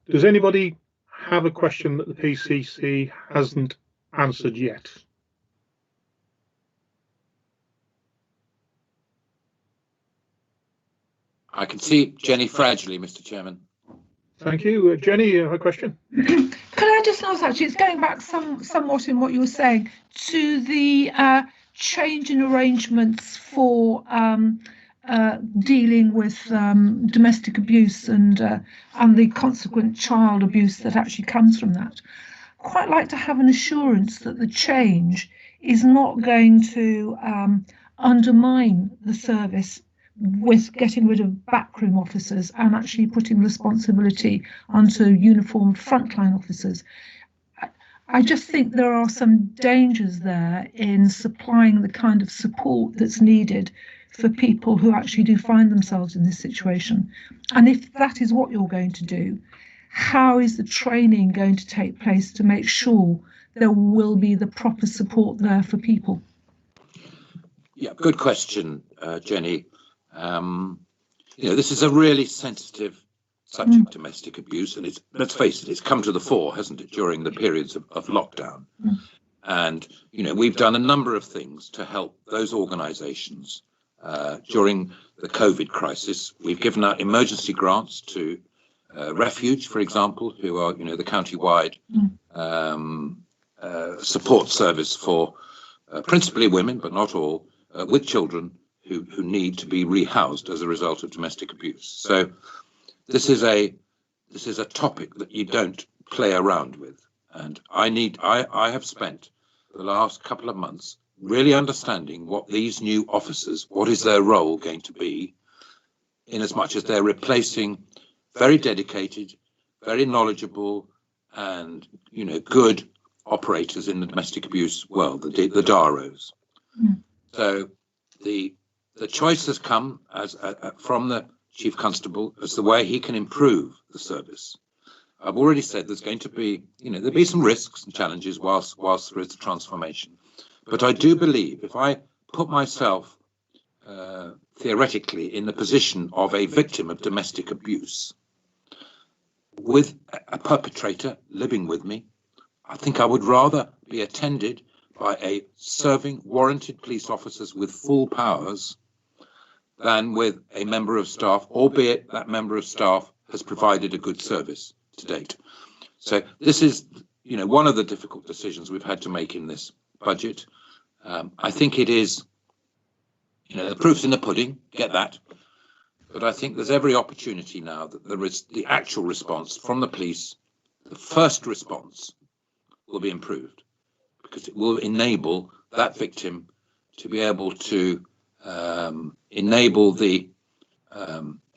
Does anybody have a question that the PCC hasn't answered yet? I can see Jenny fragilely, Mr. Chairman. Thank you. Jenny, you have a question? Could I just ask, actually, it's going back somewhat in what you were saying, to the change in arrangements for dealing with domestic abuse and the consequent child abuse that actually comes from that. Quite like to have an assurance that the change is not going to undermine the service with getting rid of backroom officers and actually putting responsibility onto uniformed frontline officers. I just think there are some dangers there in supplying the kind of support that's needed for people who actually do find themselves in this situation. And if that is what you're going to do, how is the training going to take place to make sure there will be the proper support there for people? Yeah, good question, Jenny. This is a really sensitive subject, domestic abuse, and let's face it, it's come to the fore, hasn't it, during the periods of lockdown. And, we've done a number of things to help those organisations during the COVID crisis. We've given out emergency grants to Refuge, for example, who are, the county-wide support service for principally women, but not all, with children who need to be rehoused as a result of domestic abuse. So this is a topic that you don't play around with. And I have spent the last couple of months really understanding what these new officers, what is their role going to be, in as much as they're replacing very dedicated, very knowledgeable and, good operators in the domestic abuse world, the DAROs. So the choice has come from the Chief Constable as the way he can improve the service. I've already said there's going to be, there'll be some risks and challenges whilst there is a transformation. But I do believe if I put myself theoretically in the position of a victim of domestic abuse with a perpetrator living with me, I think I would rather be attended by a serving warranted police officers with full powers than with a member of staff, albeit that member of staff has provided a good service to date. So this is, one of the difficult decisions we've had to make in this budget. I think it is, the proof's in the pudding, get that. But I think there's every opportunity now that there is the actual response from the police, the first response will be improved, because it will enable that victim to be able to enable the,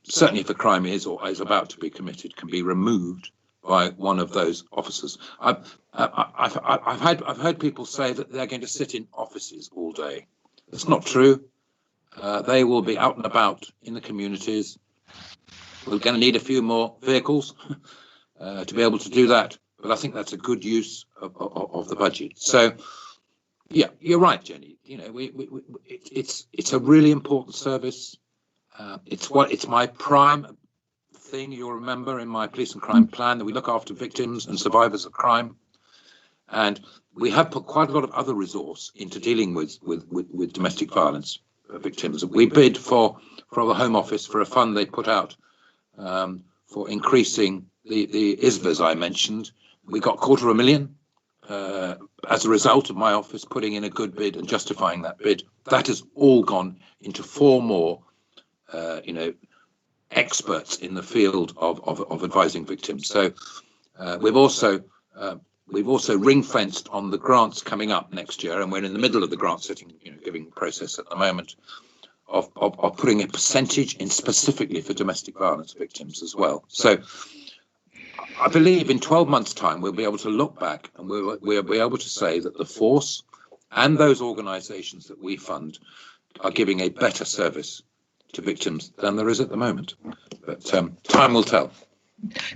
certainly if a crime is or is about to be committed, can be removed by one of those officers. I've heard people say that they're going to sit in offices all day. That's not true. They will be out and about in the communities. We're going to need a few more vehicles to be able to do that, but I think that's a good use of the budget. So, yeah, you're right, Jenny. It's a really important service. It's my prime thing. You'll remember in my police and crime plan that we look after victims and survivors of crime, and we have put quite a lot of other resource into dealing with domestic violence victims. We bid for the Home Office for a fund they put out for increasing the ISVAs I mentioned. We got $250,000 as a result of my office putting in a good bid and justifying that bid. That has all gone into 4 more, experts in the field of advising victims. So we've also ring-fenced on the grants coming up next year, and we're in the middle of the grant setting, giving process at the moment of putting a percentage in specifically for domestic violence victims as well. So I believe in 12 months' time we'll be able to look back and we'll be able to say that the force and those organisations that we fund are giving a better service to victims than there is at the moment. But time will tell.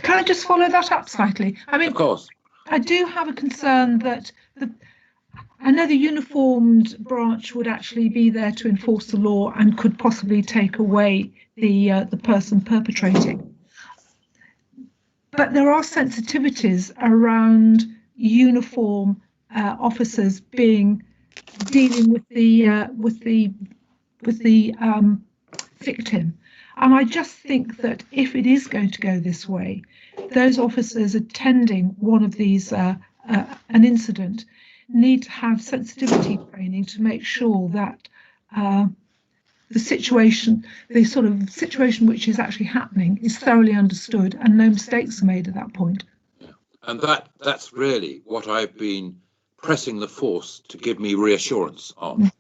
Can I just follow that up slightly? I mean, of course. I do have a concern that I know the uniformed branch would actually be there to enforce the law and could possibly take away the person perpetrating. But there are sensitivities around uniform officers dealing with the victim. And I just think that if it is going to go this way, those officers attending one of these, an incident, need to have sensitivity training to make sure that the sort of situation which is actually happening is thoroughly understood and no mistakes are made at that point. Yeah. And that's really what I've been pressing the force to give me reassurance on.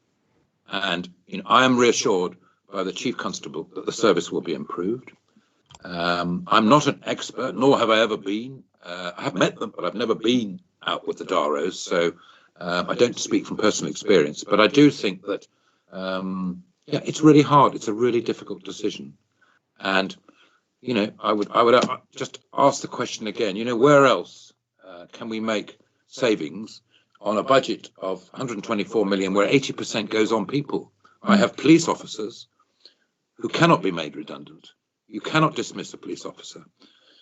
And I am reassured by the Chief Constable that the service will be improved. I'm not an expert, nor have I ever been. I have met them, but I've never been out with the DAROs, so I don't speak from personal experience. But I do think that, it's really hard. It's a really difficult decision. And, I would just ask the question again, where else can we make savings on a budget of 124 million where 80% goes on people? I have police officers who cannot be made redundant. You cannot dismiss a police officer.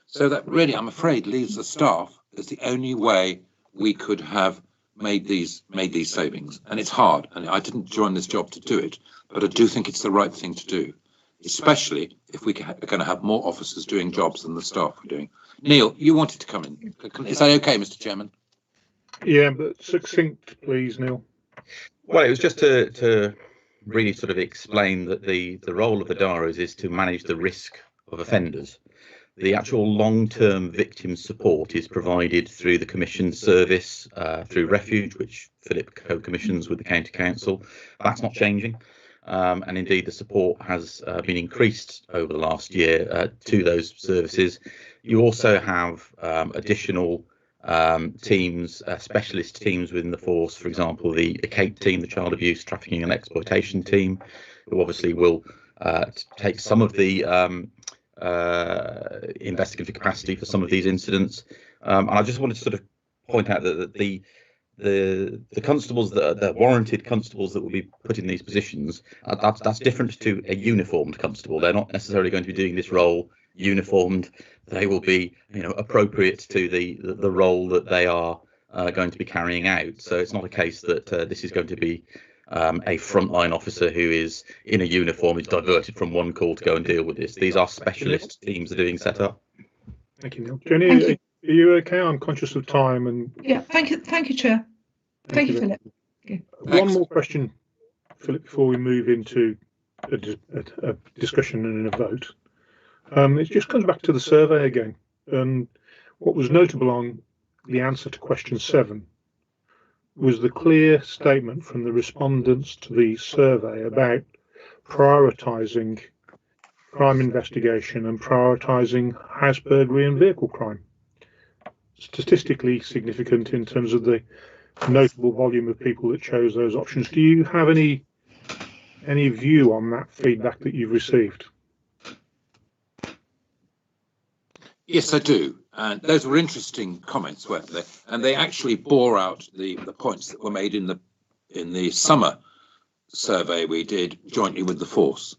So that really, I'm afraid, leaves the staff as the only way we could have made these savings. And it's hard. And I didn't join this job to do it, but I do think it's the right thing to do, especially if we are going to have more officers doing jobs than the staff are doing. Neil, you wanted to come in. Is that okay, Mr. Chairman? Yeah, but succinct, please, Neil. Well, it was just to really sort of explain that the role of the DAROs is to manage the risk of offenders. The actual long-term victim support is provided through the Commission service, through Refuge, which Philip co-commissions with the County Council. That's not changing. And indeed, the support has been increased over the last year to those services. You also have additional teams, specialist teams within the force, for example, the CAPE team, the Child Abuse, Trafficking and Exploitation team, who obviously will take some of the investigative capacity for some of these incidents. And I just wanted to sort of point out that the constables, the warranted constables that will be put in these positions, that's different to a uniformed constable. They're not necessarily going to be doing this role uniformed. They will be, appropriate to the role that they are going to be carrying out. So it's not a case that this is going to be a frontline officer who is in a uniform is diverted from one call to go and deal with this. These are specialist teams that are being set up. Thank you, Neil. Jenny, are you okay? I'm conscious of time. And yeah, thank you, Chair. Thank you, Philip. Okay. One more question, Philip, before we move into a discussion and a vote. It just comes back to the survey again. And what was notable on the answer to question 7 was the clear statement from the respondents to the survey about prioritising crime investigation and prioritising house burglary and vehicle crime. Statistically significant in terms of the notable volume of people that chose those options. Do you have any view on that feedback that you've received? Yes, I do. And those were interesting comments, weren't they? And they actually bore out the points that were made in the summer survey we did jointly with the force.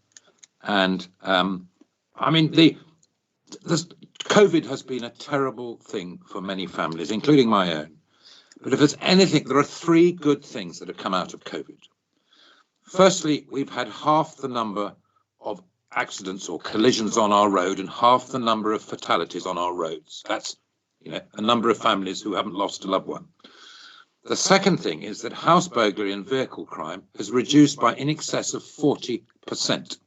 And I mean, the COVID has been a terrible thing for many families, including my own. But if there's anything, there are 3 good things that have come out of COVID. Firstly, we've had half the number of accidents or collisions on our road and half the number of fatalities on our roads. That's, a number of families who haven't lost a loved one. The second thing is that house burglary and vehicle crime has reduced by in excess of 40%.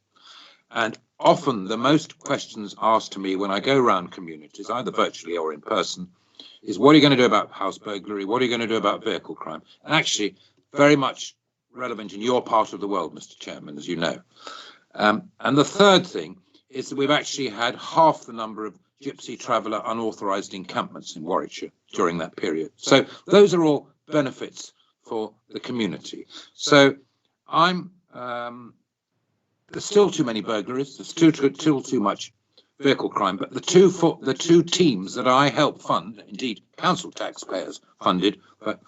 And often the most questions asked to me when I go around communities, either virtually or in person, is what are you going to do about house burglary? What are you going to do about vehicle crime? And actually, very much relevant in your part of the world, Mr. Chairman, as you know. And the third thing is that we've actually had half the number of gypsy traveller unauthorised encampments in Warwickshire during that period. So those are all benefits for the community. So there's still too many burglaries, there's still too much vehicle crime, but the two teams that I help fund, indeed council taxpayers funded, for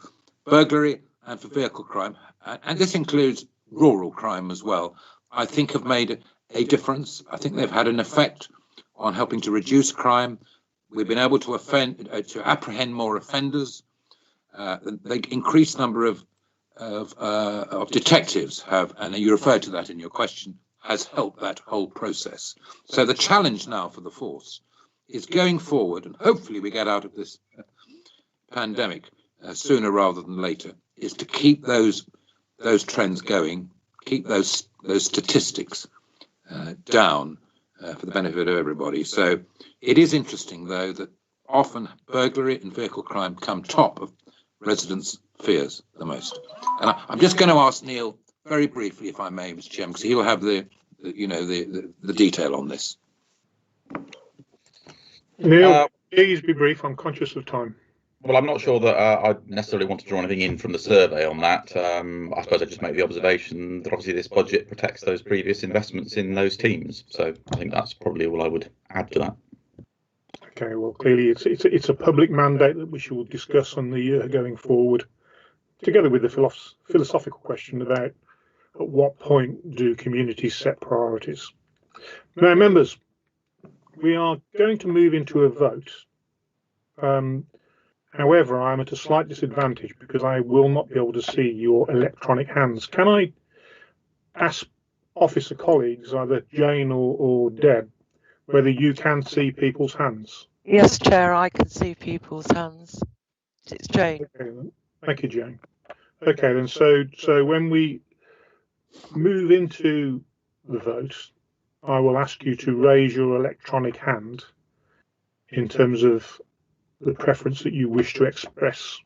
burglary and for vehicle crime, and this includes rural crime as well, I think have made a difference. I think they've had an effect on helping to reduce crime. We've been able to apprehend more offenders. The increased number of detectives have, and you referred to that in your question, has helped that whole process. So the challenge now for the force is going forward, and hopefully we get out of this pandemic sooner rather than later, is to keep those trends going, keep those statistics down for the benefit of everybody. So it is interesting, though, that often burglary and vehicle crime come top of residents' fears the most. And I'm just going to ask Neil very briefly, if I may, Mr. Chairman, because he'll have the detail on this. Neil, please be brief. I'm conscious of time. Well, I'm not sure that I necessarily want to draw anything in from the survey on that. I suppose I just make the observation that obviously this budget protects those previous investments in those teams. So I think that's probably all I would add to that. Okay, well, clearly it's a public mandate that we shall discuss on the year going forward, together with the philosophical question about at what point do communities set priorities. Now, members, we are going to move into a vote. However, I'm at a slight disadvantage because I will not be able to see your electronic hands. Can I ask officer colleagues, either Jane or Deb, whether you can see people's hands? Yes, Chair, I can see people's hands. It's Jane. Okay, then. Thank you, Jane. Okay, then. So when we move into the vote, I will ask you to raise your electronic hand in terms of the preference that you wish to express.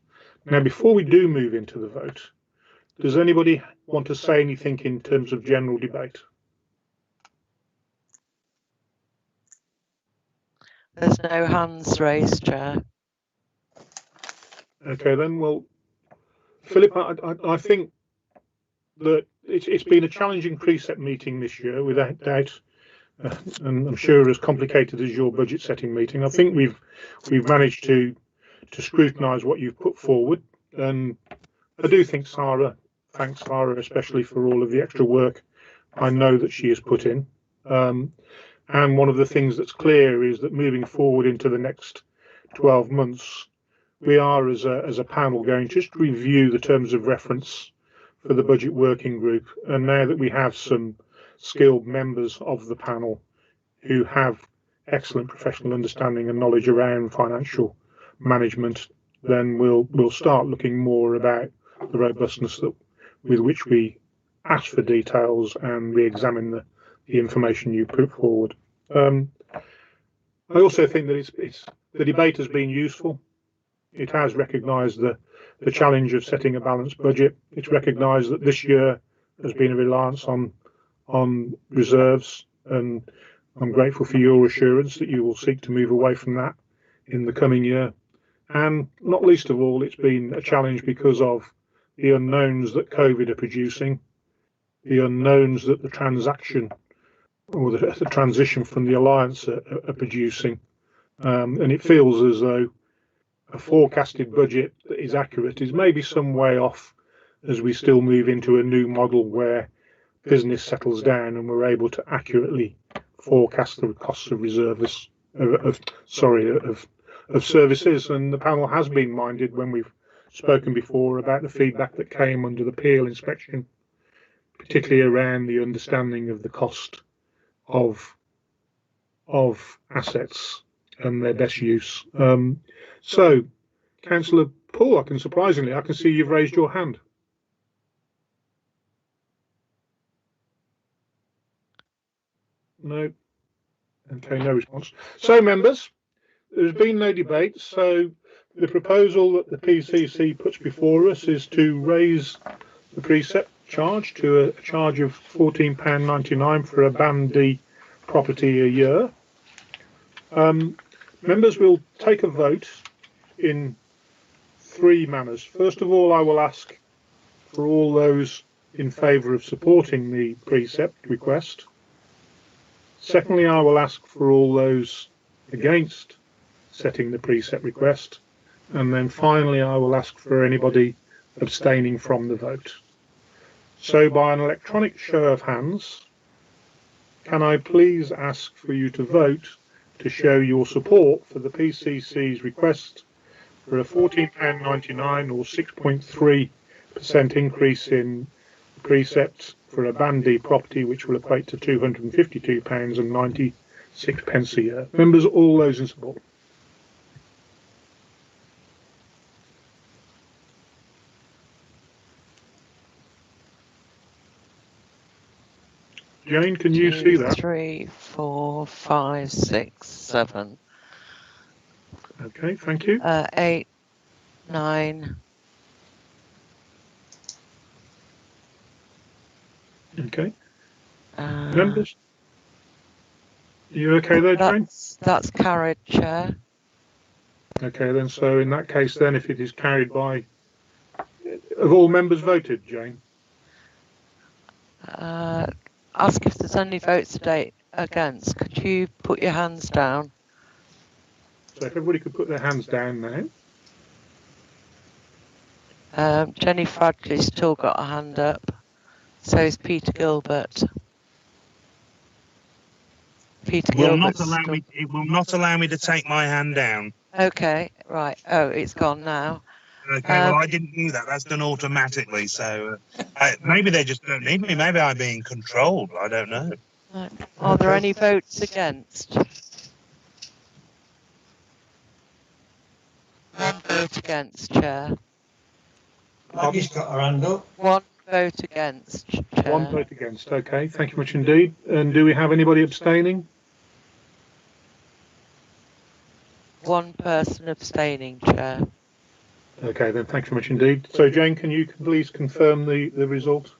Now, before we do move into the vote, does anybody want to say anything in terms of general debate? There's no hands raised, Chair. Okay, then. Well, Philip, I think that it's been a challenging precept meeting this year, without doubt, and I'm sure as complicated as your budget setting meeting. I think we've managed to scrutinise what you've put forward, and I do think thanks Sarah especially for all of the extra work I know that she has put in. And one of the things that's clear is that moving forward into the next 12 months, we are as a panel going to just review the terms of reference for the budget working group. And now that we have some skilled members of the panel who have excellent professional understanding and knowledge around financial management, then we'll start looking more about the robustness with which we ask for details and re-examine the information you put forward. I also think that the debate has been useful. It has recognised the challenge of setting a balanced budget. It's recognised that this year has been a reliance on reserves, and I'm grateful for your assurance that you will seek to move away from that in the coming year. And not least of all, it's been a challenge because of the unknowns that COVID are producing, the unknowns that the transaction or the transition from the alliance are producing. And it feels as though a forecasted budget that is accurate is maybe some way off as we still move into a new model where business settles down and we're able to accurately forecast the costs of reservice of services. And the panel has been minded when we've spoken before about the feedback that came under the Peel inspection, particularly around the understanding of the cost of assets and their best use. So, Councillor Poole, I can see you've raised your hand. No. Okay, no response. So, members, there's been no debate. So, the proposal that the PCC puts before us is to raise the precept charge to a charge of £14.99 for a Band D property a year. Members will take a vote in three manners. First of all, I will ask for all those in favour of supporting the precept request. Secondly, I will ask for all those against setting the precept request. And then finally, I will ask for anybody abstaining from the vote. So by an electronic show of hands, can I please ask for you to vote to show your support for the PCC's request for a £14.99 or 6.3% increase in the precept for a Band D property, which will equate to £252.96 a year. Members, all those in support. Jane, can you see that? 3, 4, 5, 6, 7. Okay, thank you. 8, 9. Okay. Members? Are you okay there, Jane? That's carried, Chair. Okay, then, so in that case, then, if it is carried by... Have all members voted, Jane? Ask if there's any votes today against. Could you put your hands down? So if everybody could put their hands down now. Jenny Fradley's still got a hand up. So is Peter Gilbert. It will not allow me to take my hand down. Okay, right. Oh, it's gone now. Okay, well, I didn't do that. That's done automatically. So maybe they just don't need me. Maybe I'm being controlled. I don't know. Right. Are there any votes against? One vote against, Chair. Maggie's got her hand up. One vote against, Chair. One vote against. Okay, thank you much indeed. And do we have anybody abstaining? One person abstaining, Chair. Okay, then thank you very much indeed. So, Jane, can you please confirm the result?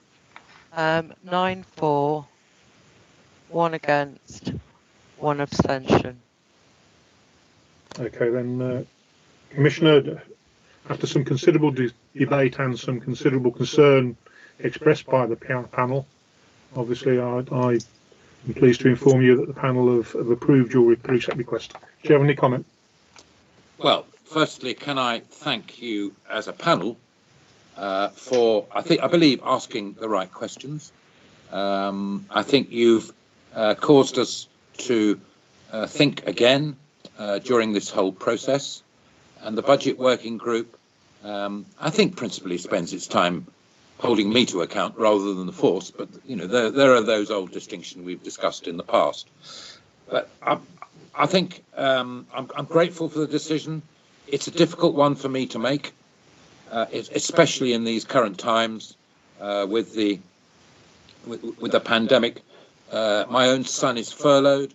9-4, 1 against, 1 abstention. Okay, then, Commissioner, after some considerable debate and some considerable concern expressed by the panel, obviously I'm pleased to inform you that the panel have approved your precept request. Do you have any comment? Well, firstly, can I thank you as a panel for, I believe, asking the right questions. I think you've caused us to think again during this whole process. And the Budget Working Group, I think, principally spends its time holding me to account rather than the force. But you know, there are those old distinctions we've discussed in the past. But I think I'm grateful for the decision. It's a difficult one for me to make, especially in these current times with the pandemic. My own son is furloughed.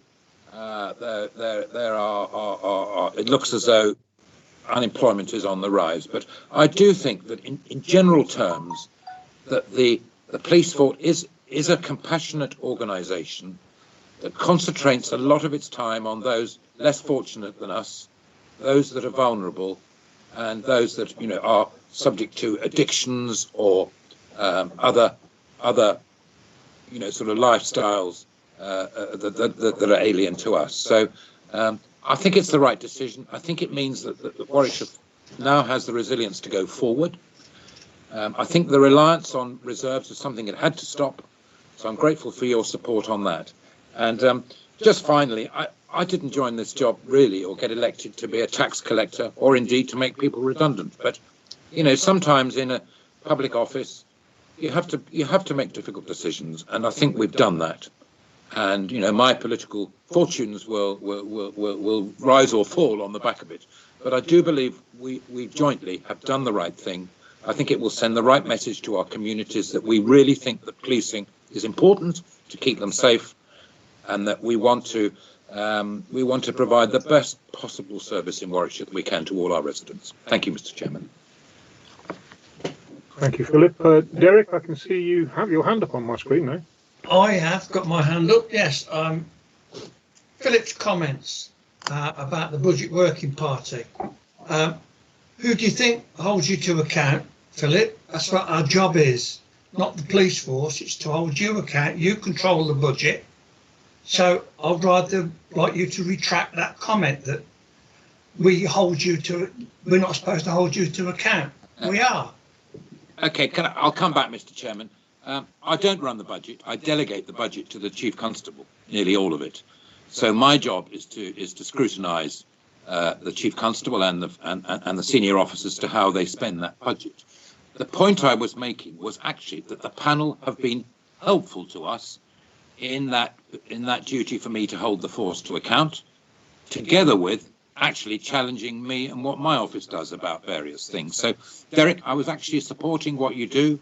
There are it looks as though unemployment is on the rise. But I do think that in general terms, that the police force is a compassionate organisation that concentrates a lot of its time on those less fortunate than us, those that are vulnerable, and those that are subject to addictions or other sort of lifestyles that are alien to us. So I think it's the right decision. I think it means that Warwickshire now has the resilience to go forward. I think the reliance on reserves is something it had to stop. So I'm grateful for your support on that. And just finally, I didn't join this job really or get elected to be a tax collector or indeed to make people redundant. But, sometimes in a public office, you have to make difficult decisions. And I think we've done that. And, my political fortunes will rise or fall on the back of it. But I do believe we jointly have done the right thing. I think it will send the right message to our communities that we really think that policing is important to keep them safe, and that we want to provide the best possible service in Warwickshire that we can to all our residents. Thank you, Mr. Chairman. Thank you, Philip. Derek, I can see you have your hand up on my screen now. I have got my hand up, yes. Philip's comments about the Budget Working Party. Who do you think holds you to account, Philip? That's what our job is, not the police force. It's to hold you account. You control the budget. So I'd rather like you to retract that comment that we're not supposed to hold you to account. We are. Okay, I'll come back, Mr. Chairman. I don't run the budget. I delegate the budget to the Chief Constable, nearly all of it. So my job is to scrutinise the Chief Constable and the senior officers to how they spend that budget. The point I was making was actually that the panel have been helpful to us in that duty for me to hold the force to account, together with actually challenging me and what my office does about various things. So, Derek, I was actually supporting what you do,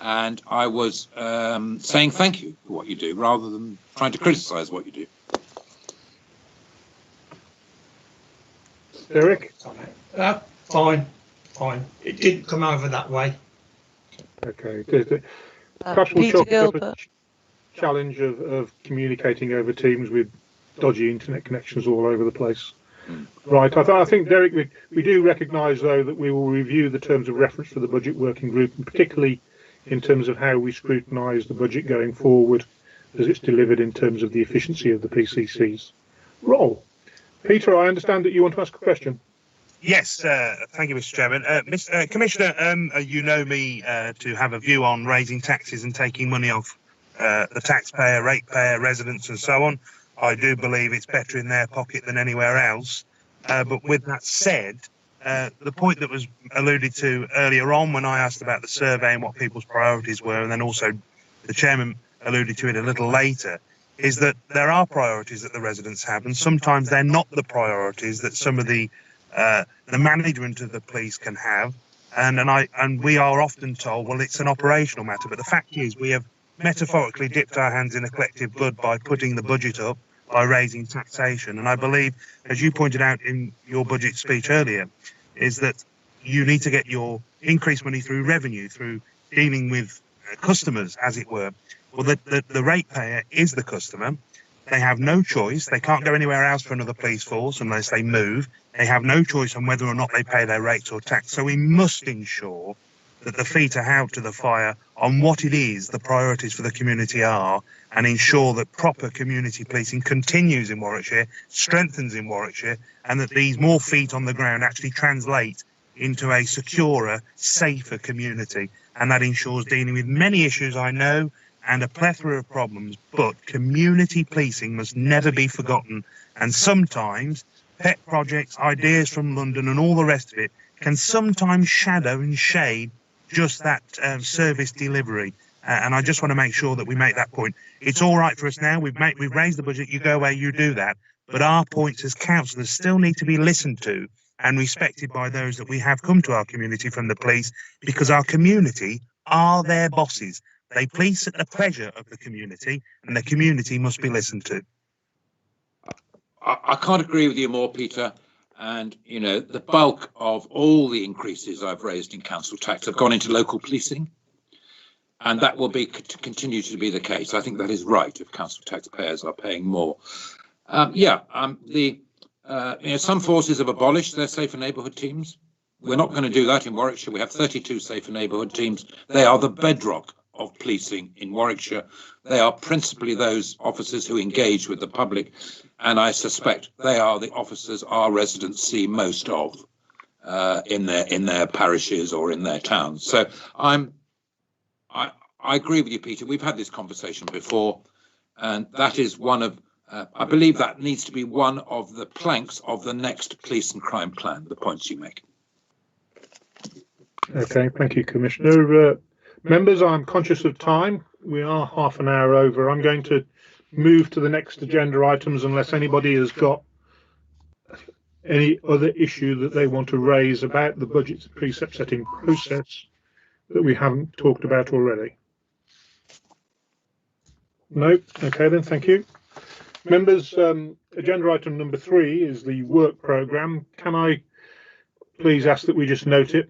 and I was saying thank you for what you do, rather than trying to criticise what you do. Derek? Fine. It didn't come over that way. Okay. Perhaps we'll chalk up a challenge of communicating over Teams with dodgy internet connections all over the place. Right. I think, Derek, we do recognise, though, that we will review the terms of reference for the budget working group, and particularly in terms of how we scrutinise the budget going forward as it's delivered in terms of the efficiency of the PCC's role. Peter, I understand that you want to ask a question. Yes, thank you, Mr. Chairman. Commissioner, you know me to have a view on raising taxes and taking money off the taxpayer, ratepayer, residents and so on. I do believe it's better in their pocket than anywhere else. But with that said, the point that was alluded to earlier on when I asked about the survey and what people's priorities were, and then also the chairman alluded to it a little later, is that there are priorities that the residents have, and sometimes they're not the priorities that some of the management of the police can have. And we are often told, well, it's an operational matter. But the fact is, we have metaphorically dipped our hands in a collective blood by putting the budget up, by raising taxation. And I believe, as you pointed out in your budget speech earlier, is that you need to get your increased money through revenue, through dealing with customers, as it were. Well, the ratepayer is the customer. They have no choice. They can't go anywhere else for another police force unless they move. They have no choice on whether or not they pay their rates or tax. So we must ensure that the feet are held to the fire on what it is the priorities for the community are, and ensure that proper community policing continues in Warwickshire, strengthens in Warwickshire, and that these more feet on the ground actually translate into a securer, safer community. And that ensures dealing with many issues, I know, and a plethora of problems, but community policing must never be forgotten. And sometimes pet projects, ideas from London and all the rest of it can sometimes shadow and shade just that service delivery. And I just want to make sure that we make that point. It's all right for us now. We've raised the budget. You go away, you do that. But our points as councillors still need to be listened to and respected by those that we have come to our community from the police, because our community are their bosses. They police at the pleasure of the community, and the community must be listened to. I can't agree with you more, Peter. And, you know, the bulk of all the increases I've raised in council tax have gone into local policing. And that will be continue to be the case. I think that is right if council taxpayers are paying more. Some forces have abolished their safer neighbourhood teams. We're not going to do that in Warwickshire. We have 32 safer neighbourhood teams. They are the bedrock of policing in Warwickshire. They are principally those officers who engage with the public, and I suspect they are the officers our residents see most of in their parishes or in their towns. So I agree with you, Peter. We've had this conversation before, and that is one of, I believe that needs to be one of the planks of the next police and crime plan, the points you make. Okay, thank you, Commissioner. Members, I'm conscious of time. We are half an hour over. I'm going to move to the next agenda items unless anybody has got any other issue that they want to raise about the budget precept setting process that we haven't talked about already. No? Okay then, thank you. Members, agenda item number 3 is the work programme. Can I please ask that we just note it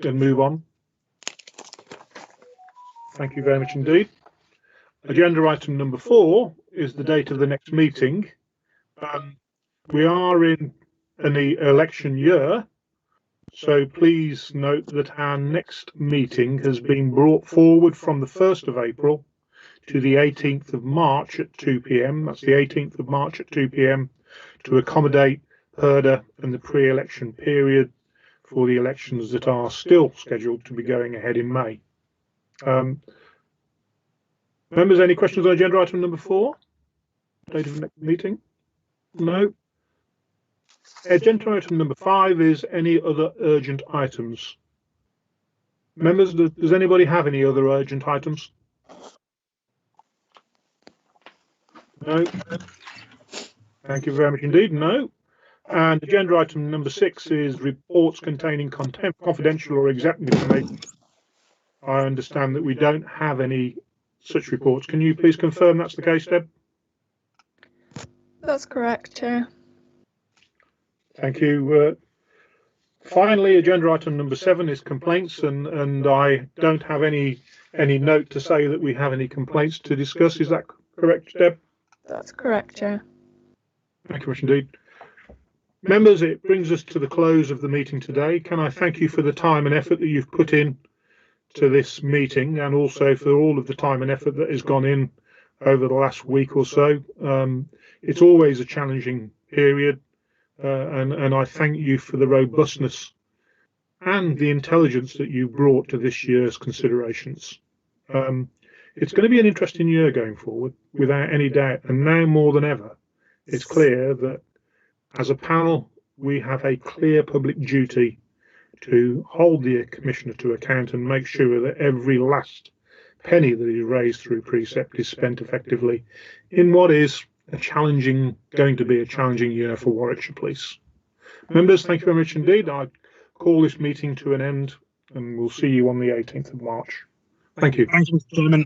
and move on? Thank you very much indeed. Agenda item number 4 is the date of the next meeting. We are in the election year, so please note that our next meeting has been brought forward from the 1st of April to the 18th of March at 2 p.m. That's the 18th of March at 2 p.m. to accommodate HERDA and the pre-election period for the elections that are still scheduled to be going ahead in May. Members, any questions on agenda item number 4? Date of the next meeting? No. Agenda item number 5 is any other urgent items. Members, does anybody have any other urgent items? No. Thank you very much indeed. No. And agenda item number 6 is reports containing confidential or exact information. I understand that we don't have any such reports. Can you please confirm that's the case, Deb? That's correct, Chair. Thank you. Finally, agenda item number 7 is complaints, and I don't have any note to say that we have any complaints to discuss. Is that correct, Deb? That's correct, Chair. Thank you very much indeed. Members, it brings us to the close of the meeting today. Can I thank you for the time and effort that you've put in to this meeting, and also for all of the time and effort that has gone in over the last week or so. It's always a challenging period, and I thank you for the robustness and the intelligence that you brought to this year's considerations. It's going to be an interesting year going forward, without any doubt, and now more than ever, it's clear that as a panel, we have a clear public duty to hold the Commissioner to account and make sure that every last penny that is raised through precept is spent effectively in what is going to be a challenging year for Warwickshire Police. Members, thank you very much indeed. I call this meeting to an end, and we'll see you on the 18th of March. Thank you. Thank you, Mr. Chairman.